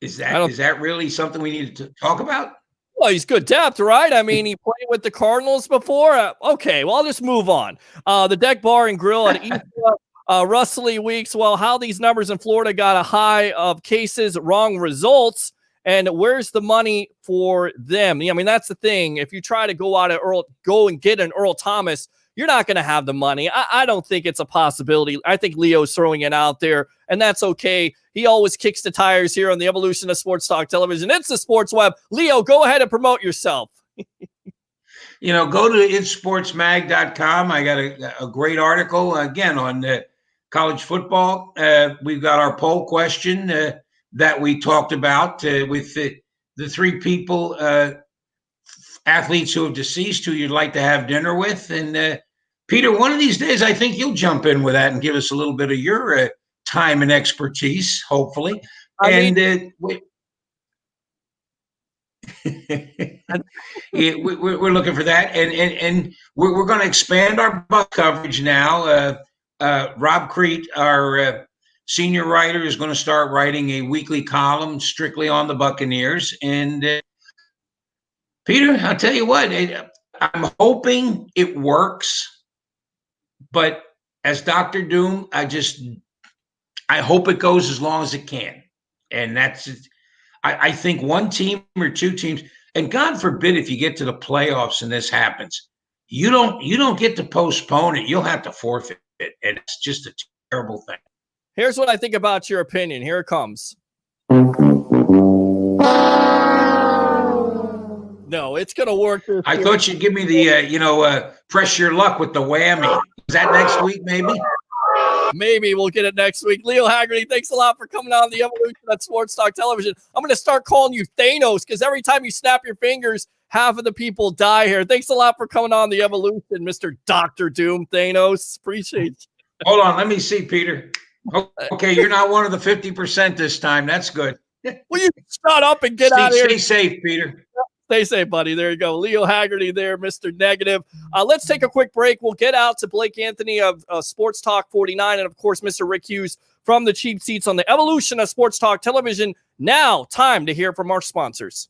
Speaker 6: Is that really something we need to talk about?
Speaker 4: Well, he's good depth, right? I mean, he played with the Cardinals before. Okay, well, I'll just move on. The Deck Bar and Grill at East Russell Lee Weeks. Well, how these numbers in Florida got a high of cases, wrong results, and where's the money for them? I mean, that's the thing. If you try to go and get an Earl Thomas, you're not going to have the money. I don't think it's a possibility. I think Leo's throwing it out there, and that's okay. He always kicks the tires here on the evolution of Sports Talk Television. It's the Sports Web. Leo, go ahead and promote yourself.
Speaker 6: Go to itsportsmag.com. I got a great article, again, on college football. We've got our poll question that we talked about with the 3 people, athletes who have deceased, who you'd like to have dinner with. And Peter, one of these days, I think you'll jump in with that and give us a little bit of your time and expertise, hopefully. We're looking for that, and we're going to expand our Bucs coverage now. Rob Crete, our senior writer, is going to start writing a weekly column strictly on the Buccaneers. And Peter, I'll tell you what, I'm hoping it works, but as Dr. Doom, I hope it goes as long as it can. And that's it. I think 1 team or 2 teams, and God forbid if you get to the playoffs and this happens, you don't get to postpone it. You'll have to forfeit it. And it's just a terrible thing.
Speaker 4: Here's what I think about your opinion. Here it comes. No, it's going to work.
Speaker 6: I thought you'd give me the, press your luck with the whammy. Is that next week, maybe?
Speaker 4: Maybe we'll get it next week. Leo Haggerty, thanks a lot for coming on the evolution at Sports Talk Television. I'm going to start calling you Thanos because every time you snap your fingers, half of the people die here. Thanks a lot for coming on the evolution, Mr. Dr. Doom Thanos. Appreciate you.
Speaker 6: Hold on. Let me see, Peter. Okay, you're not one of the 50% this time. That's good.
Speaker 4: Will you shut up and get out of here?
Speaker 6: Stay safe, Peter.
Speaker 4: Stay safe, buddy. There you go. Leo Haggerty there, Mr. Negative. Let's take a quick break. We'll get out to Blake Anthony of Sports Talk 49 and, of course, Mr. Rick Hughes from the Cheap Seats on the evolution of Sports Talk Television. Now, time to hear from our sponsors.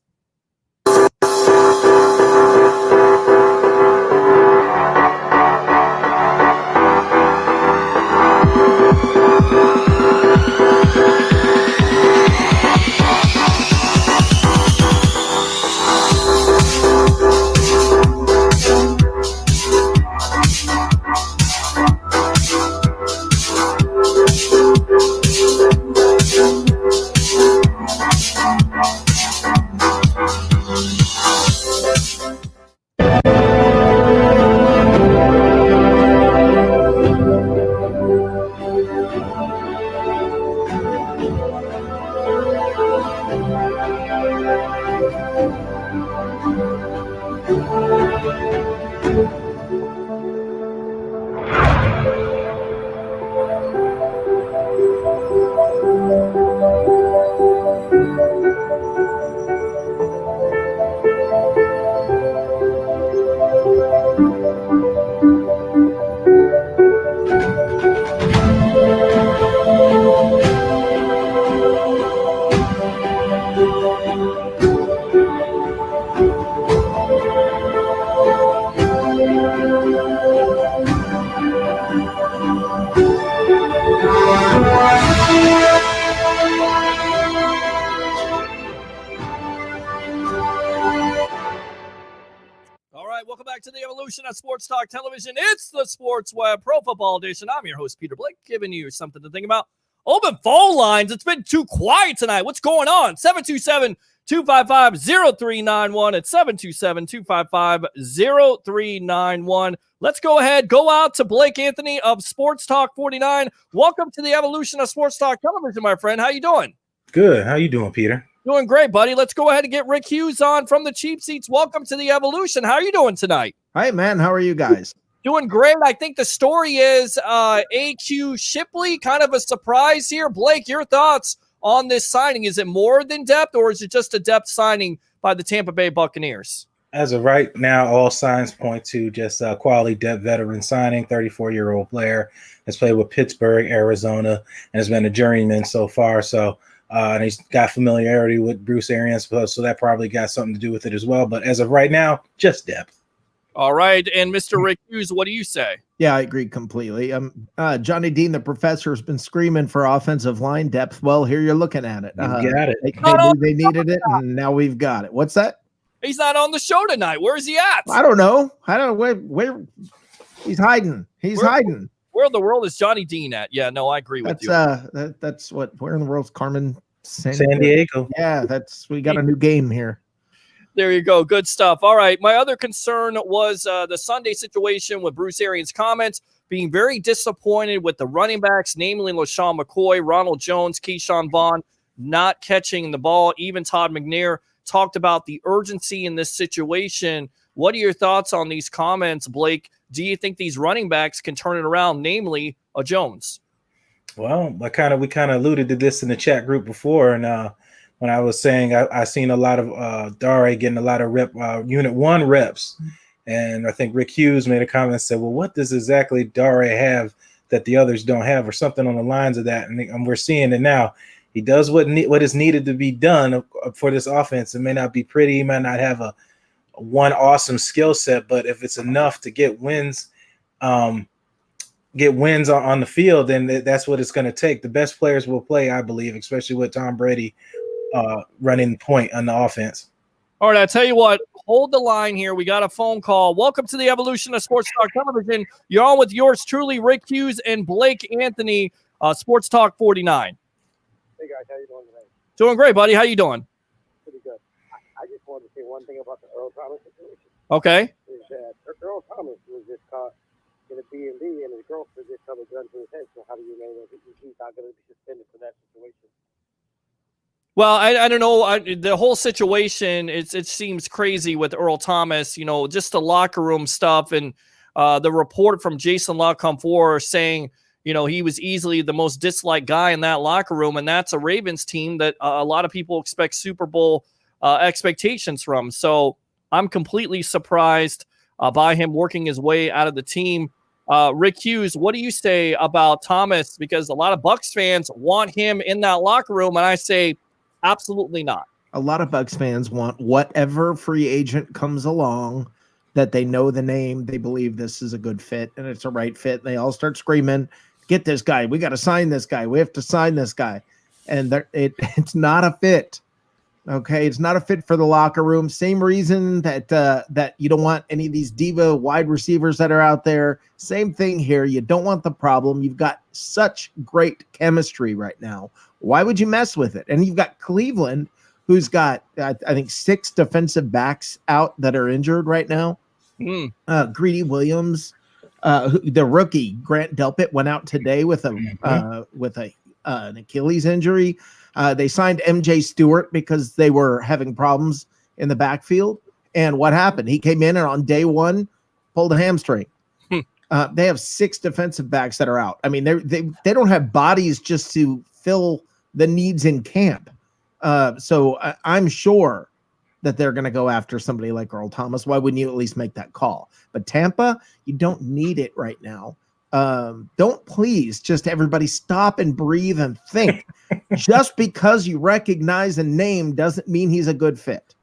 Speaker 4: of Sports Talk Television. It's the Sports Web Pro Football Edition. I'm your host, Peter Blake, giving you something to think about. Open phone lines. It's been too quiet tonight. What's going on? 727-255-0391. It's 727-255-0391. Let's go ahead. Go out to Blake Anthony of Sports Talk 49. Welcome to the evolution of Sports Talk Television, my friend. How you doing?
Speaker 7: Good. How you doing, Peter?
Speaker 4: Doing great, buddy. Let's go ahead and get Rick Hughes on from the Cheap Seats. Welcome to the evolution. How are you doing tonight?
Speaker 8: Hi, man. How are you guys?
Speaker 4: Doing great. I think the story is AQ Shipley, kind of a surprise here. Blake, your thoughts on this signing? Is it more than depth, or is it just a depth signing by the Tampa Bay Buccaneers?
Speaker 7: As of right now, all signs point to just a quality depth veteran signing. 34-year-old player has played with Pittsburgh, Arizona, and has been a journeyman so far. So, and he's got familiarity with Bruce Arians, so that probably got something to do with it as well. But as of right now, just depth.
Speaker 4: All right. And Mr. Rick Hughes, what do you say?
Speaker 8: Yeah, I agree completely. Johnny Dean, the professor, has been screaming for offensive line depth. Well, here you're looking at it.
Speaker 7: You got it.
Speaker 8: They knew they needed it, and now we've got it. What's that?
Speaker 4: He's not on the show tonight. Where is he at?
Speaker 8: I don't know. Where he's hiding. He's hiding.
Speaker 4: Where in the world is Johnny Dean at? Yeah, no, I agree with you.
Speaker 8: That's what. Where in the world's Carmen?
Speaker 7: San Diego.
Speaker 8: Yeah, we got a new game here.
Speaker 4: There you go. Good stuff. All right. My other concern was the Sunday situation with Bruce Arians' comments, being very disappointed with the running backs, namely LaShawn McCoy, Ronald Jones, Keyshawn Vaughn, not catching the ball. Even Todd McNair talked about the urgency in this situation. What are your thoughts on these comments, Blake? Do you think these running backs can turn it around, namely a Jones?
Speaker 7: Well, we kind of alluded to this in the chat group before, and when I was saying I seen a lot of Dare getting a lot of Unit 1 reps, and I think Rick Hughes made a comment and said, well, what does exactly Dare have that the others don't have, or something on the lines of that, and we're seeing it now. He does what is needed to be done for this offense. It may not be pretty. He might not have one awesome skill set, but if it's enough to get wins on the field, then that's what it's going to take. The best players will play, I believe, especially with Tom Brady running point on the offense.
Speaker 4: All right, I tell you what, hold the line here. We got a phone call. Welcome to the evolution of Sports Talk Television. You're on with yours truly, Rick Hughes and Blake Anthony, Sports Talk 49.
Speaker 9: Hey guys, how you doing today?
Speaker 4: Doing great, buddy. How you doing?
Speaker 9: Pretty good. I just wanted to say one thing about the Earl Thomas situation.
Speaker 4: Okay.
Speaker 9: Is that Earl Thomas was just caught in a B&B and his girlfriend just held a gun to his head. So how do you know that he's not going to be suspended for that situation?
Speaker 4: Well, I don't know. The whole situation, it seems crazy with Earl Thomas, just the locker room stuff. And the report from Jason La Comfort saying, he was easily the most disliked guy in that locker room. And that's a Ravens team that a lot of people expect Super Bowl expectations from. So I'm completely surprised by him working his way out of the team. Rick Hughes, what do you say about Thomas? Because a lot of Bucs fans want him in that locker room. And I say, absolutely not.
Speaker 8: A lot of Bucs fans want whatever free agent comes along that they know the name, they believe this is a good fit and it's a right fit. They all start screaming, get this guy. We got to sign this guy. We have to sign this guy. And it's not a fit. Okay, it's not a fit for the locker room. Same reason that you don't want any of these diva wide receivers that are out there. Same thing here. You don't want the problem. You've got such great chemistry right now. Why would you mess with it? And you've got Cleveland, who's got, I think, 6 defensive backs out that are injured right now. Greedy Williams, the rookie Grant Delpit went out today with an Achilles injury. They signed MJ Stewart because they were having problems in the backfield. And what happened? He came in and on day one pulled a hamstring. They have 6 defensive backs that are out. I mean, they don't have bodies just to fill the needs in camp. So I'm sure that they're going to go after somebody like Earl Thomas. Why wouldn't you at least make that call? But Tampa, you don't need it right now. Don't please just everybody stop and breathe and think. Just because you recognize a name doesn't mean he's a good fit.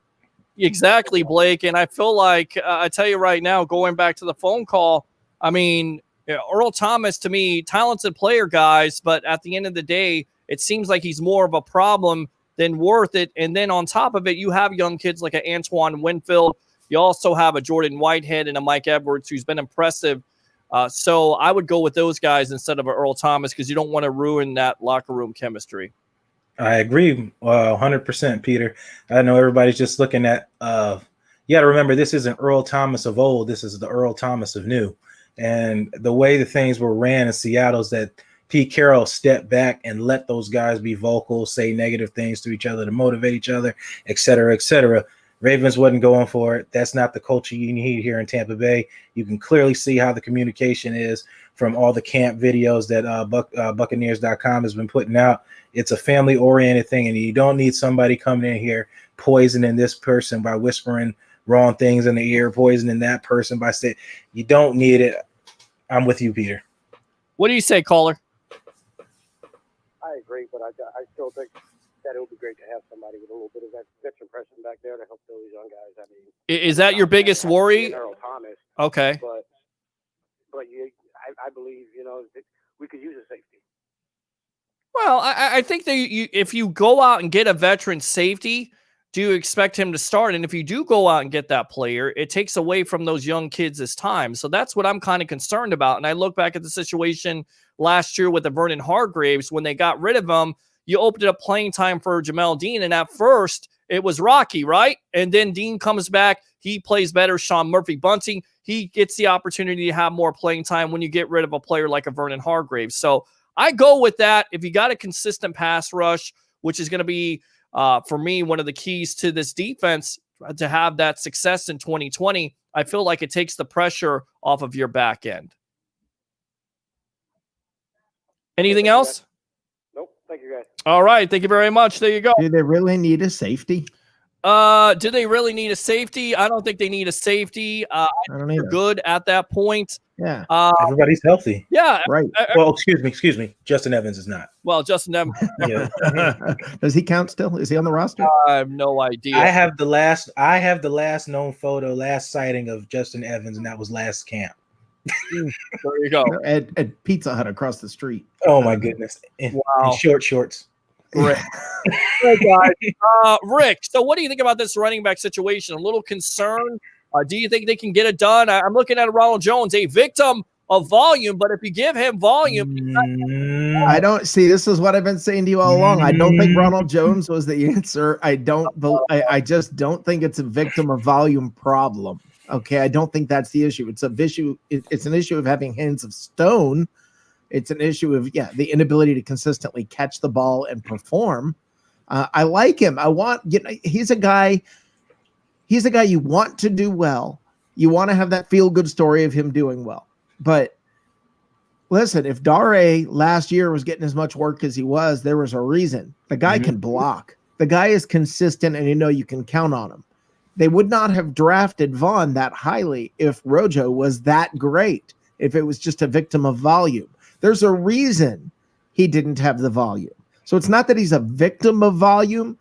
Speaker 4: Exactly, Blake. And I feel like, I tell you right now, going back to the phone call, I mean, Earl Thomas, to me, talented player, guys, but at the end of the day, it seems like he's more of a problem than worth it. And then on top of it, you have young kids like Antoine Winfield You also have a Jordan Whitehead and a Mike Edwards who's been impressive. So I would go with those guys instead of Earl Thomas because you don't want to ruin that locker room chemistry.
Speaker 7: I agree 100%, Peter. I know everybody's just looking at you got to remember, this isn't Earl Thomas of old. This is the Earl Thomas of new. And the way the things were ran in Seattle is that Pete Carroll stepped back and let those guys be vocal, say negative things to each other to motivate each other, et cetera, et cetera. Ravens wasn't going for it. That's not the culture you need here in Tampa Bay. You can clearly see how the communication is from all the camp videos that Buccaneers.com has been putting out. It's a family-oriented thing, and you don't need somebody coming in here poisoning this person by whispering wrong things in the ear, poisoning that person by saying you don't need it. I'm with you, Peter.
Speaker 4: What do you say, caller?
Speaker 9: I agree, but I still think that it would be great to have somebody with a little bit of that veteran presence back there to help those young guys. I mean,
Speaker 4: Is that your biggest worry?
Speaker 9: Earl Thomas,
Speaker 4: Okay.
Speaker 9: but I believe that we could use a safety.
Speaker 4: Well, I think that if you go out and get a veteran safety, do you expect him to start? And if you do go out and get that player, it takes away from those young kids' this time. So that's what I'm kind of concerned about. And I look back at the situation last year with the Vernon Hargraves. When they got rid of him, you opened up playing time for Jamel Dean. And at first, it was rocky, right? And then Dean comes back. He plays better. Sean Murphy-Bunting, he gets the opportunity to have more playing time when you get rid of a player like a Vernon Hargraves. So I go with that. If you got a consistent pass rush, which is going to be, for me, one of the keys to this defense to have that success in 2020, I feel like it takes the pressure off of your back end. Anything else?
Speaker 9: Nope. Thank you, guys.
Speaker 4: All right. Thank you very much. There you go.
Speaker 8: Do they really need a safety?
Speaker 4: Do they really need a safety? I don't think they need a safety. I don't think they're good at that point.
Speaker 8: Yeah.
Speaker 7: Everybody's healthy.
Speaker 4: Yeah.
Speaker 8: Right.
Speaker 7: Well, excuse me. Justin Evans is not.
Speaker 4: Well, Justin Evans.
Speaker 7: Yeah.
Speaker 8: Does he count still? Is he on the roster?
Speaker 4: I have no idea.
Speaker 7: I have the last known photo, last sighting of Justin Evans, and that was last camp.
Speaker 4: There you go.
Speaker 8: At Pizza Hut across the street.
Speaker 7: Oh my goodness. In short shorts.
Speaker 4: Rick. Hey guys. Rick, so what do you think about this running back situation? A little concerned. Do you think they can get it done? I'm looking at Ronald Jones, a victim of volume, but if you give him volume,
Speaker 8: I don't see. This is what I've been saying to you all along. I don't think Ronald Jones was the answer. I just don't think it's a victim of volume problem. Okay, I don't think that's the issue. It's an issue of having hands of stone. It's an issue of the inability to consistently catch the ball and perform. I like him. He's a guy. He's a guy you want to do well. You want to have that feel-good story of him doing well. But listen, if Dare last year was getting as much work as he was, there was a reason. The guy can block. The guy is consistent, and you can count on him. They would not have drafted Vaughn that highly if Rojo was that great, if it was just a victim of volume. There's a reason he didn't have the volume. So it's not that he's a victim of volume.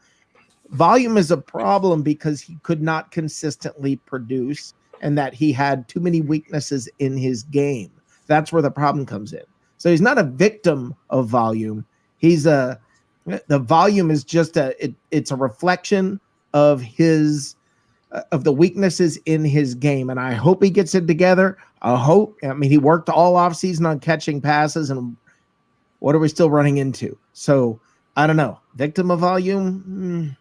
Speaker 8: Volume is a problem because he could not consistently produce and that he had too many weaknesses in his game. That's where the problem comes in. So he's not a victim of volume. The volume is just it's a reflection of the weaknesses in his game. And I hope he gets it together. He worked all offseason on catching passes, and what are we still running into? So I don't know. Victim of volume?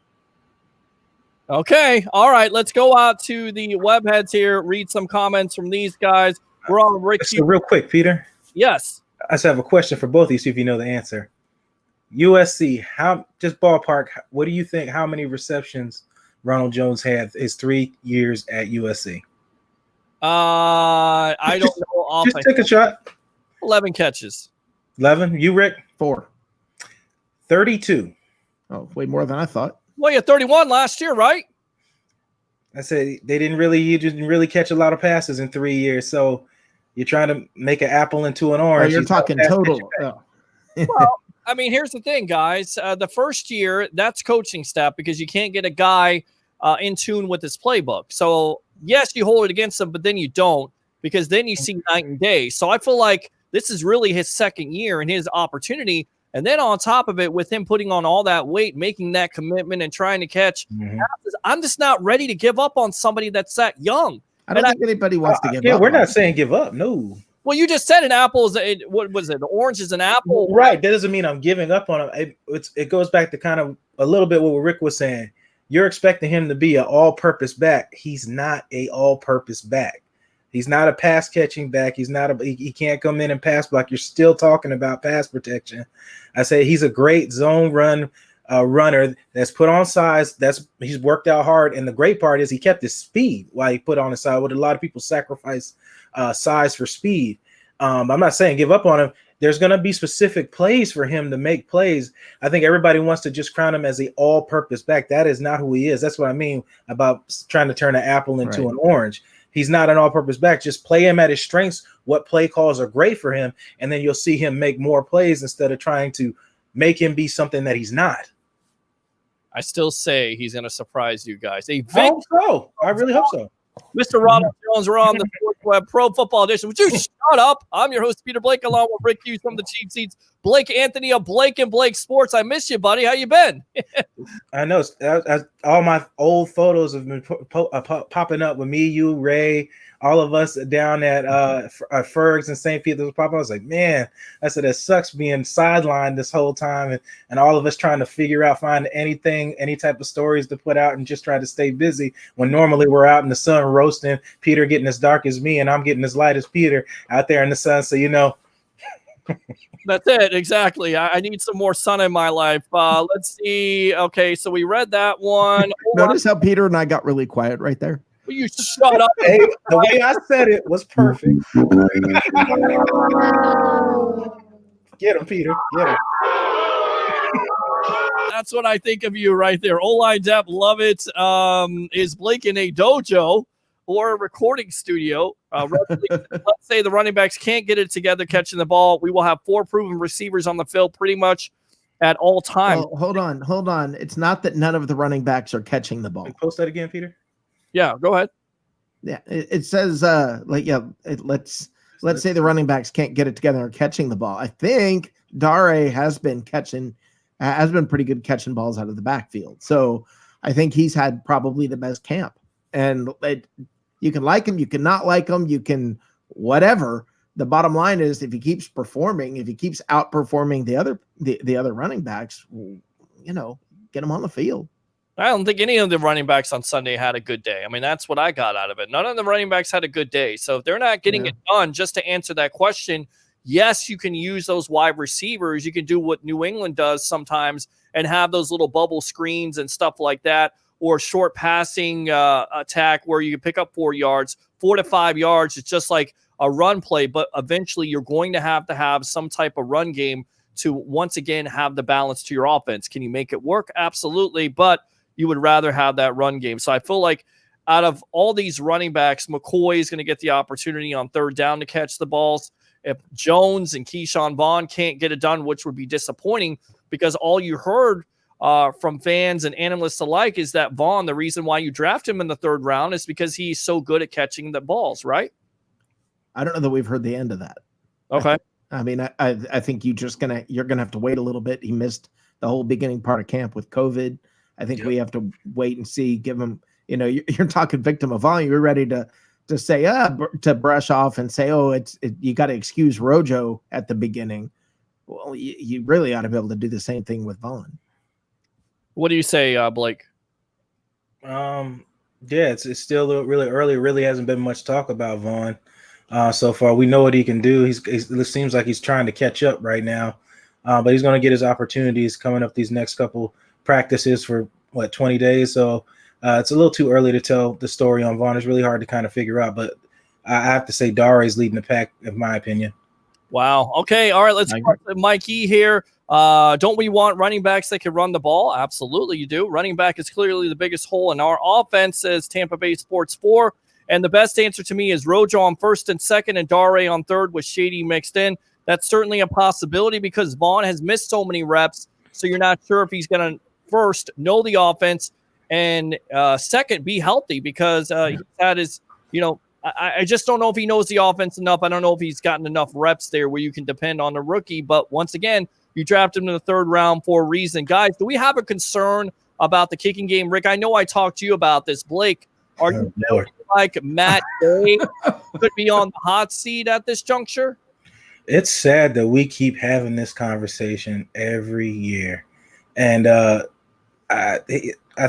Speaker 4: Okay. All right. Let's go out to the web heads here, read some comments from these guys. We're on Rick.
Speaker 7: So real quick, Peter.
Speaker 4: Yes.
Speaker 7: I just have a question for both of you, see if you know the answer. USC, just ballpark, what do you think, how many receptions Ronald Jones had his 3 years at USC?
Speaker 4: I don't know.
Speaker 7: Just take a shot.
Speaker 4: 11 catches.
Speaker 7: 11. You, Rick?
Speaker 8: 4.
Speaker 7: 32.
Speaker 8: Oh, way more than I thought.
Speaker 4: Well, you had 31 last year, right?
Speaker 7: I said you didn't really catch a lot of passes in 3 years. So you're trying to make an apple into an orange.
Speaker 8: You're talking total.
Speaker 4: Well, I mean, here's the thing, guys. The first year, that's coaching staff because you can't get a guy in tune with his playbook. So, yes, you hold it against him, but then you don't because then you see night and day. So I feel like this is really his second year and his opportunity. And then on top of it, with him putting on all that weight, making that commitment and trying to catch passes, I'm just not ready to give up on somebody that's that young.
Speaker 8: I don't think anybody wants to give up.
Speaker 7: Yeah, we're
Speaker 8: on
Speaker 7: not
Speaker 8: it.
Speaker 7: saying give up. No.
Speaker 4: Well, you just said an apple is what was it? An orange is an apple,
Speaker 7: Right? That doesn't mean I'm giving up on him. It goes back to kind of a little bit what Rick was saying. You're expecting him to be an all-purpose back. He's not a all-purpose back. He's not a pass-catching back. He can't come in and pass block. You're still talking about pass protection. I say he's a great zone runner that's put on size. He's worked out hard, and the great part is he kept his speed while he put on his side. What a lot of people sacrifice size for speed. I'm not saying give up on him. There's going to be specific plays for him to make plays. I think everybody wants to just crown him as the all-purpose back. That is not who he is. That's what I mean about trying to turn an apple into an orange. He's not an all-purpose back. Just play him at his strengths, what play calls are great for him, and then you'll see him make more plays instead of trying to make him be something that he's not.
Speaker 4: I still say he's going to surprise you guys.
Speaker 7: I hope so. I really hope so.
Speaker 4: Mr. Ronald Jones, we're on the Sports Web Pro Football Edition. Would you shut up? I'm your host, Peter Blake, along with Rick Hughes from the Cheap Seats. Blake Anthony of Blake and Blake Sports. I miss you, buddy. How you been?
Speaker 7: I know. All my old photos have been popping up with me, you, Ray, all of us down at Fergs and St. Pete. I was like, man, I said, it sucks being sidelined this whole time and all of us trying to find any type of stories to put out and just try to stay busy when normally we're out in the sun roasting, Peter getting as dark as me and I'm getting as light as Peter out there in the sun. So,
Speaker 4: That's it. Exactly. I need some more sun in my life. Let's see. Okay. So we read that one.
Speaker 8: Notice how Peter and I got really quiet right there.
Speaker 4: Will you shut up?
Speaker 7: Hey, the way I said it was perfect. Get him, Peter. Get him.
Speaker 4: That's what I think of you right there. O-line depth, love it. Is Blake in a dojo or a recording studio? Let's say the running backs can't get it together catching the ball. We will have 4 proven receivers on the field pretty much at all times.
Speaker 8: Well, hold on. It's not that none of the running backs are catching the ball.
Speaker 7: Post that again, Peter.
Speaker 4: Yeah, go ahead.
Speaker 8: Yeah, it says let's say the running backs can't get it together or catching the ball. I think Dare has been pretty good catching balls out of the backfield. So I think he's had probably the best camp. And you can like him, you can not like him, you can whatever. The bottom line is if he keeps performing, if he keeps outperforming the other running backs, get him on the field.
Speaker 4: I don't think any of the running backs on Sunday had a good day. I mean, that's what I got out of it. None of the running backs had a good day. So if they're not getting it done, just to answer that question, yes, you can use those wide receivers. You can do what New England does sometimes and have those little bubble screens and stuff like that, or short passing attack where you can pick up 4 yards, 4 to 5 yards. It's just like a run play, but eventually you're going to have some type of run game to once again have the balance to your offense. Can you make it work? Absolutely, but you would rather have that run game. So I feel like out of all these running backs, McCoy is going to get the opportunity on 3rd down to catch the balls. If Jones and Keyshawn Vaughn can't get it done, which would be disappointing because all you heard from fans and analysts alike is that Vaughn, the reason why you draft him in the 3rd round is because he's so good at catching the balls, right?
Speaker 8: I don't know that we've heard the end of that.
Speaker 4: Okay.
Speaker 8: I mean, I think you're gonna have to wait a little bit. He missed the whole beginning part of camp with COVID. I think we have to wait and see. Give him, you're talking victim of volume. You're ready to say to brush off and say, you got to excuse Rojo at the beginning. Well, you really ought to be able to do the same thing with Vaughn.
Speaker 4: What do you say, Blake?
Speaker 7: It's still really early. Really hasn't been much talk about Vaughn so far. We know what he can do. It seems like he's trying to catch up right now, but he's going to get his opportunities coming up these next couple practices for 20 days. So it's a little too early to tell the story on Vaughn. It's really hard to kind of figure out, but I have to say Dare is leading the pack, in my opinion.
Speaker 4: Wow. Okay. All right. Let's start with Mikey here. Don't we want running backs that can run the ball? Absolutely, you do. Running back is clearly the biggest hole in our offense, says Tampa Bay Sports 4. And the best answer to me is Rojo on 1st and 2nd and Dare on 3rd with Shady mixed in. That's certainly a possibility because Vaughn has missed so many reps. So you're not sure if he's going to first know the offense and second be healthy because he's had his, I just don't know if he knows the offense enough. I don't know if he's gotten enough reps there where you can depend on the rookie. But once again, You drafted him in the 3rd round for a reason. Guys, do we have a concern about the kicking game? Rick, I know I talked to you about this. Blake, are you feeling like Matt Day could be on the hot seat at this juncture?
Speaker 7: It's sad that we keep having this conversation every year. And I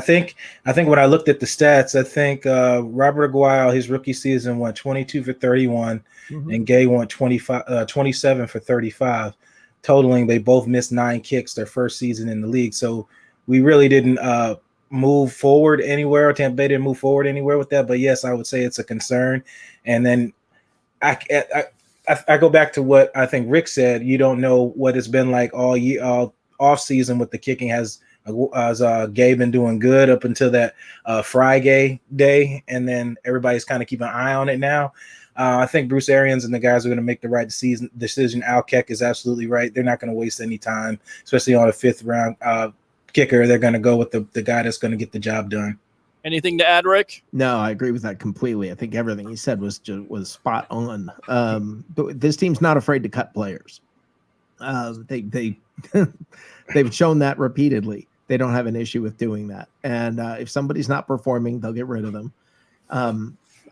Speaker 7: think when I looked at the stats, I think Robert Aguayo, his rookie season, went 22 for 31, and Gay went 27 for 35. Totaling, they both missed 9 kicks their first season in the league. So we really didn't move forward anywhere. Tampa Bay didn't move forward anywhere with that. But yes, I would say it's a concern. And then I go back to what I think Rick said. You don't know what it's been like all year, all off season with the kicking. Has Gay been doing good up until that Friday day, and then everybody's kind of keeping an eye on it now. I think Bruce Arians and the guys are going to make the right decision. Al Keck is absolutely right. They're not going to waste any time, especially on a 5th round kicker. They're going to go with the guy that's going to get the job done.
Speaker 4: Anything to add, Rick?
Speaker 8: No, I agree with that completely. I think everything he said was spot on. But this team's not afraid to cut players. They've shown that repeatedly. They don't have an issue with doing that. And if somebody's not performing, they'll get rid of them.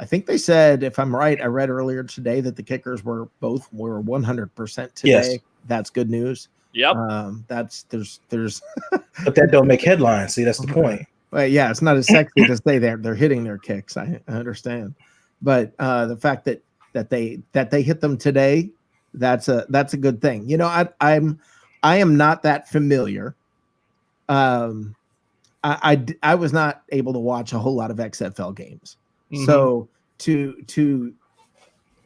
Speaker 8: I think they said, if I'm right, I read earlier today that the kickers were 100% today.
Speaker 7: Yes.
Speaker 8: That's good news.
Speaker 4: Yep.
Speaker 8: There's
Speaker 7: But that don't make headlines. See, that's the point.
Speaker 8: Well, yeah, it's not as sexy to say they're hitting their kicks. I understand, but the fact that they hit them today, that's a good thing. You know, I am not that familiar. I was not able to watch a whole lot of XFL games, so to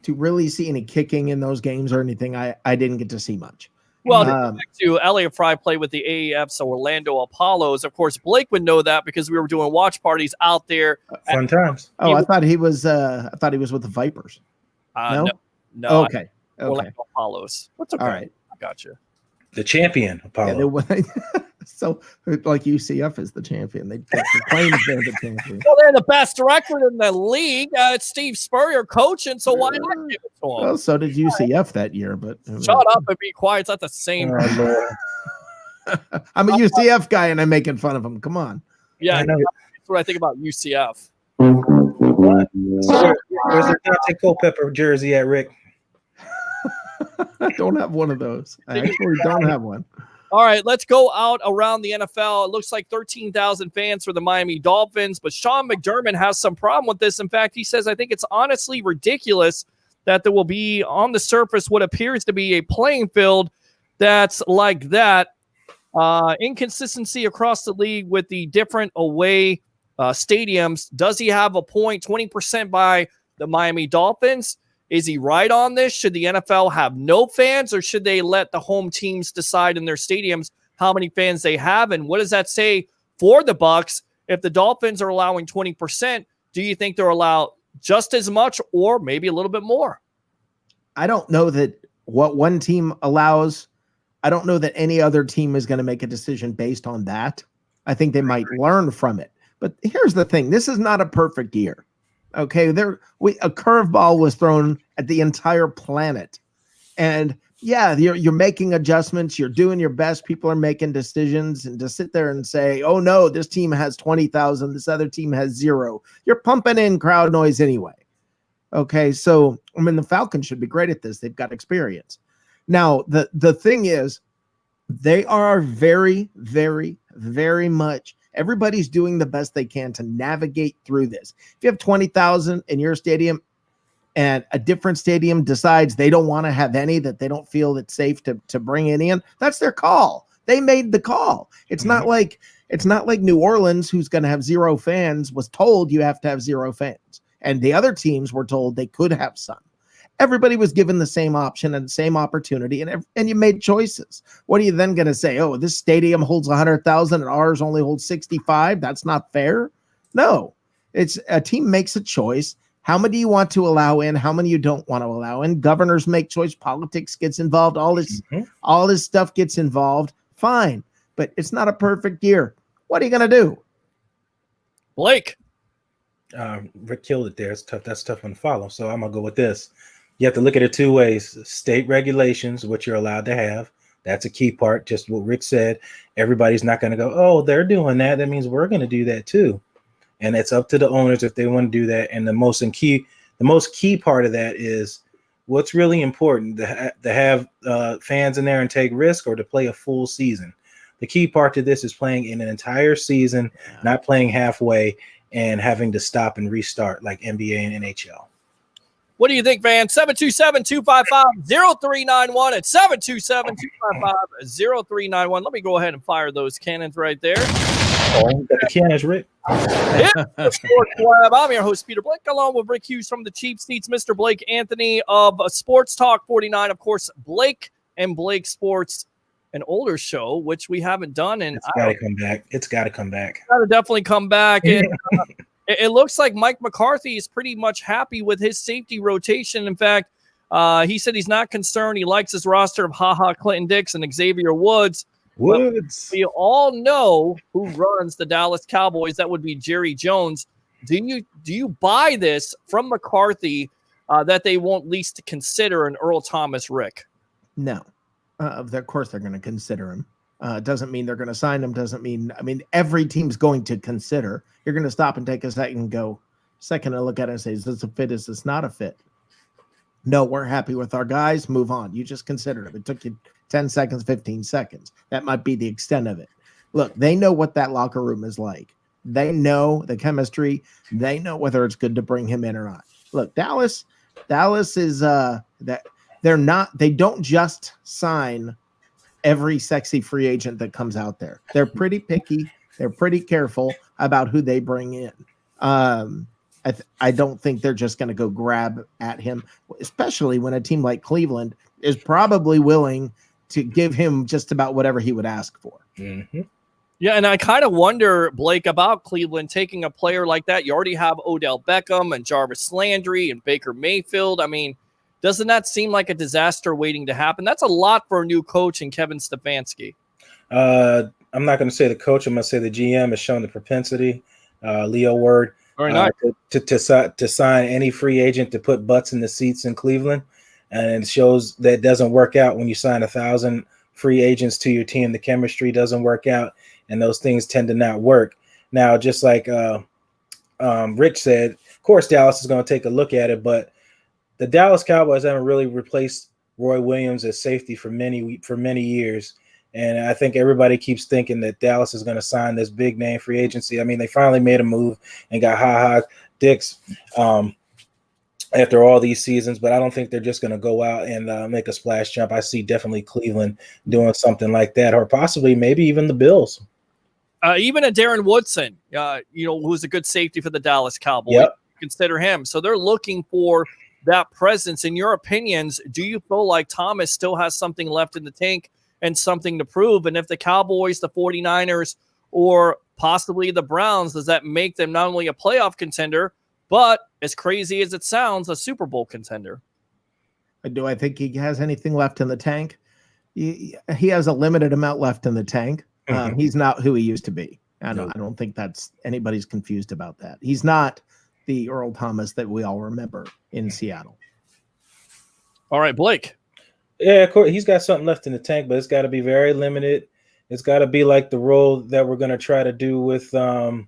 Speaker 8: really see any kicking in those games or anything, I didn't get to see much.
Speaker 4: Well, back to Elliot Fry played with the AAF's Orlando Apollos. Of course, Blake would know that because we were doing watch parties out there.
Speaker 7: Fun times.
Speaker 8: Oh, I thought he was with the Vipers.
Speaker 4: No.
Speaker 8: Okay.
Speaker 4: Orlando Apollos. That's okay.
Speaker 8: All right.
Speaker 4: I got you.
Speaker 7: The champion Apollo.
Speaker 8: Yeah, so, like UCF is the champion. They claim they're the champion.
Speaker 4: Well, they're the best record in the league. It's Steve Spurrier coaching, so why not give it to him?
Speaker 8: Well, so did UCF that year, but
Speaker 4: Shut up and be quiet. It's not the same.
Speaker 8: I'm a UCF guy, and I'm making fun of him. Come on.
Speaker 4: Yeah, that's what I think about UCF.
Speaker 7: So where's the Dante Culpepper jersey at, Rick?
Speaker 8: I don't have one of those. I actually don't have one.
Speaker 4: All right, let's go out around the NFL. It looks like 13,000 fans for the Miami Dolphins, but Sean McDermott has some problem with this. In fact, he says, I think it's honestly ridiculous that there will be on the surface what appears to be a playing field that's like that. Inconsistency across the league with the different away stadiums. Does he have a point? 20% by the Miami Dolphins. Is he right on this? Should the NFL have no fans, or should they let the home teams decide in their stadiums how many fans they have? And what does that say for the Bucs? If the Dolphins are allowing 20%, do you think they're allowed just as much or maybe a little bit more?
Speaker 8: I don't know that what one team allows. I don't know that any other team is going to make a decision based on that. I think they might learn from it. But here's the thing. This is not a perfect year. Okay, a curveball was thrown at the entire planet, and yeah, you're making adjustments. You're doing your best. People are making decisions, and to sit there and say, "Oh no, this team has 20,000, this other team has 0," you're pumping in crowd noise anyway. Okay, so I mean, the Falcons should be great at this. They've got experience. Now, the thing is, they are very, very, very much. Everybody's doing the best they can to navigate through this. If you have 20,000 in your stadium and a different stadium decides they don't want to have any, that they don't feel it's safe to bring it in, that's their call. They made the call. It's not like New Orleans, who's going to have 0 fans, was told you have to have 0 fans. And the other teams were told they could have some. Everybody was given the same option and the same opportunity, and you made choices. What are you then going to say? Oh, this stadium holds 100,000 and ours only holds 65. That's not fair. No, it's a team makes a choice. How many you want to allow in? How many you don't want to allow in? Governors make choice. Politics gets involved. All this stuff gets involved. Fine, but it's not a perfect year. What are you going to do,
Speaker 4: Blake?
Speaker 7: Rick killed it there. It's tough. That's tough one to follow. So I'm gonna go with this. You have to look at it 2 ways: state regulations, which you're allowed to have, That's a key part. Just what Rick said. Everybody's not going to go, oh, they're doing that. That means we're going to do that too. And it's up to the owners if they want to do that. And the most key part of that is what's really important to have fans in there and take risk, or to play a full season. The key part to this is playing in an entire season, not playing halfway and having to stop and restart like NBA and NHL.
Speaker 4: What do you think, Van? 727-255-0391 at 727-255-0391. Let me go ahead and fire those cannons right there.
Speaker 7: Oh, got the cannons, Rick.
Speaker 4: It's the Sports Lab. I'm your host, Peter Blake, along with Rick Hughes from the Cheap Seats, Mr. Blake Anthony of Sports Talk 49. Of course, Blake and Blake Sports, an older show, which we haven't done. And
Speaker 7: it's got to come back. It's got to come back.
Speaker 4: Got to definitely come back. And it looks like Mike McCarthy is pretty much happy with his safety rotation. In fact, he said he's not concerned. He likes his roster of Clinton Dix and Xavier Woods. We all know who runs the Dallas Cowboys. That would be Jerry Jones. Do you buy this from McCarthy that they won't at least consider an Earl Thomas, Rick?
Speaker 8: No. Of course they're going to consider him. Doesn't mean they're going to sign him. Doesn't mean, every team's going to consider. You're going to stop and take a second and look at it and say, is this a fit? Is this not a fit? No, we're happy with our guys. Move on. You just considered it. It took you 10 seconds, 15 seconds. That might be the extent of it. Look, they know what that locker room is like. They know the chemistry. They know whether it's good to bring him in or not. Look, Dallas is that they don't just sign every sexy free agent that comes out there. They're pretty picky. They're pretty careful about who they bring in. I don't think they're just going to go grab at him, especially when a team like Cleveland is probably willing to give him just about whatever he would ask for.
Speaker 7: Mm-hmm.
Speaker 4: Yeah, and I kind of wonder, Blake, about Cleveland taking a player like that. You already have Odell Beckham and Jarvis Landry and Baker Mayfield. Doesn't that seem like a disaster waiting to happen? That's a lot for a new coach and Kevin Stefanski.
Speaker 7: I'm not going to say the coach. I'm going to say the GM has shown the propensity, Leo Word, to sign any free agent to put butts in the seats in Cleveland. And it shows that it doesn't work out when you sign 1,000 free agents to your team. The chemistry doesn't work out, and those things tend to not work. Now, just like Rich said, of course, Dallas is going to take a look at it, but the Dallas Cowboys haven't really replaced Roy Williams as safety for many years. And I think everybody keeps thinking that Dallas is going to sign this big name free agency. They finally made a move and got Dix after all these seasons, but I don't think they're just going to go out and make a splash jump. I see definitely Cleveland doing something like that, or possibly maybe even the Bills.
Speaker 4: Even a Darren Woodson, who's a good safety for the Dallas Cowboys.
Speaker 7: Yep.
Speaker 4: Consider him. So they're looking for that presence. In your opinions, do you feel like Thomas still has something left in the tank and something to prove? And if the Cowboys, the 49ers, or possibly the Browns, does that make them not only a playoff contender, but, as crazy as it sounds, a Super Bowl contender?
Speaker 8: Do I think he has anything left in the tank? He has a limited amount left in the tank. He's not who he used to be. I don't think that's anybody's confused about that. He's not the Earl Thomas that we all remember in Seattle.
Speaker 4: All right, Blake.
Speaker 7: Yeah, of course, he's got something left in the tank, but it's got to be very limited. It's got to be like the role that we're going to try to do with the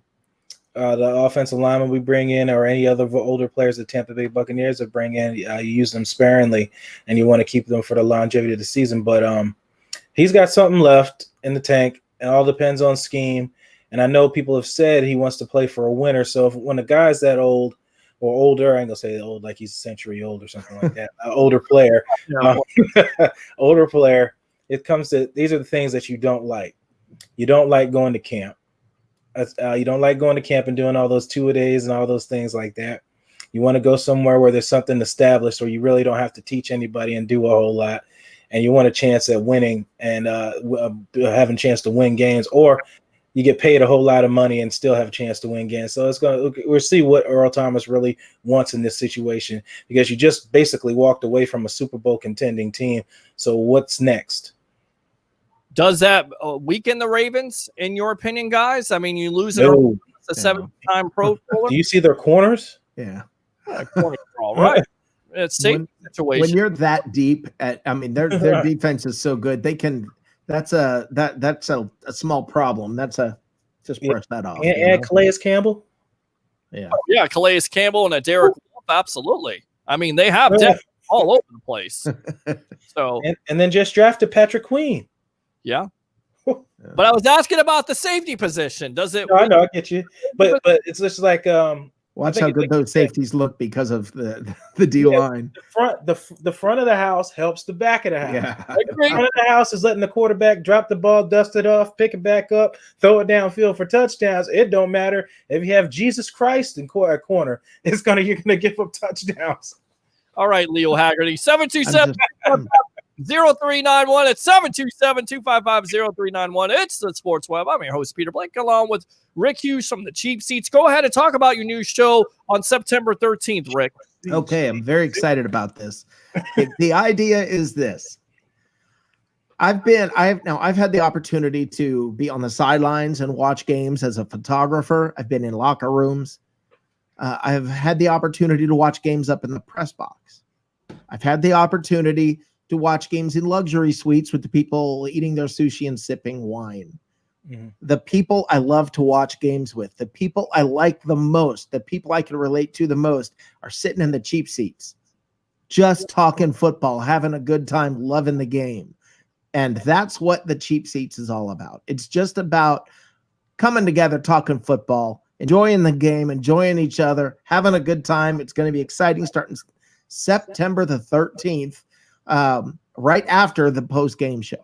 Speaker 7: offensive lineman we bring in, or any other older players the Tampa Bay Buccaneers that bring in. You use them sparingly, and you want to keep them for the longevity of the season. But he's got something left in the tank. It all depends on scheme. And I know people have said he wants to play for a winner. So when a guy's that old or older, I ain't gonna say old like he's a century old or something like that. Older player, older player. It comes to, these are the things that you don't like. You don't like going to camp. You don't like going to camp and doing all those 2-a-days and all those things like that. You want to go somewhere where there's something established, where you really don't have to teach anybody and do a whole lot. And you want a chance at winning and having a chance to win games, or you get paid a whole lot of money and still have a chance to win games. So we'll see what Earl Thomas really wants in this situation, because you just basically walked away from a Super Bowl contending team. So what's next?
Speaker 4: Does that weaken the Ravens, in your opinion, guys? You lose a 7-time Pro Bowler.
Speaker 7: Do you see their corners?
Speaker 8: Yeah.
Speaker 4: Corners are all right. It's safe
Speaker 8: When
Speaker 4: situation.
Speaker 8: you're that deep their defense is so good. They can that's a small problem. Just brush that off.
Speaker 7: And Calais Campbell.
Speaker 8: Yeah.
Speaker 4: Yeah, Calais Campbell and a Derek Wolf, absolutely. I mean, they have depth all over the place. So
Speaker 7: and then just drafted Patrick Queen.
Speaker 4: yeah. But I was asking about the safety position. Does it?
Speaker 7: No, I know, I get you, but it's just like
Speaker 8: watch how good those safeties look because of the D line.
Speaker 7: The front of the house helps the back of the house.
Speaker 8: Yeah.
Speaker 7: The front of the house is letting the quarterback drop the ball, dust it off, pick it back up, throw it downfield for touchdowns. It don't matter if you have Jesus Christ in corner. You're gonna give up touchdowns.
Speaker 4: All right, Leo Haggerty, 727 0391. It's 727-255-0391. It's the Sports Web. I'm your host, Peter Blake, along with Rick Hughes from the Cheap Seats. Go ahead and talk about your new show on September 13th, Rick.
Speaker 8: Okay, I'm very excited about this. The idea is this. I've had the opportunity to be on the sidelines and watch games as a photographer. I've been in locker rooms. I've had the opportunity to watch games up in the press box. I've had the opportunity to watch games in luxury suites with the people eating their sushi and sipping wine. Mm-hmm. The people I love to watch games with, the people I like the most, the people I can relate to the most are sitting in the cheap seats, just talking football, having a good time, loving the game. And that's what the cheap seats is all about. It's just about coming together, talking football, enjoying the game, enjoying each other, having a good time. It's going to be exciting starting September the 13th. Right after the post-game show.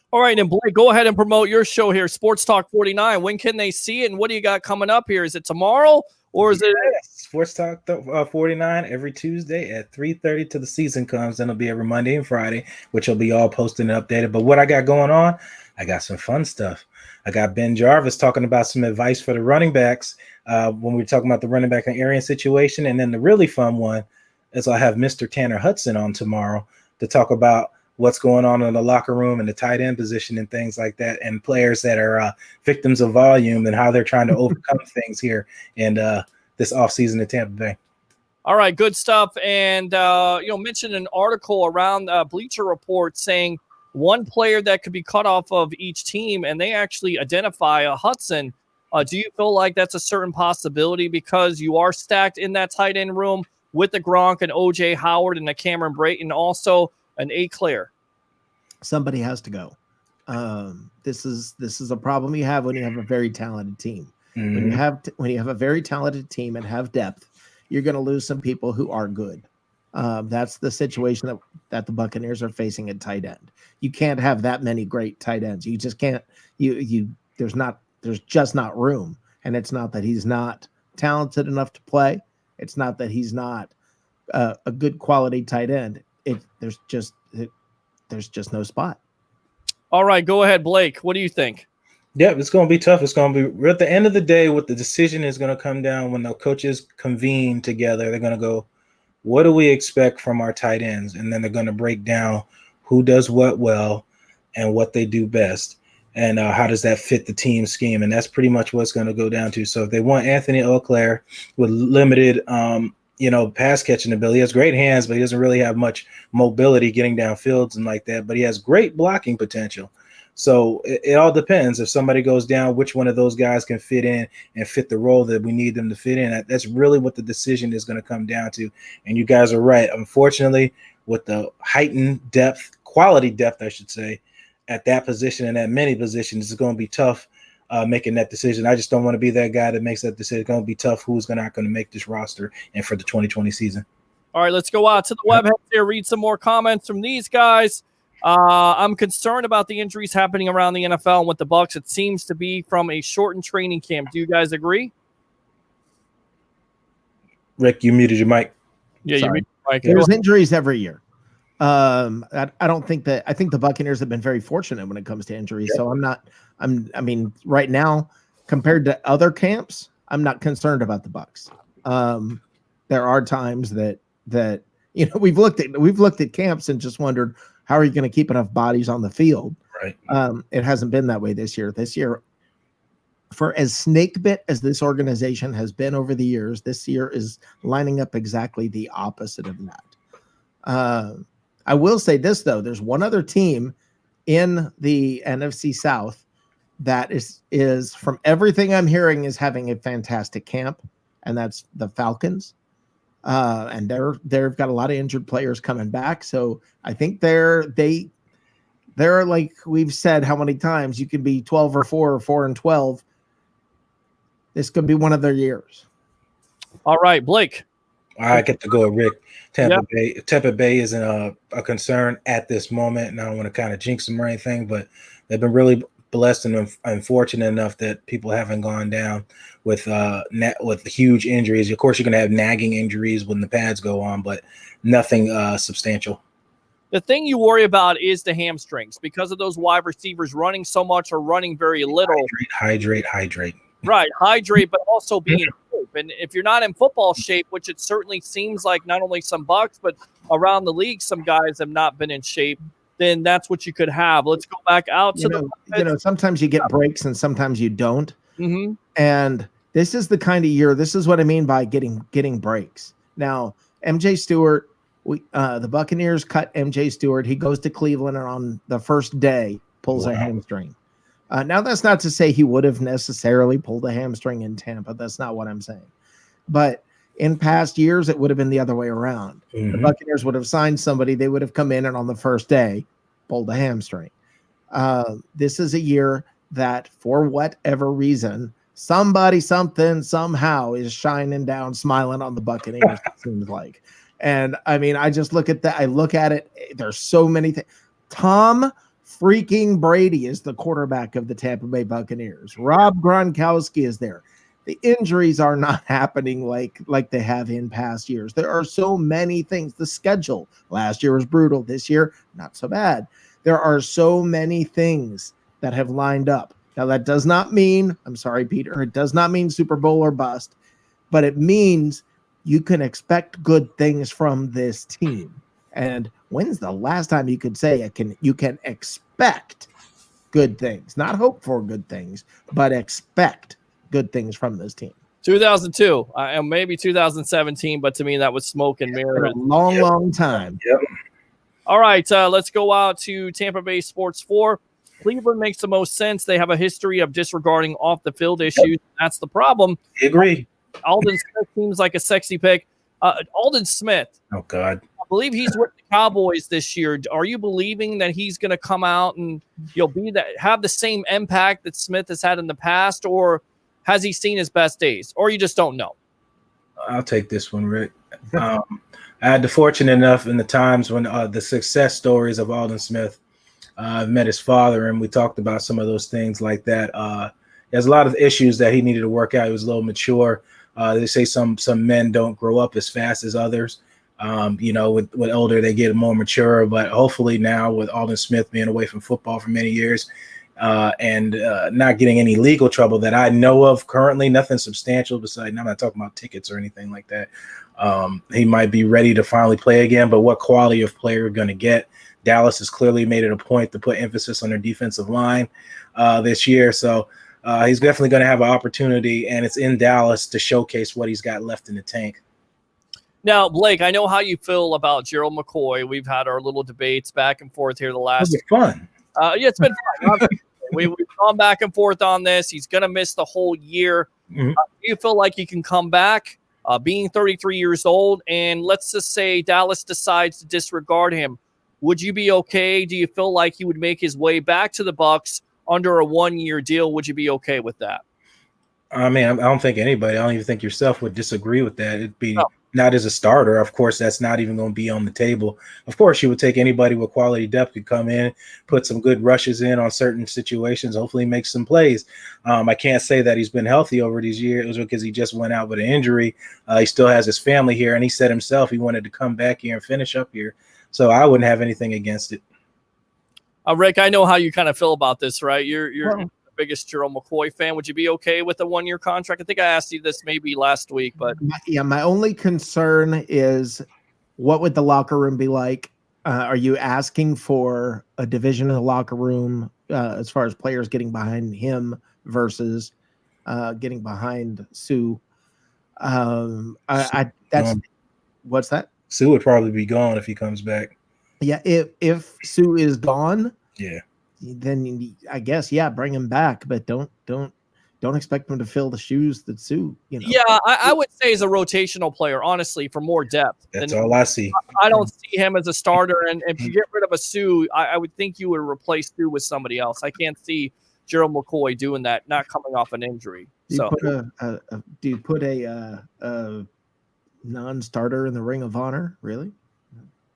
Speaker 4: All right, and Blake, go ahead and promote your show here, Sports Talk 49. When can they see it, and what do you got coming up here? Is it tomorrow, or is it?
Speaker 7: Sports Talk 49 every Tuesday at 3:30 till the season comes. Then it'll be every Monday and Friday, which will be all posted and updated. But what I got going on, I got some fun stuff. I got Ben Jarvis talking about some advice for the running backs when we're talking about the running back and area situation. And then the really fun one is I have Mr. Tanner Hudson on tomorrow to talk about what's going on in the locker room and the tight end position and things like that, and players that are victims of volume and how they're trying to overcome things here in this offseason in Tampa Bay.
Speaker 4: All right, good stuff. And, mentioned an article around Bleacher Report saying one player that could be cut off of each team, and they actually identify a Hudson. Do you feel like that's a certain possibility because you are stacked in that tight end room with the Gronk and O.J. Howard and the Cameron Brayton, also an A. Claire?
Speaker 8: Somebody has to go. This is a problem you have when you have a very talented team. Mm-hmm. When you have a very talented team and have depth, you're going to lose some people who are good. That's the situation that the Buccaneers are facing at tight end. You can't have that many great tight ends. You just can't. There's just not room. And it's not that he's not talented enough to play. It's not that he's not a good quality tight end. There's just no spot.
Speaker 4: All right, go ahead, Blake. What do you think?
Speaker 7: Yeah, it's going to be tough. It's going to be at the end of the day. What the decision is going to come down when the coaches convene together. They're going to go, what do we expect from our tight ends? And then they're going to break down who does what well and what they do best. And how does that fit the team scheme? And that's pretty much what it's going to go down to. So if they want Anthony Auclair with limited, pass catching ability, he has great hands, but he doesn't really have much mobility getting downfields and like that. But he has great blocking potential. So it all depends. If somebody goes down, which one of those guys can fit in and fit the role that we need them to fit in. That's really what the decision is going to come down to. And you guys are right. Unfortunately, with the heightened depth, quality depth, I should say, at that position and at many positions, it's going to be tough making that decision. I just don't want to be that guy that makes that decision. It's going to be tough who's not going to make this roster and for the 2020 season.
Speaker 4: All right, let's go out to the webhead here, read some more comments from these guys. I'm concerned about the injuries happening around the NFL and with the Bucs. It seems to be from a shortened training camp. Do you guys agree?
Speaker 7: Rick, you muted your mic.
Speaker 4: Yeah, you muted your mic.
Speaker 8: There's injuries every year. I don't think that. I think the Buccaneers have been very fortunate when it comes to injuries. Yeah. So right now, compared to other camps, I'm not concerned about the Bucs. There are times that we've looked at camps and just wondered, how are you going to keep enough bodies on the field?
Speaker 7: Right.
Speaker 8: It hasn't been that way this year. This year, for as snake bit as this organization has been over the years, this year is lining up exactly the opposite of that. I will say this, though. There's one other team in the NFC South that is from everything I'm hearing is having a fantastic camp, and that's the Falcons. And they've got a lot of injured players coming back. So I think they're like we've said how many times, you could be 12-4 or 4-12. This could be one of their years.
Speaker 4: All right, Blake.
Speaker 7: I get to go with Rick. Tampa Bay isn't a concern at this moment, and I don't want to kind of jinx them or anything, but they've been really blessed and unfortunate enough that people haven't gone down with huge injuries. Of course, you're going to have nagging injuries when the pads go on, but nothing substantial.
Speaker 4: The thing you worry about is the hamstrings because of those wide receivers running so much or running very little.
Speaker 7: Hydrate.
Speaker 4: Right, hydrate, but also be in shape. And if you're not in football shape, which it certainly seems like not only some Bucs, but around the league, some guys have not been in shape, then that's what you could have. Let's go back out to
Speaker 8: sometimes you get breaks and sometimes you don't.
Speaker 4: Mm-hmm.
Speaker 8: And this is the kind of year, this is what I mean by getting breaks. Now, MJ Stewart, the Buccaneers cut MJ Stewart. He goes to Cleveland and on the first day pulls a hamstring. Now, that's not to say he would have necessarily pulled a hamstring in Tampa. That's not what I'm saying. But in past years, it would have been the other way around.
Speaker 7: Mm-hmm.
Speaker 8: The Buccaneers would have signed somebody. They would have come in and on the first day pulled a hamstring. This is a year that, for whatever reason, somebody, something, somehow is shining down, smiling on the Buccaneers, it seems like. And, I mean, I just look at that. I look at it. There's so many things. Tom freaking Brady is the quarterback of the Tampa Bay Buccaneers. Rob Gronkowski is there. The injuries are not happening like they have in past years. There are so many things. The schedule last year was brutal. This year, not so bad. There are so many things that have lined up. Now, that does not mean, I'm sorry, Peter, it does not mean Super Bowl or bust, but it means you can expect good things from this team. And when's the last time you could say you can expect good things, not hope for good things, but expect good things from this team?
Speaker 4: 2002 and maybe 2017, but to me that was smoke and mirrors.
Speaker 8: A long time.
Speaker 7: Yep.
Speaker 4: All right, let's go out to Tampa Bay Sports 4. Cleveland makes the most sense. They have a history of disregarding off the field issues. Yep. That's the problem.
Speaker 7: I agree.
Speaker 4: Aldon Smith seems like a sexy pick. Aldon Smith.
Speaker 7: Oh God.
Speaker 4: I believe he's with the Cowboys this year. Are you believing that he's going to come out and have the same impact that Smith has had in the past, or has he seen his best days, or you just don't know?
Speaker 7: I'll take this one, Rick. I had the fortunate enough in the times when the success stories of Aldon Smith, I've met his father, and we talked about some of those things like that. There's a lot of issues that he needed to work out. He was a little mature. They say some men don't grow up as fast as others. With older, they get more mature, but hopefully now with Aldon Smith being away from football for many years and not getting any legal trouble that I know of currently, nothing substantial besides, I'm not talking about tickets or anything like that. He might be ready to finally play again, but what quality of player we're going to get? Dallas has clearly made it a point to put emphasis on their defensive line this year. So he's definitely going to have an opportunity, and it's in Dallas to showcase what he's got left in the tank.
Speaker 4: Now, Blake, I know how you feel about Gerald McCoy. We've had our little debates back and forth here the last.
Speaker 7: It's fun.
Speaker 4: Yeah, it's been fun. We've gone back and forth on this. He's going to miss the whole year.
Speaker 7: Mm-hmm.
Speaker 4: Do you feel like he can come back, being 33 years old? And let's just say Dallas decides to disregard him. Would you be okay? Do you feel like he would make his way back to the Bucs under a 1-year deal? Would you be okay with that?
Speaker 7: I mean, I don't think anybody, I don't even think yourself would disagree with that. It'd be not as a starter. Of course, that's not even going to be on the table. Of course, you would take anybody with quality depth to come in, put some good rushes in on certain situations, hopefully make some plays. I can't say that he's been healthy over these years because he just went out with an injury. He still has his family here, and he said himself he wanted to come back here and finish up here. So I wouldn't have anything against it.
Speaker 4: Rick, I know how you kind of feel about this, right? You're the biggest Gerald McCoy fan. Would you be okay with a 1-year contract? I think I asked you this maybe last week, but
Speaker 8: my only concern is what would the locker room be like? Are you asking for a division in the locker room as far as players getting behind him versus getting behind Sue. That's what's that?
Speaker 7: Sue would probably be gone if he comes back.
Speaker 8: Yeah, if Sue is gone,
Speaker 7: Yeah,
Speaker 8: then I guess bring him back, but don't expect him to fill the shoes that Sue.
Speaker 4: Yeah, I would say as a rotational player, honestly, for more depth.
Speaker 7: That's all I see.
Speaker 4: I don't see him as a starter, and if you get rid of a Sue, I would think you would replace Sue with somebody else. I can't see Gerald McCoy doing that, not coming off an injury.
Speaker 8: Do you put a non-starter in the Ring of Honor? Really?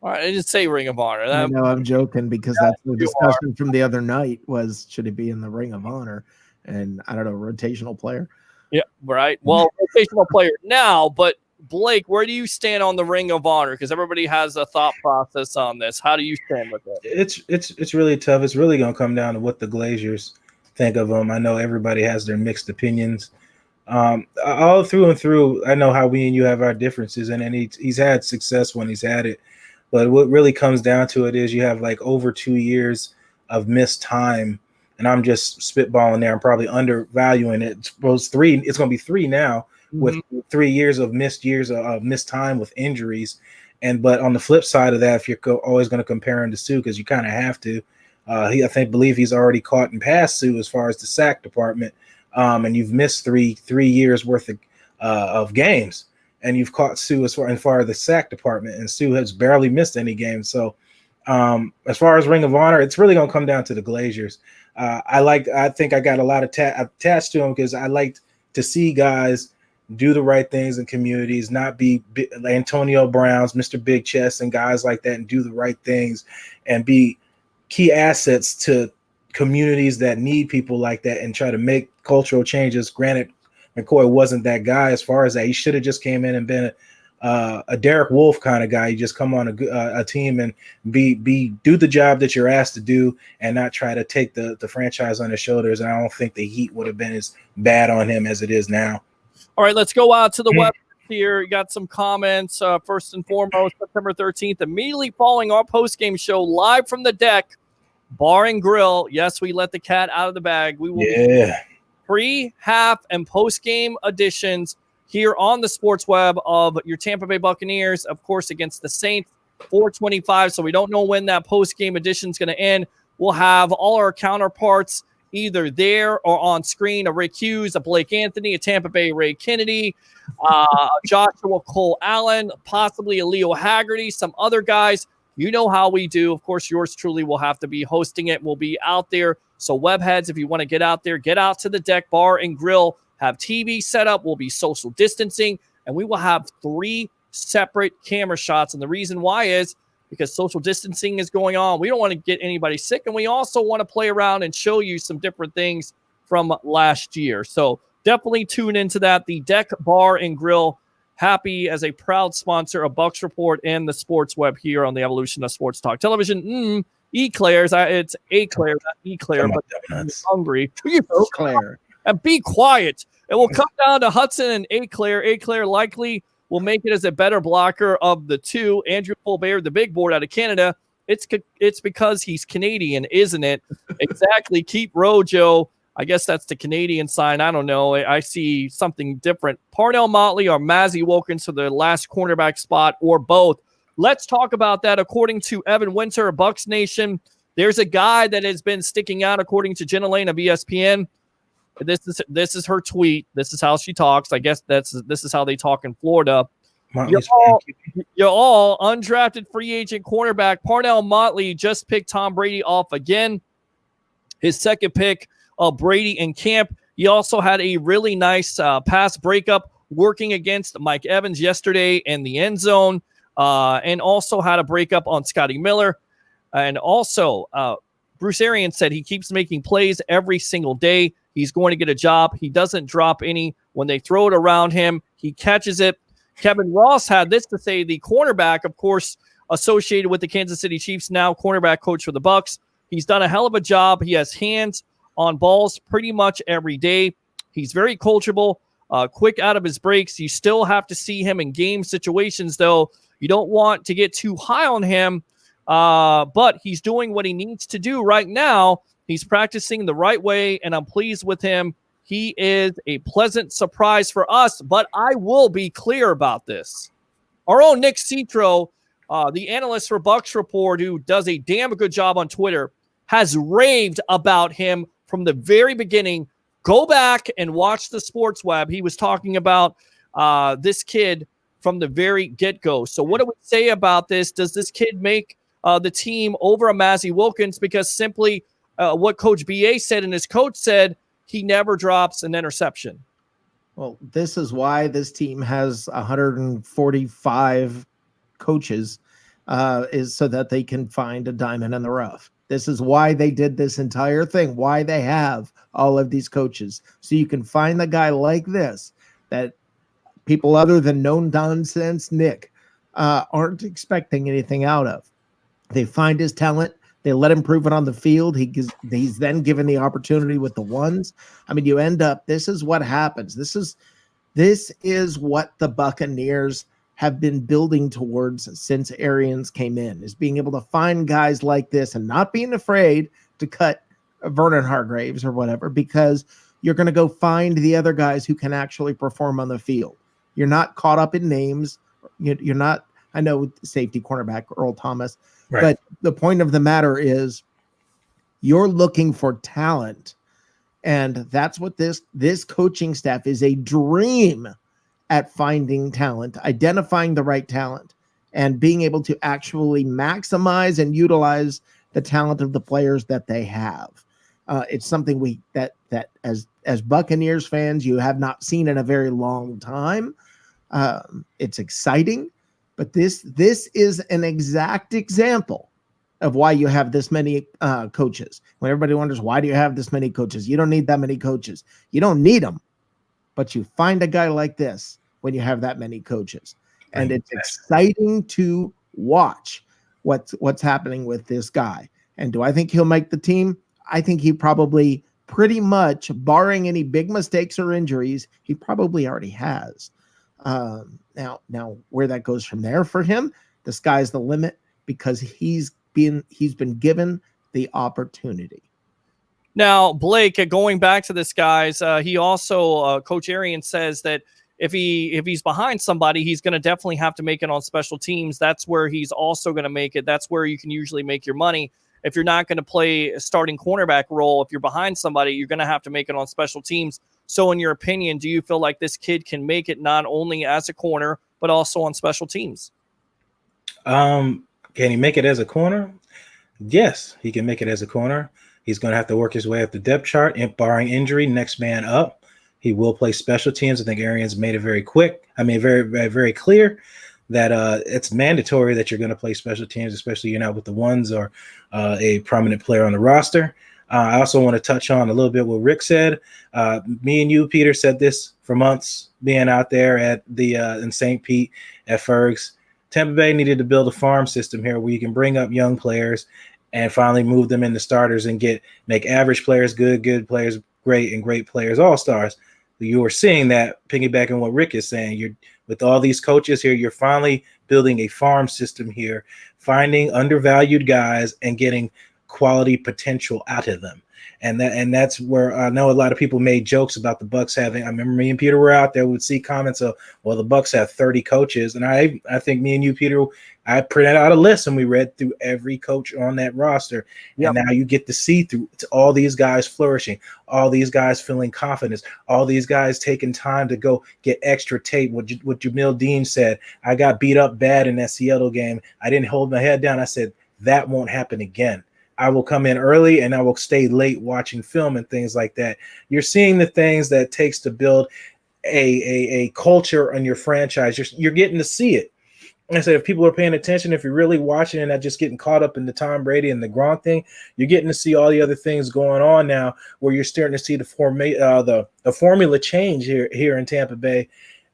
Speaker 4: All right, I didn't say Ring of Honor.
Speaker 8: I know I'm joking because that's the discussion from the other night was should he be in the Ring of Honor? And I don't know, rotational player.
Speaker 4: Yeah, right. Well, rotational player now, but Blake, where do you stand on the Ring of Honor? Because everybody has a thought process on this. How do you stand with it?
Speaker 7: It's really tough. It's really going to come down to what the Glaziers think of them. I know everybody has their mixed opinions. All through and through, I know how we and you have our differences, and he's had success when he's had it. But what really comes down to it is you have like over 2 years of missed time, and I'm just spitballing there. I'm probably undervaluing it. It's going to be 3 now with 3 years of missed time with injuries. But on the flip side of that, if you're always going to compare him to Sue, because you kind of have to, I believe he's already caught and passed Sue as far as the sack department. And you've missed three years worth of games, and you've caught Sue as far as the sack department, and Sue has barely missed any games. So as far as Ring of Honor, it's really going to come down to the Glaziers. I think I got a lot attached to him because I liked to see guys do the right things in communities, not be Antonio Browns, Mr. Big Chest, and guys like that, and do the right things and be key assets to communities that need people like that and try to make cultural changes. Granted, McCoy wasn't that guy as far as that. He should have just came in and been a Derek Wolfe kind of guy. You just come on a team and do the job that you're asked to do and not try to take the franchise on his shoulders. And I don't think the heat would have been as bad on him as it is now.
Speaker 4: All right, let's go out to the web here. You got some comments. First and foremost, September 13th, immediately following our postgame show live from the deck, Bar and Grill. Yes, we let the cat out of the bag. We will be pre, half, and post-game editions here on the sports web of your Tampa Bay Buccaneers, of course, against the Saints, 4:25. So we don't know when that post-game edition is going to end. We'll have all our counterparts either there or on screen, a Rick Hughes, a Blake Anthony, a Tampa Bay Ray Kennedy, Joshua Cole Allen, possibly a Leo Haggerty, some other guys. You know how we do. Of course, yours truly will have to be hosting it. We'll be out there. So webheads, if you want to get out there, get out to the deck, Bar and Grill, have TV set up. We'll be social distancing, and we will have 3 separate camera shots. And the reason why is because social distancing is going on. We don't want to get anybody sick, and we also want to play around and show you some different things from last year. So definitely tune into that. The Deck Bar and Grill, happy as a proud sponsor of Bucs Report and the Sports Web here on the Evolution of Sports Talk Television. Eclairs, it's Eclair, not Eclair, but I'm hungry.
Speaker 8: Eclair.
Speaker 4: And be quiet. It will come down to Hudson and Eclair. Eclair likely will make it as a better blocker of the two. Andrew Colbert, the big board out of Canada. It's because he's Canadian, isn't it? Exactly. Keep Rojo. I guess that's the Canadian sign. I don't know. I see something different. Parnell Motley or Mazzy Wilkins for the last cornerback spot, or both. Let's talk about that. According to Evan Winter of Bucs Nation, there's a guy that has been sticking out, according to Jenna Lane of ESPN. This is her tweet. This is how she talks. I guess this is how they talk in Florida. You're all undrafted free agent cornerback. Parnell Motley just picked Tom Brady off again. His second pick of Brady in camp. He also had a really nice pass breakup working against Mike Evans yesterday in the end zone, and also had a breakup on Scotty Miller. And also, Bruce Arians said he keeps making plays every single day. He's going to get a job. He doesn't drop any. When they throw it around him, he catches it. Kevin Ross had this to say, the cornerback, of course, associated with the Kansas City Chiefs, now cornerback coach for the Bucs. He's done a hell of a job. He has hands on balls pretty much every day. He's very coachable, quick out of his breaks. You still have to see him in game situations, though. You don't want to get too high on him, but he's doing what he needs to do right now. He's practicing the right way, and I'm pleased with him. he is a pleasant surprise for us, but I will be clear about this. Our own Nick Citro, the analyst for Bucs Report, who does a damn good job on Twitter, has raved about him from the very beginning. Go back and watch the Sports Web. He was talking about this kid from the very get-go. So what do we say about this? Does this kid make the team over a Mazzy Wilkins? Because simply what Coach B.A. said and his coach said, he never drops an interception.
Speaker 8: Well, this is why this team has 145 coaches, is so that they can find a diamond in the rough. This is why they did this entire thing, why they have all of these coaches. So you can find the guy like this that people other than no-nonsense Nick aren't expecting anything out of. They find his talent. They let him prove it on the field. He's then given the opportunity with the ones. I mean, you end up, this is what happens. This is what the Buccaneers have been building towards since Arians came in, is being able to find guys like this and not being afraid to cut Vernon Hargraves or whatever, because you're going to go find the other guys who can actually perform on the field. You're not caught up in names. You're not, I know safety cornerback Earl Thomas, right. But the point of the matter is you're looking for talent. And that's what this coaching staff is, a dream at finding talent, identifying the right talent, and being able to actually maximize and utilize the talent of the players that they have. It's something that as Buccaneers fans, you have not seen in a very long time. It's exciting, but this is an exact example of why you have this many coaches. When everybody wonders, why do you have this many coaches? You don't need that many coaches. You don't need them, but you find a guy like this when you have that many coaches. And it's exciting to watch what's happening with this guy. And do I think he'll make the team? I think he probably pretty much, barring any big mistakes or injuries, he probably already has. Now where that goes from there for him, the sky's the limit, because he's been given the opportunity.
Speaker 4: Now, Blake, going back to this, guys, he also, Coach Arian says that if he's behind somebody, he's going to definitely have to make it on special teams. That's where he's also going to make it. That's where you can usually make your money. If you're not going to play a starting cornerback role, if you're behind somebody, you're going to have to make it on special teams. So in your opinion, do you feel like this kid can make it not only as a corner, but also on special teams?
Speaker 7: Can he make it as a corner? Yes, he can make it as a corner. He's going to have to work his way up the depth chart, and barring injury, next man up. He will play special teams. I think Arians made it very very clear that it's mandatory that you're going to play special teams, especially you're not with the ones or a prominent player on the roster. I also want to touch on a little bit what Rick said. Me and you, Peter, said this for months, being out there at the in St. Pete at Fergs. Tampa Bay needed to build a farm system here where you can bring up young players and finally move them into starters and make average players good players great, and great players all-stars. You are seeing that, piggybacking what Rick is saying. You're with all these coaches here, you're finally building a farm system here, finding undervalued guys and getting quality potential out of them. And that's where I know a lot of people made jokes about the Bucs having. I remember me and Peter were out there, would see comments of, well, the Bucs have 30 coaches. And I think me and you, Peter, I printed out a list and we read through every coach on that roster. Yep. And now you get to see through all these guys flourishing, all these guys feeling confidence, all these guys taking time to go get extra tape. What Jamil Dean said, I got beat up bad in that Seattle game. I didn't hold my head down. I said, that won't happen again. I will come in early and I will stay late watching film and things like that. You're seeing the things that it takes to build a culture on your franchise. You're getting to see it. I said, if people are paying attention, if you're really watching and not just getting caught up in the Tom Brady and the Gronk thing, you're getting to see all the other things going on now, where you're starting to see the formula change here in Tampa Bay,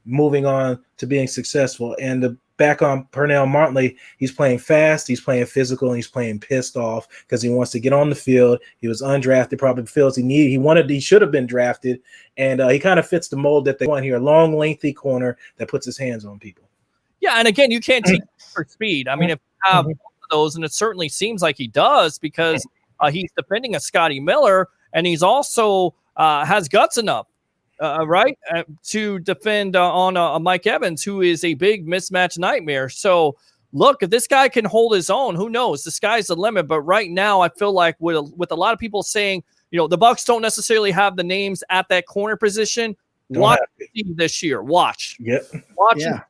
Speaker 7: moving on to being successful. And back on Pernell Martley, he's playing fast, he's playing physical, and he's playing pissed off because he wants to get on the field. He was undrafted, probably feels he should have been drafted, and he kind of fits the mold that they want here. A long, lengthy corner that puts his hands on people.
Speaker 4: Yeah, and again, you can't teach for speed. I mean, if you have both of those, and it certainly seems like he does, because he's defending a Scotty Miller, and he's also has guts enough, right, to defend on Mike Evans, who is a big mismatch nightmare. So, look, if this guy can hold his own, who knows? The sky's the limit. But right now, I feel like with a lot of people saying, the Bucs don't necessarily have the names at that corner position. Watch this year. Watch.
Speaker 7: Yep.
Speaker 4: Watch.
Speaker 8: Yeah.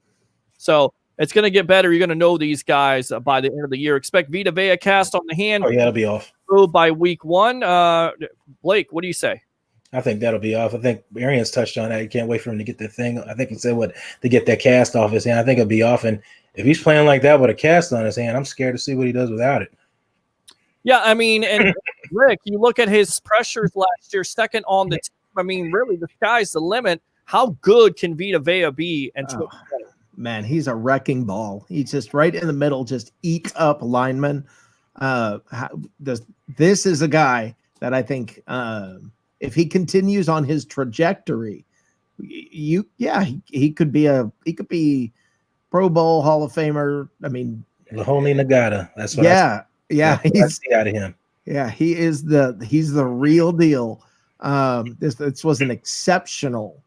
Speaker 4: So it's going to get better. You're going to know these guys by the end of the year. Expect Vita Vea cast on the hand.
Speaker 7: Oh, yeah, it'll be off.
Speaker 4: By week 1. Blake, what do you say?
Speaker 7: I think that'll be off. I think Arians touched on that. You can't wait for him to get the thing. I think he said to get that cast off his hand. I think it'll be off. And if he's playing like that with a cast on his hand, I'm scared to see what he does without it.
Speaker 4: Yeah, I mean, and Rick, you look at his pressures last year, second on the team. I mean, really, the sky's the limit. How good can Vita Vea be? And
Speaker 8: man, he's a wrecking ball. He's just right in the middle, just eats up linemen. This is a guy that I think if he continues on his trajectory, he could be Pro Bowl Hall of Famer. I mean,
Speaker 7: Lahoney Nagata. That's what
Speaker 8: I
Speaker 7: see out of him.
Speaker 8: Yeah, he's the real deal. This was an exceptional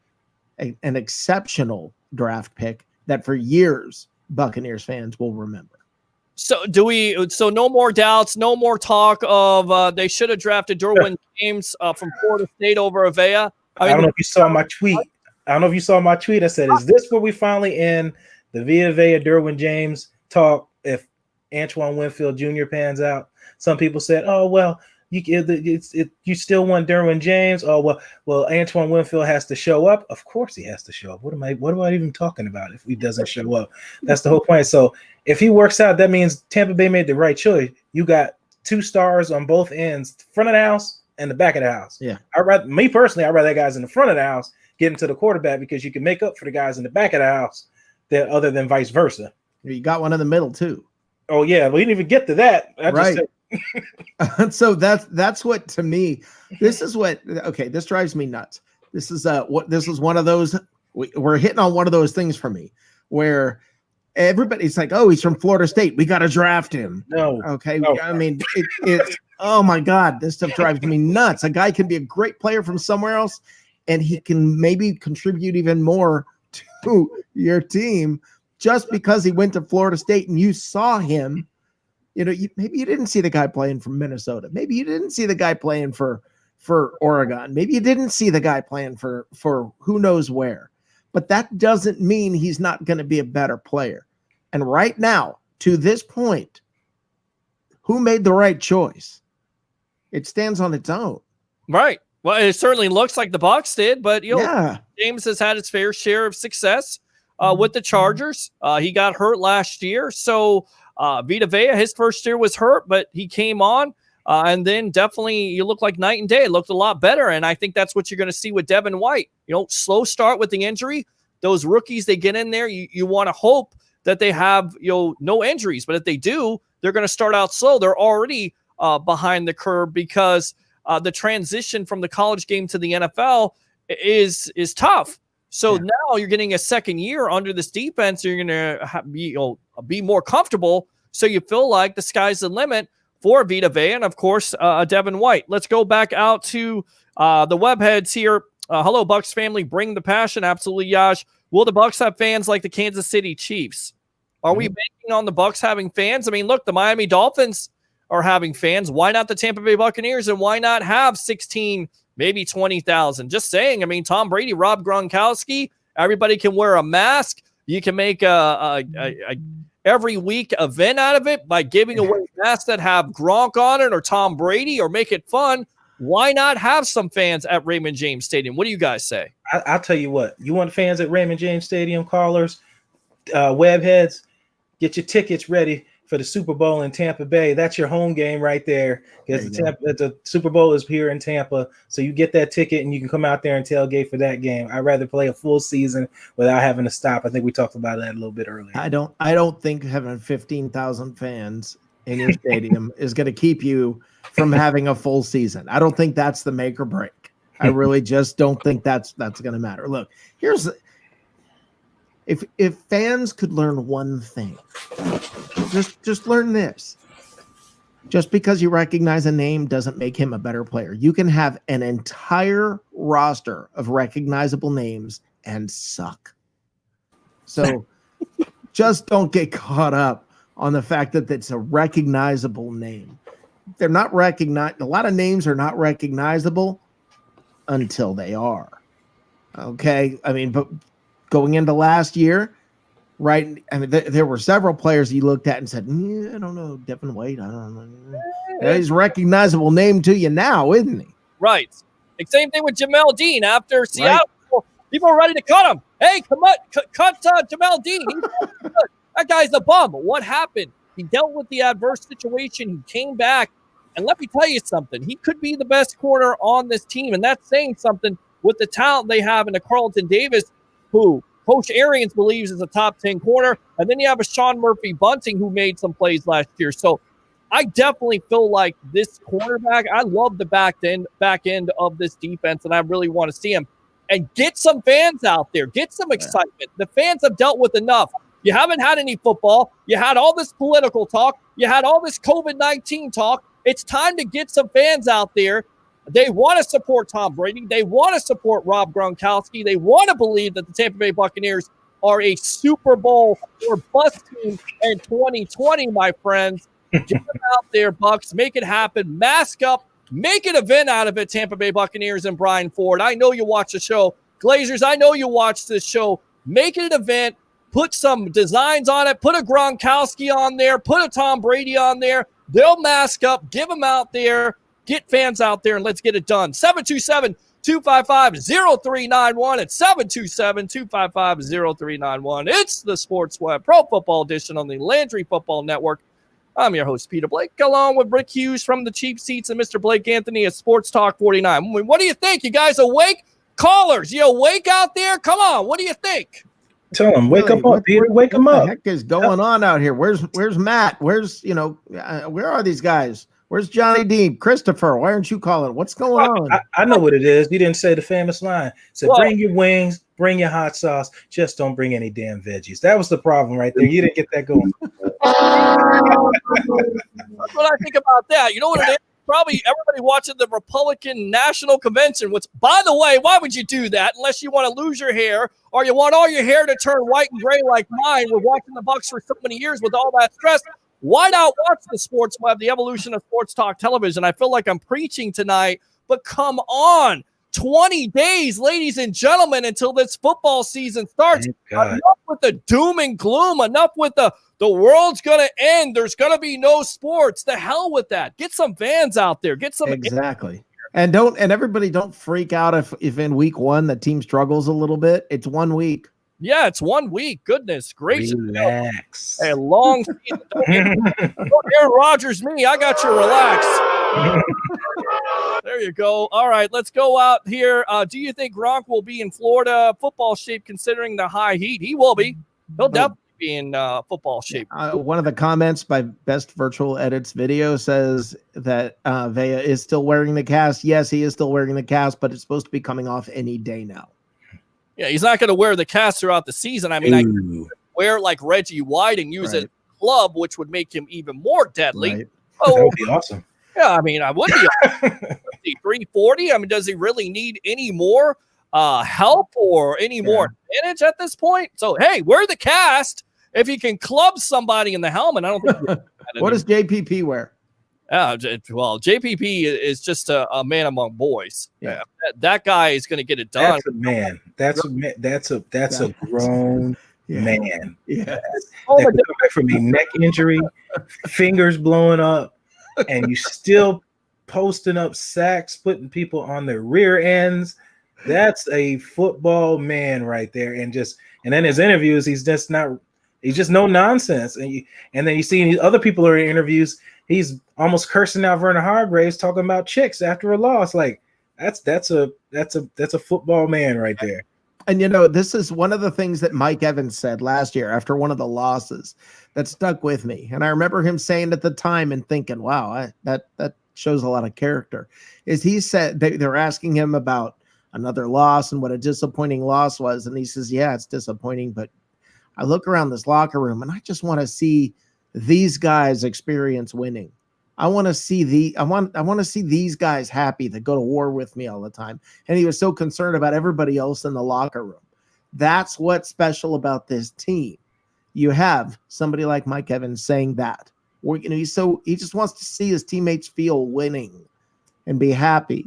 Speaker 8: draft pick that for years Buccaneers fans will remember.
Speaker 4: So no more doubts, no more talk of they should have drafted Derwin James from Florida State over Avea.
Speaker 7: I don't know if you saw my tweet. I said, is this where we finally end the Vea Derwin James talk if Antoine Winfield Jr. pans out? Some people said, oh, well, you still want Derwin James. Oh, well, Antoine Winfield has to show up. Of course he has to show up. What am I even talking about if he doesn't show up? That's the whole point. So if he works out, that means Tampa Bay made the right choice. You got 2 stars on both ends, front of the house and the back of the house.
Speaker 8: Yeah.
Speaker 7: I'd rather that guys in the front of the house get into the quarterback because you can make up for the guys in the back of the house other than vice versa.
Speaker 8: You got one in the middle too.
Speaker 7: Oh yeah, we didn't even get to that.
Speaker 8: Right. So that's what, to me, this drives me nuts. This is one of those, we're hitting on one of those things for me where everybody's like, oh, he's from Florida State, we got to draft him.
Speaker 7: No.
Speaker 8: Okay.
Speaker 7: No.
Speaker 8: I mean, it's oh my God, this stuff drives me nuts. A guy can be a great player from somewhere else and he can maybe contribute even more to your team just because he went to Florida State and you saw him. Maybe you didn't see the guy playing from Minnesota. Maybe you didn't see the guy playing for Oregon. Maybe you didn't see the guy playing for who knows where. But that doesn't mean he's not going to be a better player. And right now, to this point, who made the right choice? It stands on its own.
Speaker 4: Right. Well, it certainly looks like the Bucs did, but
Speaker 8: yeah.
Speaker 4: James has had his fair share of success with the Chargers. He got hurt last year, so Vita Vea, his first year was hurt, but he came on, and then definitely you look like night and day. It looked a lot better, and I think that's what you're going to see with Devin White. Slow start with the injury. Those rookies, they get in there. You want to hope that they have no injuries, but if they do, they're going to start out slow. They're already behind the curve because the transition from the college game to the NFL is tough. So now you're getting a second year under this defense. You're going to be more comfortable. So you feel like the sky's the limit for Vita Vea and, of course, Devin White. Let's go back out to the webheads here. Hello, Bucs family. Bring the passion. Absolutely, Yash. Will the Bucs have fans like the Kansas City Chiefs? Are we banking on the Bucs having fans? I mean, look, the Miami Dolphins are having fans. Why not the Tampa Bay Buccaneers? And why not have 16, maybe 20,000? Just saying. I mean, Tom Brady, Rob Gronkowski, everybody can wear a mask. You can make a every week event out of it by giving away masks that have Gronk on it or Tom Brady, or make it fun. Why not have some fans at Raymond James Stadium? What do you guys say?
Speaker 7: I'll tell you what. You want fans at Raymond James Stadium, callers, webheads, get your tickets ready for the Super Bowl in Tampa Bay. That's your home game right there. Because the Super Bowl is here in Tampa. So you get that ticket and you can come out there and tailgate for that game. I'd rather play a full season without having to stop. I think we talked about that a little bit earlier.
Speaker 8: I don't think having 15,000 fans in your stadium is going to keep you from having a full season. I don't think that's the make or break. I really just don't think that's going to matter. Look, if fans could learn one thing, just learn this. Just because you recognize a name doesn't make him a better player. You can have an entire roster of recognizable names and suck. So just don't get caught up on the fact that it's a recognizable name. They're not recognized. A lot of names are not recognizable until they are. Okay. I mean, but going into last year, right? I mean, there were several players you looked at and said, I don't know, Devin White. I don't know. Yeah, he's a recognizable name to you now, isn't he?
Speaker 4: Right. Same thing with Jamel Dean after Seattle. Right. People are ready to cut him. Hey, come on, cut Jamel Dean. That guy's the bum. But what happened? He dealt with the adverse situation. He came back. And let me tell you something. He could be the best corner on this team. And that's saying something with the talent they have in the Carlton Davis, who Coach Arians believes is a top 10 corner. And then you have a Sean Murphy Bunting who made some plays last year. So I definitely feel like this cornerback, I love the back end of this defense, and I really want to see him. And get some fans out there. Get some excitement. The fans have dealt with enough. You haven't had any football. You had all this political talk. You had all this COVID-19 talk. It's time to get some fans out there. They want to support Tom Brady. They want to support Rob Gronkowski. They want to believe that the Tampa Bay Buccaneers are a Super Bowl or bust team in 2020, my friends. Get them out there, Bucs. Make it happen. Mask up. Make an event out of it, Tampa Bay Buccaneers and Brian Ford. I know you watch the show. Glazers, I know you watch this show. Make it an event. Put some designs on it. Put a Gronkowski on there. Put a Tom Brady on there. They'll mask up. Give them out there. Get fans out there, and let's get it done. 727-255-0391. It's 727-255-0391. It's the Sports Web Pro Football Edition on the Landry Football Network. I'm your host, Peter Blake, along with Rick Hughes from the Cheap Seats and Mr. Blake Anthony at Sports Talk 49. What do you think? You guys awake? Callers, you awake out there? Come on. What do you think?
Speaker 7: Tell them, wake up, Peter. Wake them up.
Speaker 8: What the heck is going on out here? Where's Matt? Where's, where are these guys? Where's Johnny Dean? Christopher, why aren't you calling? What's going on?
Speaker 7: I know what it is. You didn't say the famous line. Said, bring your wings, bring your hot sauce. Just don't bring any damn veggies. That was the problem right there. You didn't get that going.
Speaker 4: That's what I think about that. You know what it is? Probably everybody watching the Republican National Convention, which, by the way, why would you do that unless you want to lose your hair or you want all your hair to turn white and gray like mine? We're watching the Bucs for so many years with all that stress. Why not watch the Sports Web, the evolution of sports talk television? I feel like I'm preaching tonight, but come on. 20 days, ladies and gentlemen, until this football season starts. Enough with the doom and gloom. Enough with the world's going to end. There's going to be no sports. The hell with that. Get some fans out there. Get some.
Speaker 8: Exactly. And everybody don't freak out if in week one the team struggles a little bit. It's 1 week.
Speaker 4: Yeah, it's 1 week. Goodness gracious.
Speaker 7: Relax.
Speaker 4: A long season. Aaron Rodgers, me. I got you. Relax. There you go. All right, let's go out here. Do you think Gronk will be in Florida football shape considering the high heat? He will be. He'll definitely be in football shape.
Speaker 8: One of the comments by Best Virtual Edits video says that Vea is still wearing the cast. Yes, he is still wearing the cast, but it's supposed to be coming off any day now.
Speaker 4: Yeah, he's not going to wear the cast throughout the season. I mean, I could wear like Reggie White and use a club, which would make him even more deadly.
Speaker 7: Right. Oh, that would be awesome.
Speaker 4: Yeah, I mean, I would be 340. I mean, does he really need any more help or any more advantage at this point? So, hey, wear the cast. If he can club somebody in the helmet, I don't think.
Speaker 8: What does JPP wear?
Speaker 4: Well, JPP is just a man among boys. Yeah, that guy is going to get it done.
Speaker 7: That's a man. That's a grown man.
Speaker 8: Yeah.
Speaker 7: That come back from a neck injury, fingers blowing up, and you still posting up sacks, putting people on their rear ends. That's a football man right there. And then his interviews, he's just no nonsense. And then you see other people are in interviews. He's almost cursing out Vernon Hargraves, talking about chicks after a loss. Like that's a football man right there.
Speaker 8: And this is one of the things that Mike Evans said last year after one of the losses that stuck with me. And I remember him saying at the time and thinking, wow, that shows a lot of character. Is he said they're asking him about another loss and what a disappointing loss was. And he says, yeah, it's disappointing, but I look around this locker room and I just want to see these guys experience winning. I want to see I want to see these guys happy that go to war with me all the time. And he was so concerned about everybody else in the locker room. That's what's special about this team. You have somebody like Mike Evans saying that. Or, he just wants to see his teammates feel winning and be happy.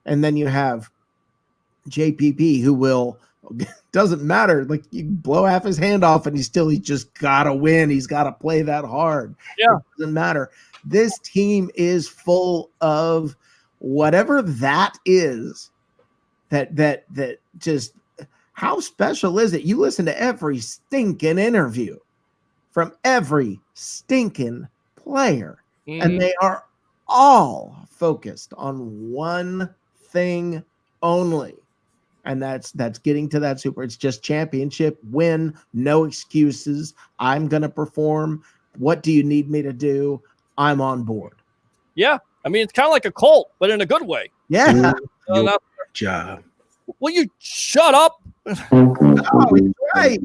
Speaker 8: And then you have JPP, who will, doesn't matter, like, you blow half his hand off and he's just gotta win. He's got to play that hard.
Speaker 4: Yeah.
Speaker 8: It doesn't matter. This team is full of whatever that is. That just, how special is it? You listen to every stinking interview from every stinking player, and they are all focused on one thing only. And that's getting to that super. It's just championship, win, no excuses. I'm going to perform. What do you need me to do? I'm on board.
Speaker 4: Yeah. I mean, it's kind of like a cult, but in a good way.
Speaker 8: Yeah.
Speaker 7: Job.
Speaker 4: Will you shut up?
Speaker 8: Oh, he's right.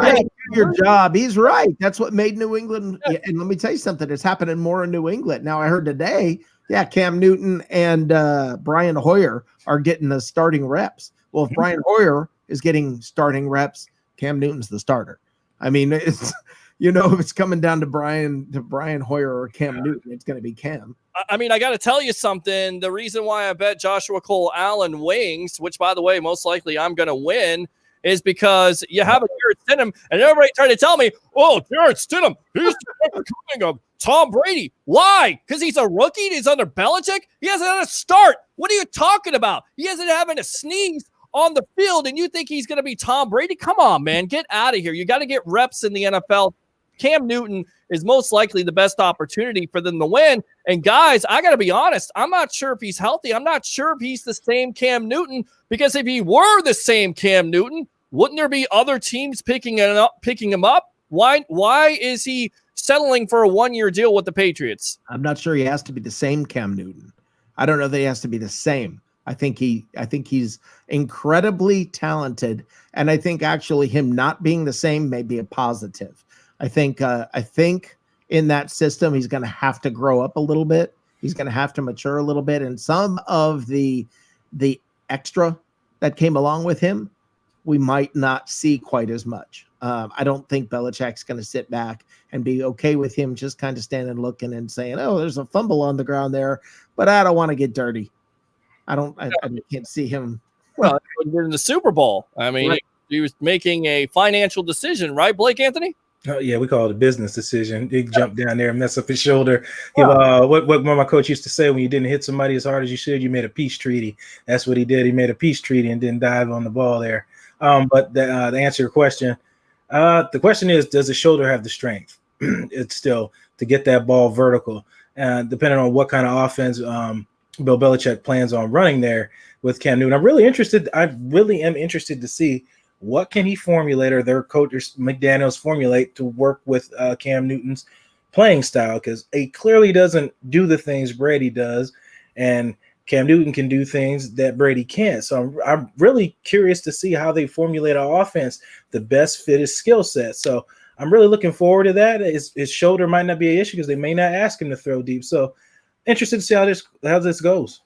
Speaker 8: Hey, do your job. He's right. That's what made New England. Yeah, and let me tell you something. It's happening more in New England. Now, I heard today, Cam Newton and Brian Hoyer are getting the starting reps. Well, if Brian Hoyer is getting starting reps, Cam Newton's the starter. I mean, it's, if it's coming down to Brian Hoyer or Cam Newton, it's going to be Cam.
Speaker 4: I mean, I got to tell you something. The reason why I bet Joshua Cole Allen wings, which, by the way, most likely I'm going to win, is because you have a Jarrett Stidham, and everybody trying to tell me, oh, Jarrett Stidham, he's becoming of Tom Brady. Why? Because he's a rookie? He's under Belichick? He hasn't had a start. What are you talking about? He hasn't having a sneeze on the field, and you think he's going to be Tom Brady? Come on, man. Get out of here. You got to get reps in the NFL. Cam Newton is most likely the best opportunity for them to win. And guys, I got to be honest, I'm not sure if he's healthy. I'm not sure if he's the same Cam Newton, because if he were the same Cam Newton, wouldn't there be other teams picking him up? Why is he settling for a one-year deal with the Patriots?
Speaker 8: I'm not sure he has to be the same Cam Newton. I don't know that he has to be the same. I think he's incredibly talented, and I think actually him not being the same may be a positive. I think in that system, he's going to have to grow up a little bit. He's going to have to mature a little bit. And some of the extra that came along with him, we might not see quite as much. I don't think Belichick's going to sit back and be okay with him just kind of standing looking and saying, oh, there's a fumble on the ground there, but I don't want to get dirty. I can't see him.
Speaker 4: Well, in the Super Bowl, I mean, right. He was making a financial decision, right, Blake Anthony?
Speaker 7: Oh, yeah, we call it a business decision. He jumped down there and mess up his shoulder. What my coach used to say, when you didn't hit somebody as hard as you should, you made a peace treaty. That's what he did. He made a peace treaty and didn't dive on the ball there. But to answer your question, the question is, does the shoulder have the strength? It's still to get that ball vertical. Depending on what kind of offense Bill Belichick plans on running there with Cam Newton. I really am interested to see what can he formulate, or their coach McDaniels formulate, to work with Cam Newton's playing style, because he clearly doesn't do the things Brady does, and Cam Newton can do things that Brady can't. So I'm really curious to see how they formulate an offense to best fit his skill set. So I'm really looking forward to that. His shoulder might not be an issue because they may not ask him to throw deep. So interested to see how this goes.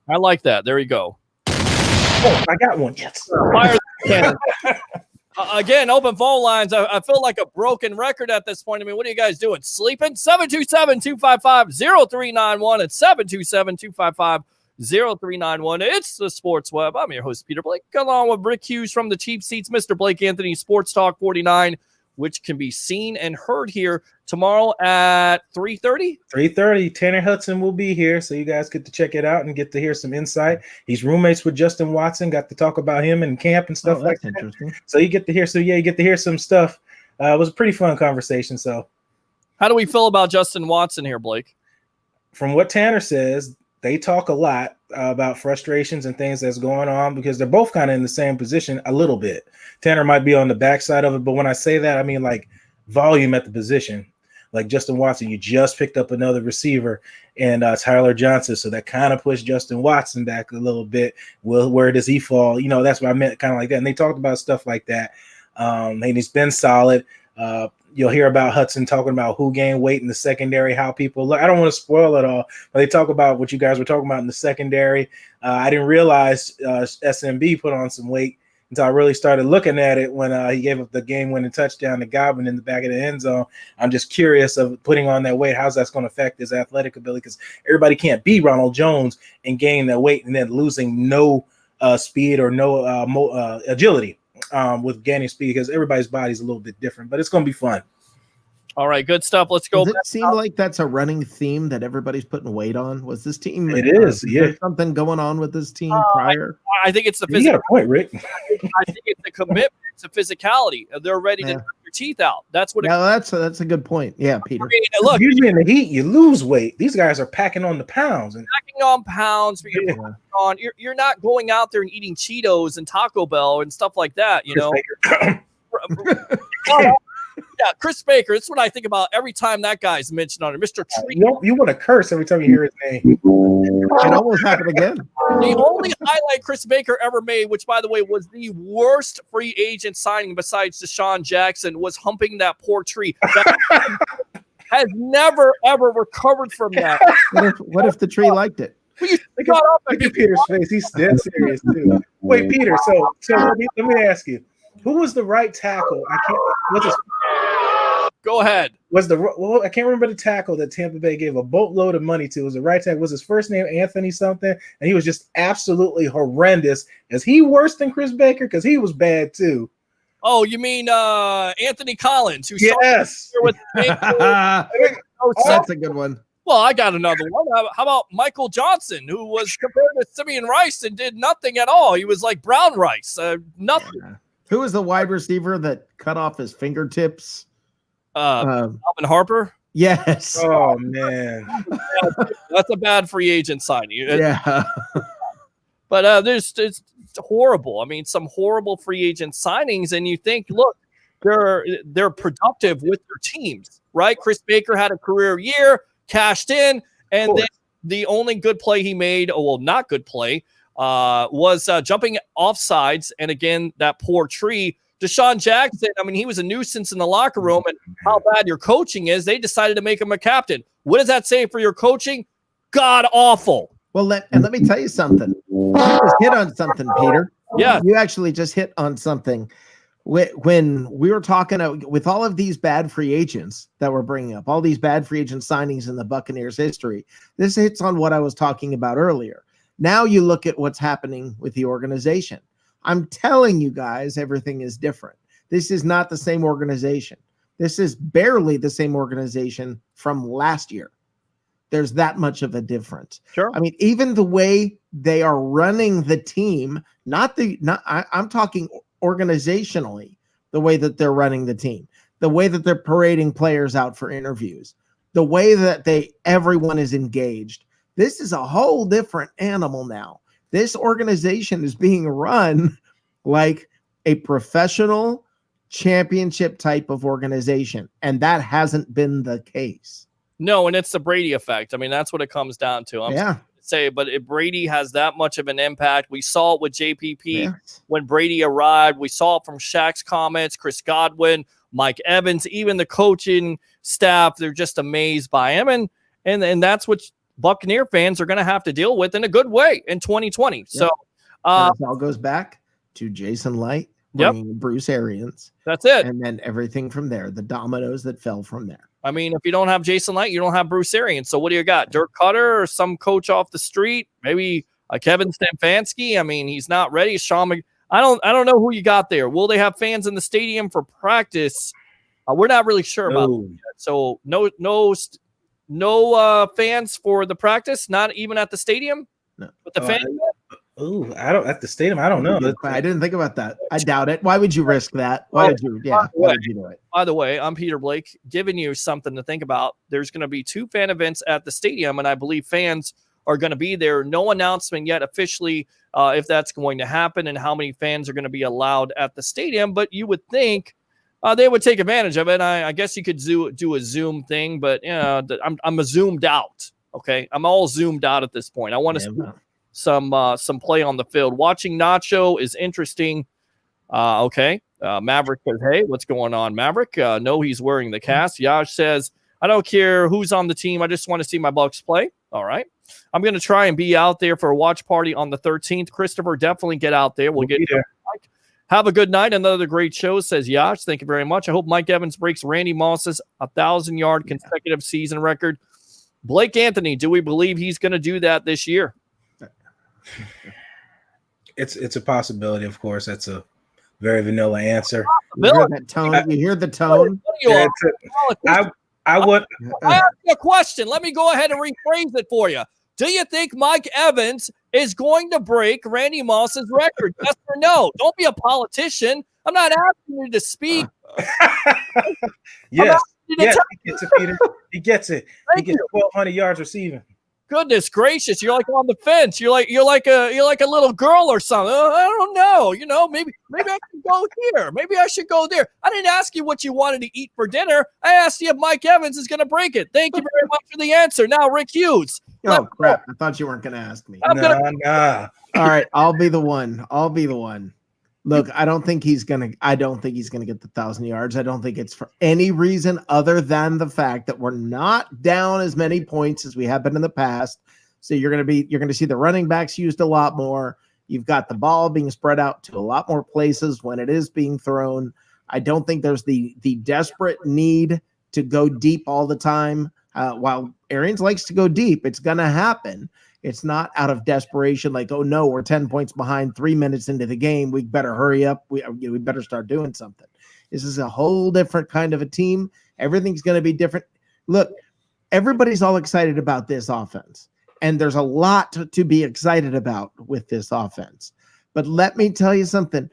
Speaker 4: I like that. There you go.
Speaker 7: Oh, I got one. Yes.
Speaker 4: Fire again, open phone lines. I feel like a broken record at this point. I mean, what are you guys doing? Sleeping? 727-255-0391 and 727-255-0391. It's the Sports Web. I'm your host, Peter Blake, along with Rick Hughes from the Cheap Seats, Mr. Blake Anthony, Sports Talk 49, which can be seen and heard here tomorrow at 3:30.
Speaker 7: 3:30. Tanner Hudson will be here, so you guys get to check it out and get to hear some insight. He's roommates with Justin Watson. Got to talk about him in camp and stuff like that. Interesting. So you get to hear. So yeah, you get to hear some stuff. It was a pretty fun conversation. So,
Speaker 4: how do we feel about Justin Watson here, Blake?
Speaker 7: From what Tanner says, they talk a lot about frustrations and things that's going on, because they're both kind of in the same position a little bit. Tanner might be on the backside of it, but when I say that, I mean like volume at the position. Like Justin Watson, you just picked up another receiver and Tyler Johnson, so that kind of pushed Justin Watson back a little bit. Well, where does he fall? That's what I meant, kind of like that. And they talked about stuff like that. And he's been solid. you'll hear about Hudson talking about who gained weight in the secondary, how people look. I don't want to spoil it all, but they talk about what you guys were talking about in the secondary. I didn't realize SMB put on some weight until I really started looking at it when he gave up the game-winning touchdown to Godwin in the back of the end zone. I'm just curious of putting on that weight. How's that's going to affect his athletic ability? Because everybody can't be Ronald Jones and gain that weight and then losing no speed or no agility with gaining speed, because everybody's body's a little bit different. But it's going to be fun.
Speaker 4: All right, good stuff. Let's go.
Speaker 8: Does it seem like that's a running theme that everybody's putting weight on? Was this team?
Speaker 7: It is. Yeah.
Speaker 8: There something going on with this team prior?
Speaker 4: I think it's the
Speaker 7: You got a point, Rick.
Speaker 4: I think it's the commitment to physicality. They're ready to knock your teeth out. That's what.
Speaker 8: No, that's a good point. Yeah, Peter.
Speaker 4: I mean, look,
Speaker 7: usually in the heat, you lose weight. These guys are packing on the pounds. And
Speaker 4: packing on pounds. You're not going out there and eating Cheetos and Taco Bell and stuff like that. You know. Yeah, Chris Baker. That's what I think about every time that guy's mentioned on it. Mr. Tree.
Speaker 7: You want to curse every time you hear his name.
Speaker 8: It almost happened again.
Speaker 4: The only highlight Chris Baker ever made, which, by the way, was the worst free agent signing besides Deshaun Jackson, was humping that poor tree. That has never, ever recovered from that.
Speaker 8: What if the tree liked it?
Speaker 7: Look at Peter's face. He's dead serious, too. Wait, Peter, so let me ask you. Who was the right tackle?
Speaker 4: Go ahead.
Speaker 7: I can't remember the tackle that Tampa Bay gave a boatload of money to. It was the right tackle. Was his first name Anthony something? And he was just absolutely horrendous. Is he worse than Chris Baker? Because he was bad too.
Speaker 4: Oh, you mean Anthony Collins?
Speaker 7: Yes.
Speaker 8: That's a good one.
Speaker 4: Well, I got another one. How about Michael Johnson, who was compared to Simeon Rice and did nothing at all? He was like brown rice, nothing.
Speaker 8: Yeah. Who was the wide receiver that cut off his fingertips?
Speaker 4: Alvin Harper?
Speaker 8: Yes.
Speaker 7: Oh, man.
Speaker 4: That's a bad free agent signing.
Speaker 8: Yeah.
Speaker 4: But it's horrible. I mean, some horrible free agent signings, and you think, look, they're productive with their teams, right? Chris Baker had a career year, cashed in, and then the only good play he made, not good play, was jumping offsides, and again, that poor tree. Deshaun Jackson, I mean, he was a nuisance in the locker room, and how bad your coaching is, they decided to make him a captain. What does that say for your coaching? God awful.
Speaker 8: Well, let me tell you something. You just hit on something, Peter.
Speaker 4: Yeah.
Speaker 8: You actually just hit on something. When we were talking with all of these bad free agents that we're bringing up, all these bad free agent signings in the Buccaneers history, this hits on what I was talking about earlier. Now you look at what's happening with the organization. I'm telling you guys, everything is different. This is not the same organization. This is barely the same organization from last year. There's that much of a difference.
Speaker 4: Sure.
Speaker 8: I mean, even the way they are running the team, I'm talking organizationally, the way that they're running the team, the way that they're parading players out for interviews, the way that everyone is engaged. This is a whole different animal now. This organization is being run like a professional championship type of organization, and that hasn't been the case.
Speaker 4: No, and it's the Brady effect. I mean, that's what it comes down to. I'm sorry to say, but if Brady has that much of an impact, we saw it with JPP when Brady arrived. We saw it from Shaq's comments, Chris Godwin, Mike Evans, even the coaching staff. They're just amazed by him, and that's what Buccaneer fans are going to have to deal with in a good way in 2020. Yep. So
Speaker 8: it all goes back to Jason Light, Bruce Arians.
Speaker 4: That's it.
Speaker 8: And then everything from there, the dominoes that fell from there.
Speaker 4: I mean, if you don't have Jason Light, you don't have Bruce Arians. So what do you got? Dirk Cutter or some coach off the street? Maybe Kevin Stefanski? I mean, he's not ready. I don't know who you got there. Will they have fans in the stadium for practice? We're not really sure about that yet. So no fans for the practice, not even at the stadium.
Speaker 8: No.
Speaker 4: With the fans.
Speaker 7: I don't at the stadium. I don't know.
Speaker 8: I didn't think about that. I doubt it. Why would you risk that? Why would you? Yeah. Why would you do it?
Speaker 4: By the way, I'm Peter Blake, giving you something to think about. There's going to be 2 fan events at the stadium, and I believe fans are going to be there. No announcement yet officially if that's going to happen and how many fans are going to be allowed at the stadium. But you would think they would take advantage of it. I guess you could do a Zoom thing, but I'm zoomed out. Okay, I'm all zoomed out at this point. I want to see some play on the field. Watching Nacho is interesting. Okay, Maverick says, hey, what's going on, Maverick? No, he's wearing the cast. Yash says, I don't care who's on the team. I just want to see my Bucs play. All right. I'm going to try and be out there for a watch party on the 13th. Christopher, definitely get out there. We'll get
Speaker 7: there.
Speaker 4: Have a good night. Another great show, says Yash. Thank you very much. I hope Mike Evans breaks Randy Moss's 1,000-yard consecutive season record. Blake Anthony, do we believe he's going to do that this year?
Speaker 7: It's a possibility, of course. That's a very vanilla answer.
Speaker 8: You hear that tone? You hear the tone?
Speaker 7: I would.
Speaker 4: I ask you a question. Let me go ahead and rephrase it for you. Do you think Mike Evans is going to break Randy Moss's record? Yes or no? Don't be a politician. I'm not asking you to speak.
Speaker 7: Yes, he gets it, Peter. He gets it. He gets 1,200 yards receiving.
Speaker 4: Goodness gracious, you're like on the fence. You're like a little girl or something. I don't know. Maybe I should go here. Maybe I should go there. I didn't ask you what you wanted to eat for dinner. I asked you if Mike Evans is going to break it. Thank you very much for the answer. Now, Rick Hughes.
Speaker 8: Oh crap! I thought you weren't going to ask me.
Speaker 7: Nah.
Speaker 8: All right, I'll be the one. Look, I don't think he's gonna get the 1,000 yards. I don't think it's for any reason other than the fact that we're not down as many points as we have been in the past. So you're gonna see the running backs used a lot more. You've got the ball being spread out to a lot more places when it is being thrown. I don't think there's the desperate need to go deep all the time. While Arians likes to go deep, it's gonna happen. It's not out of desperation, like, oh no, we're 10 points behind 3 minutes into the game. We better hurry up. We better start doing something. This is a whole different kind of a team. Everything's going to be different. Look, everybody's all excited about this offense, and there's a lot to be excited about with this offense. But let me tell you something.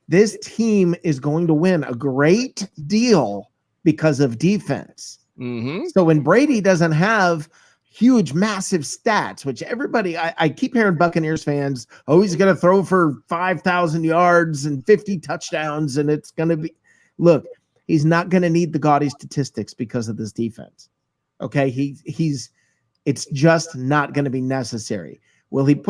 Speaker 8: This team is going to win a great deal because of defense.
Speaker 4: Mm-hmm.
Speaker 8: So when Brady doesn't have huge, massive stats, which everybody, I keep hearing Buccaneers fans, oh, he's going to throw for 5,000 yards and 50 touchdowns, and it's going to be, look, he's not going to need the gaudy statistics because of this defense. Okay, it's just not going to be necessary. Will he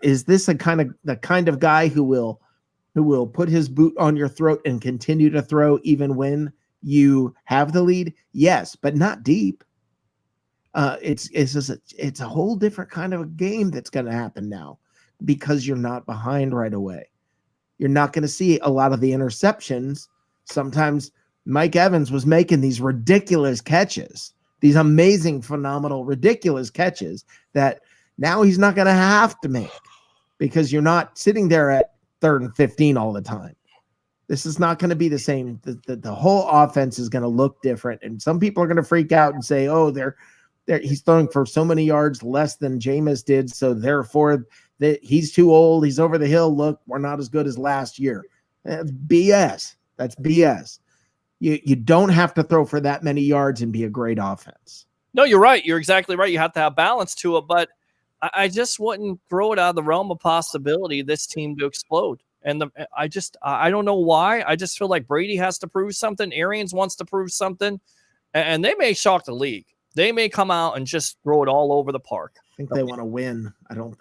Speaker 8: is this the kind of guy who will put his boot on your throat and continue to throw even when you have the lead? Yes, but not deep. It's a whole different kind of a game that's going to happen now because you're not behind right away. You're not going to see a lot of the interceptions. Sometimes Mike Evans was making these ridiculous catches, these amazing, phenomenal, ridiculous catches that now he's not going to have to make because you're not sitting there at 3rd and 15 all the time. This is not going to be the same. The whole offense is going to look different, and some people are going to freak out and say, oh, he's throwing for so many yards less than Jameis did, so therefore he's too old. He's over the hill. Look, we're not as good as last year. That's BS. That's BS. You don't have to throw for that many yards and be a great offense.
Speaker 4: No, you're right. You're exactly right. You have to have balance to it, but I just wouldn't throw it out of the realm of possibility this team to explode. And I don't know why. I just feel like Brady has to prove something. Arians wants to prove something, and they may shock the league. They may come out and just throw it all over the park.
Speaker 8: I think they want to win.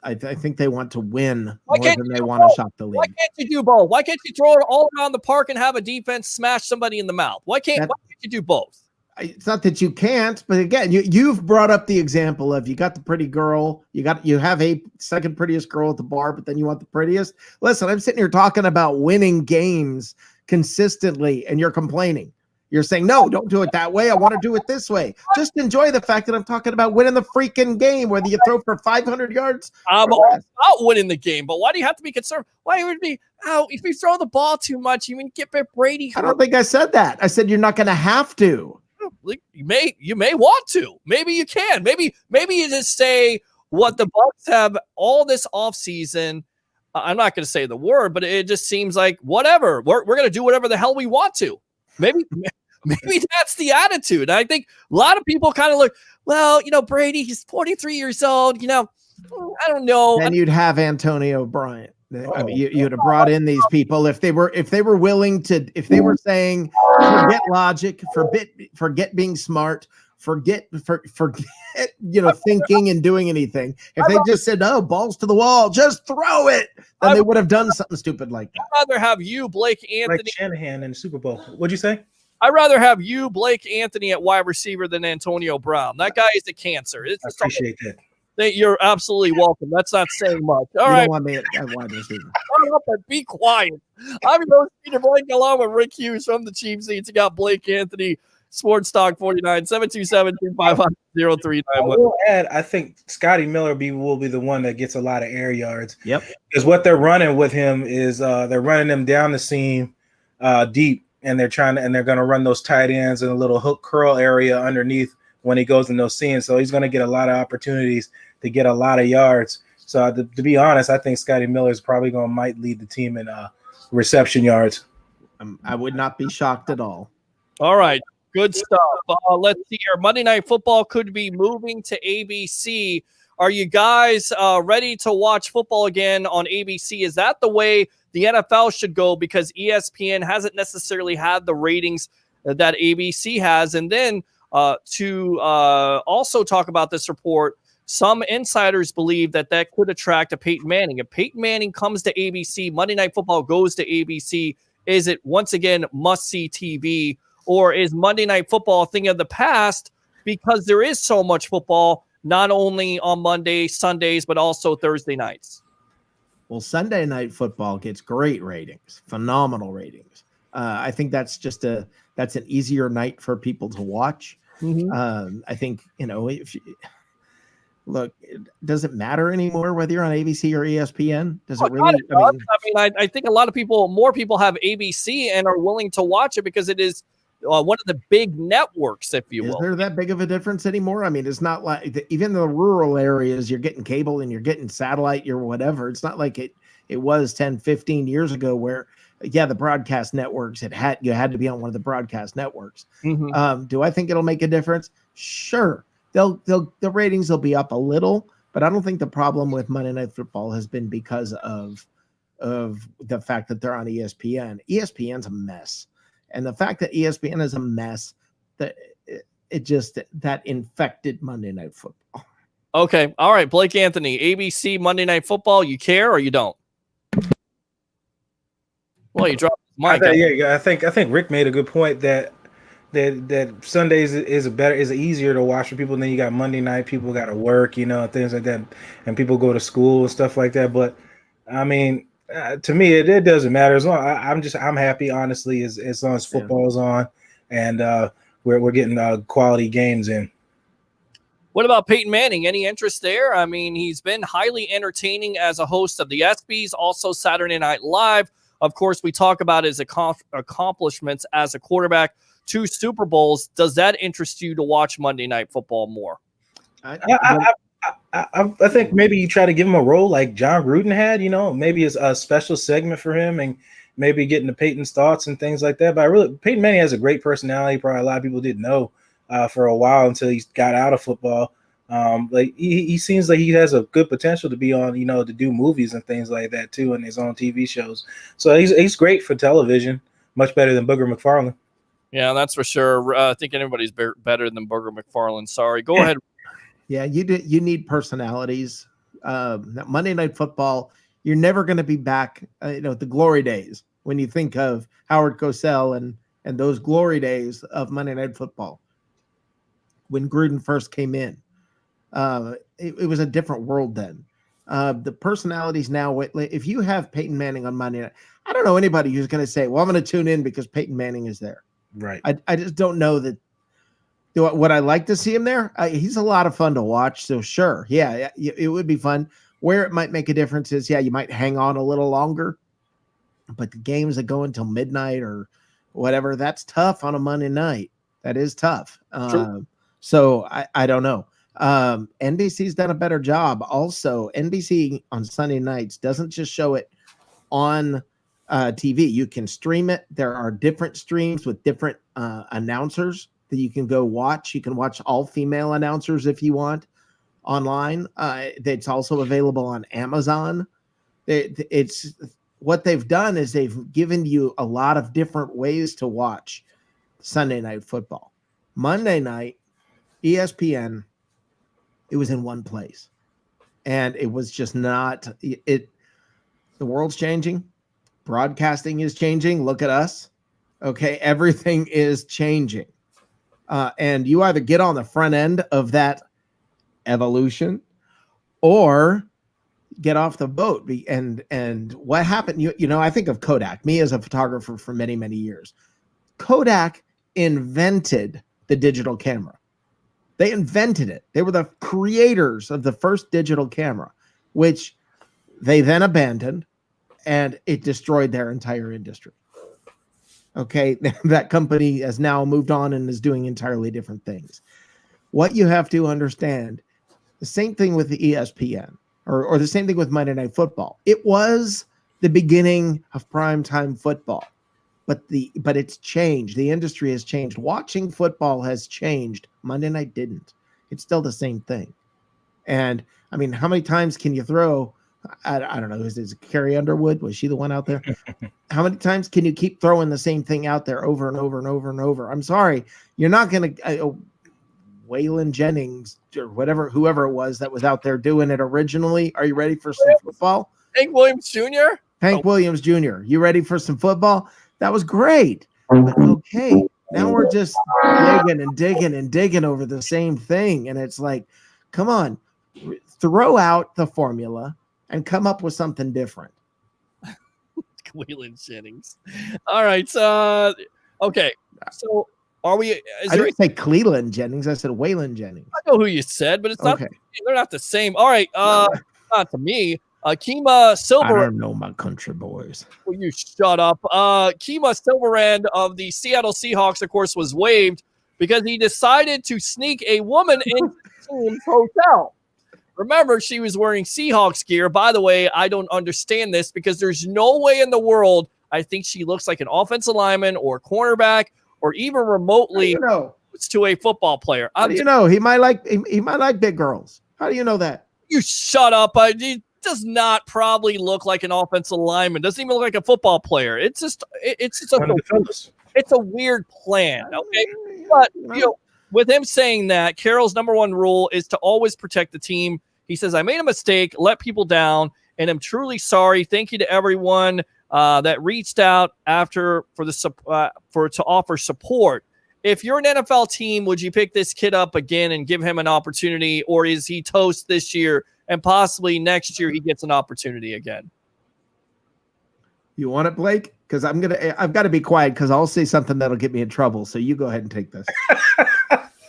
Speaker 8: I think they want to win more than they want to shock the league.
Speaker 4: Why can't you do both? Why can't you throw it all around the park and have a defense smash somebody in the mouth? Why can't you do both?
Speaker 8: It's not that you can't, but again, you've brought up the example of you got the pretty girl, you have a second prettiest girl at the bar, but then you want the prettiest. Listen, I'm sitting here talking about winning games consistently, and you're complaining. You're saying, no, don't do it that way. I want to do it this way. Just enjoy the fact that I'm talking about winning the freaking game, whether you throw for 500 yards.
Speaker 4: I'm all about winning the game, but why do you have to be concerned? Why would be if you throw the ball too much, you mean get Brady hurt?
Speaker 8: I don't think I said that. I said you're not going to have to.
Speaker 4: You may want to. Maybe you can. Maybe you just say what the Bucs have all this offseason. I'm not going to say the word, but it just seems like whatever. We're going to do whatever the hell we want to. Maybe that's the attitude. I think a lot of people kind of look, well, Brady, he's 43 years old. I don't know.
Speaker 8: Then you'd have Antonio Bryant. I mean, you'd have brought in these people if they were willing to. If they were saying, forget logic, forget being smart. forget thinking and doing anything. If they just said, "Oh, balls to the wall, just throw it," then they would have done something stupid like that.
Speaker 4: I'd rather have you, Blake Anthony.
Speaker 7: Like Shanahan in the Super Bowl. What'd you say?
Speaker 4: I'd rather have you, Blake Anthony, at wide receiver than Antonio Brown. That guy is a cancer.
Speaker 7: I appreciate that.
Speaker 4: You're absolutely welcome. That's not saying much. All right.
Speaker 8: Don't want me at wide receiver.
Speaker 4: Shut up and be quiet. I'm your host, Peter Blake, along with Rick Hughes from the Cheap Seats. You got Blake Anthony, Sports Talk 49, 727-255-0391.
Speaker 7: I will add, I think Scotty Miller will be the one that gets a lot of air yards.
Speaker 8: Yep.
Speaker 7: Because what they're running with him is they're running him down the seam deep, and they're going to run those tight ends in a little hook curl area underneath when he goes in those seams. So he's going to get a lot of opportunities to get a lot of yards. So to be honest, I think Scotty Miller is probably might lead the team in reception yards.
Speaker 8: I would not be shocked at all.
Speaker 4: All right. Good stuff. Let's see here. Monday Night Football could be moving to ABC. Are you guys ready to watch football again on ABC? Is that the way the NFL should go? Because ESPN hasn't necessarily had the ratings that ABC has. And then to also talk about this report, some insiders believe that could attract a Peyton Manning. If Peyton Manning comes to ABC, Monday Night Football goes to ABC, is it once again must-see TV? Or is Monday Night Football a thing of the past because there is so much football, not only on Monday, Sundays, but also Thursday nights?
Speaker 8: Well, Sunday Night Football gets great ratings, phenomenal ratings. I think that's an easier night for people to watch.
Speaker 4: Mm-hmm.
Speaker 8: I think, look, does it matter anymore whether you're on ABC or ESPN? Does it really?
Speaker 4: I think a lot of more people have ABC and are willing to watch it because it is one of the big networks, if you will.
Speaker 8: Is there that big of a difference anymore? I mean, it's not like even the rural areas, you're getting cable and you're getting satellite or whatever. It's not like it was 10, 15 years ago where, the broadcast networks, you had to be on one of the broadcast networks.
Speaker 4: Mm-hmm.
Speaker 8: Do I think it'll make a difference? Sure. The ratings will be up a little, but I don't think the problem with Monday Night Football has been because of the fact that they're on ESPN. ESPN's a mess. And the fact that ESPN is a mess, that infected Monday Night Football.
Speaker 4: Okay. All right. Blake Anthony, ABC Monday Night Football. You care or you don't? Well, you dropped his mic.
Speaker 7: I think Rick made a good point that Sundays is easier to watch for people. And then you got Monday night, people got to work, things like that, and people go to school and stuff like that. But I mean, to me, it doesn't matter. As long I'm happy, honestly, as long as football is on, and we're getting quality games in.
Speaker 4: What about Peyton Manning? Any interest there? I mean, he's been highly entertaining as a host of the ESPYs, also Saturday Night Live. Of course, we talk about his accomplishments as a quarterback, 2 Super Bowls. Does that interest you to watch Monday Night Football more?
Speaker 7: I think maybe you try to give him a role like John Gruden had, maybe it's a special segment for him and maybe getting to Peyton's thoughts and things like that. But Peyton Manning has a great personality. Probably a lot of people didn't know for a while until he got out of football. He seems like he has a good potential to be on, to do movies and things like that too, and his own TV shows. So he's great for television, much better than Booger McFarland.
Speaker 4: Yeah, that's for sure. I think everybody's better than Booger McFarland. Sorry. Go ahead.
Speaker 8: Yeah, you need personalities. Monday Night Football, you're never going to be back, the glory days when you think of Howard Cosell and those glory days of Monday Night Football. When Gruden first came in, it was a different world then. The personalities now, if you have Peyton Manning on Monday night, I don't know anybody who's going to say, well, I'm going to tune in because Peyton Manning is there.
Speaker 7: Right.
Speaker 8: I just don't know that. Would I like to see him there? He's a lot of fun to watch. So sure. Yeah, it would be fun. Where it might make a difference is, you might hang on a little longer, but the games that go until midnight or whatever, that's tough on a Monday night. That is tough. So I don't know. NBC's done a better job. Also, NBC on Sunday nights doesn't just show it on TV. You can stream it. There are different streams with different announcers that you can go watch. You can watch all female announcers if you want online. It's also available on Amazon. It's what they've done is they've given you a lot of different ways to watch Sunday Night Football. Monday night, ESPN, it was in one place. And it was just not it. The world's changing. Broadcasting is changing. Look at us. Okay. Everything is changing. And you either get on the front end of that evolution or get off the boat. And what happened, you know, I think of Kodak, me as a photographer for many, many years. Kodak invented the digital camera. They invented it. They were the creators of the first digital camera, which they then abandoned, and it destroyed their entire industry. Okay, that company has now moved on and is doing entirely different things. What you have to understand, the same thing with the ESPN, or the same thing with Monday Night Football. It was the beginning of primetime football, but it's changed. The industry has changed. Watching football has changed. Monday night didn't. It's still the same thing. And I mean, how many times can you throw? I don't know. Is it Carrie Underwood? Was she the one out there? How many times can you keep throwing the same thing out there over and over and over and over? I'm sorry, you're not going to. Waylon Jennings or whoever it was that was out there doing it originally. Are you ready for some football?
Speaker 4: Hank Williams Jr.
Speaker 8: Hank Williams Jr. You ready for some football? That was great. But okay, now we're just digging and digging and digging over the same thing. And it's like, come on, throw out the formula and come up with something different.
Speaker 4: Waylon Jennings. All right. Okay. So are we?
Speaker 8: I didn't say Cleveland Jennings. I said Waylon Jennings.
Speaker 4: I know who you said, but it's not.
Speaker 8: Okay.
Speaker 4: They're not the same. All right. Not to me. Kima Silver.
Speaker 8: I don't know my country boys.
Speaker 4: Will you shut up? Kima Silverand of the Seattle Seahawks, of course, was waived because he decided to sneak a woman into the team's hotel. Remember, she was wearing Seahawks gear. By the way, I don't understand this because there's no way in the world I think she looks like an offensive lineman or cornerback or even remotely to a football player.
Speaker 8: How do you know? He might like big girls. How do you know that?
Speaker 4: You shut up. He does not probably look like an offensive lineman. Doesn't even look like a football player. It's just a weird plan. Okay, but you know, with him saying that, Carroll's number one rule is to always protect the team. He says, "I made a mistake, let people down, and I'm truly sorry. Thank you to everyone that reached out to offer support." If you're an NFL team, would you pick this kid up again and give him an opportunity, or is he toast this year and possibly next year he gets an opportunity again?
Speaker 8: You want it, Blake? Because I've got to be quiet because I'll say something that'll get me in trouble. So you go ahead and take this.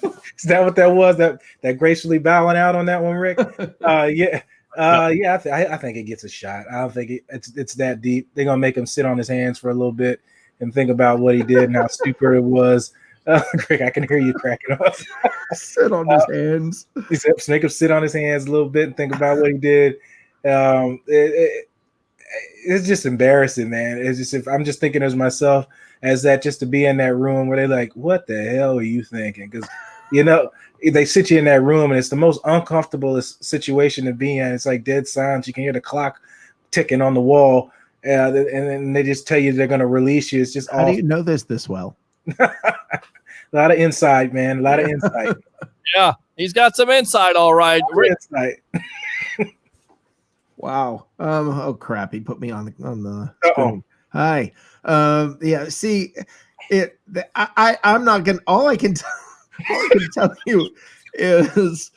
Speaker 7: Is that what that was? That gracefully bowing out on that one, Rick? Yeah. I think it gets a shot. I don't think it's that deep. They're gonna make him sit on his hands for a little bit and think about what he did and how stupid it was. Greg, I can hear you cracking up.
Speaker 8: Sit on his hands.
Speaker 7: Make him sit on his hands a little bit and think about what he did. It's just embarrassing, man. It's just if I'm just thinking as myself as that, just to be in that room where they're like, "What the hell are you thinking?" Because you know they sit you in that room and it's the most uncomfortable situation to be in. It's like dead silence. You can hear the clock ticking on the wall, and then they just tell you they're going to release you. It's just
Speaker 8: how do you know this well?
Speaker 7: A lot of insight, man. A lot of insight.
Speaker 4: Yeah, he's got some insight, all right.
Speaker 7: Insight.
Speaker 8: Wow. Oh crap! He put me on the screen. Hi. Yeah. See, I'm not gonna. All I can tell you is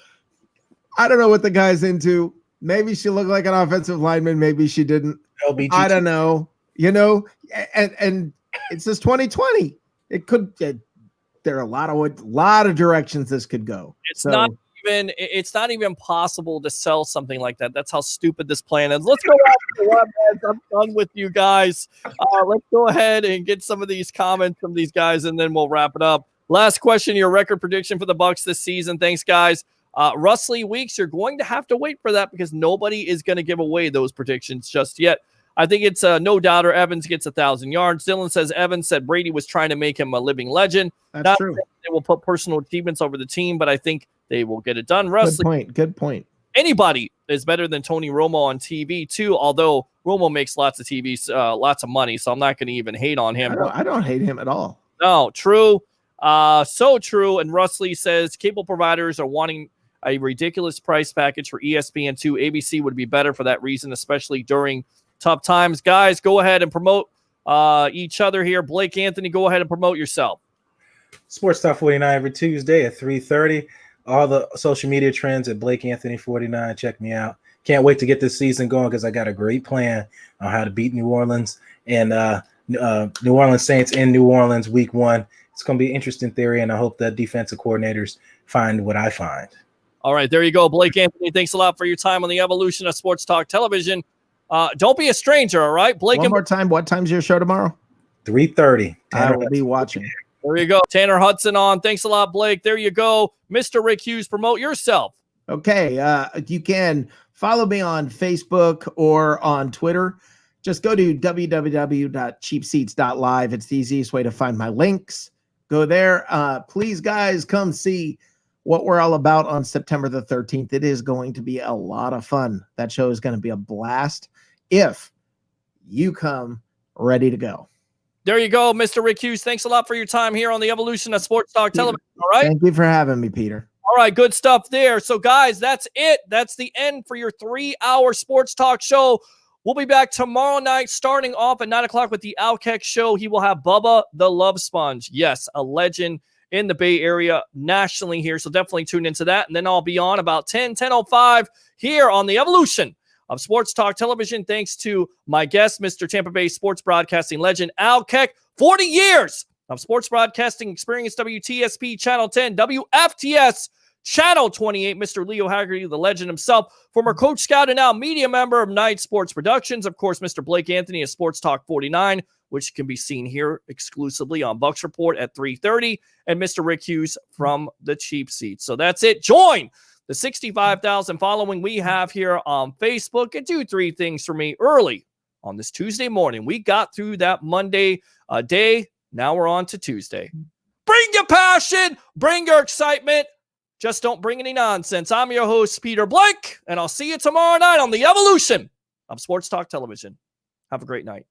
Speaker 8: I don't know what the guy's into. Maybe she looked like an offensive lineman. Maybe she didn't.
Speaker 7: LBGT.
Speaker 8: I don't know. You know, and it's just 2020. It could. There are a lot of directions this could go.
Speaker 4: It's not even possible to sell something like that. That's how stupid this plan is. Let's go out to the web, man. I'm done with you guys. Let's go ahead and get some of these comments from these guys, and then we'll wrap it up. Last question, your record prediction for the Bucs this season. Thanks, guys. Russ Lee Weeks, you're going to have to wait for that because nobody is going to give away those predictions just yet. I think it's no doubter Evans gets 1,000 yards. Dylan says Evans said Brady was trying to make him a living legend.
Speaker 8: That's true.
Speaker 4: They will put personal achievements over the team, but I think they will get it done.
Speaker 8: Good point.
Speaker 4: Anybody is better than Tony Romo on TV too, although Romo makes lots of TV, lots of money, so I'm not going to even hate on him.
Speaker 8: I don't hate him at all.
Speaker 4: No, true. So true. And Russ Lee says cable providers are wanting a ridiculous price package for ESPN2. ABC would be better for that reason, especially during tough times. Guys, go ahead and promote each other here. Blake Anthony, go ahead and promote yourself.
Speaker 7: Sports Talk 49 every Tuesday at 3:30. All the social media trends at Blake Anthony 49. Check me out. Can't wait to get this season going because I got a great plan on how to beat New Orleans and New Orleans Saints in New Orleans week 1. It's going to be an interesting theory, and I hope that defensive coordinators find what I find.
Speaker 4: All right, there you go. Blake Anthony, thanks a lot for your time on the evolution of Sports Talk Television. Don't be a stranger, all right? Blake.
Speaker 8: One more time. What time's your show tomorrow?
Speaker 7: 3:30.
Speaker 8: I will be watching.
Speaker 4: There you go. Tanner Hudson on. Thanks a lot, Blake. There you go. Mr. Rick Hughes, promote yourself.
Speaker 8: Okay. You can follow me on Facebook or on Twitter. Just go to www.cheapseats.live. It's the easiest way to find my links. Go there. Please, guys, come see what we're all about on September the 13th. It is going to be a lot of fun. That show is going to be a blast if you come ready to go.
Speaker 4: There you go, Mr. Rick Hughes. Thanks a lot for your time here on the evolution of Sports Talk Television. All right.
Speaker 8: Thank you for having me, Peter.
Speaker 4: All right, good stuff there. So, guys, that's it. That's the end for your 3-hour Sports Talk show. We'll be back tomorrow night, starting off at 9 o'clock with the Outkick show. He will have Bubba the Love Sponge. Yes, a legend in the Bay Area nationally here. So definitely tune into that. And then I'll be on about 10:05 here on the evolution of Sports Talk Television. Thanks to my guest, Mr. Tampa Bay sports broadcasting legend, Al Keck. 40 years of sports broadcasting experience, WTSP Channel 10, WFTS Channel 28, Mr. Leo Haggerty, the legend himself, former Coach Scout and now media member of Night Sports Productions. Of course, Mr. Blake Anthony of Sports Talk 49, which can be seen here exclusively on Bucs Report at 3:30, and Mr. Rick Hughes from the Cheap Seats. So that's it. Join the 65,000 following we have here on Facebook, and do 3 things for me early on this Tuesday morning. We got through that Monday day. Now we're on to Tuesday. Bring your passion, bring your excitement. Just don't bring any nonsense. I'm your host, Peter Blake, and I'll see you tomorrow night on the evolution of Sports Talk Television. Have a great night.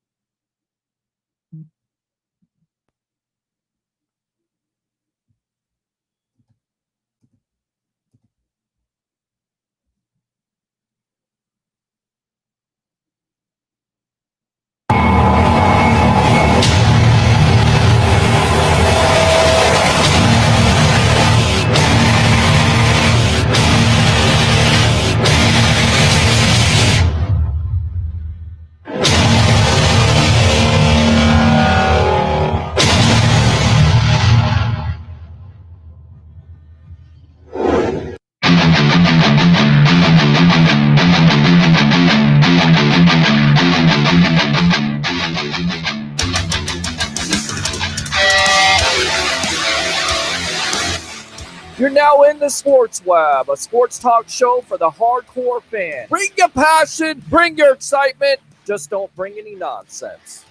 Speaker 4: You're now in the Sports Web, a sports talk show for the hardcore fan. Bring your passion, bring your excitement, just don't bring any nonsense.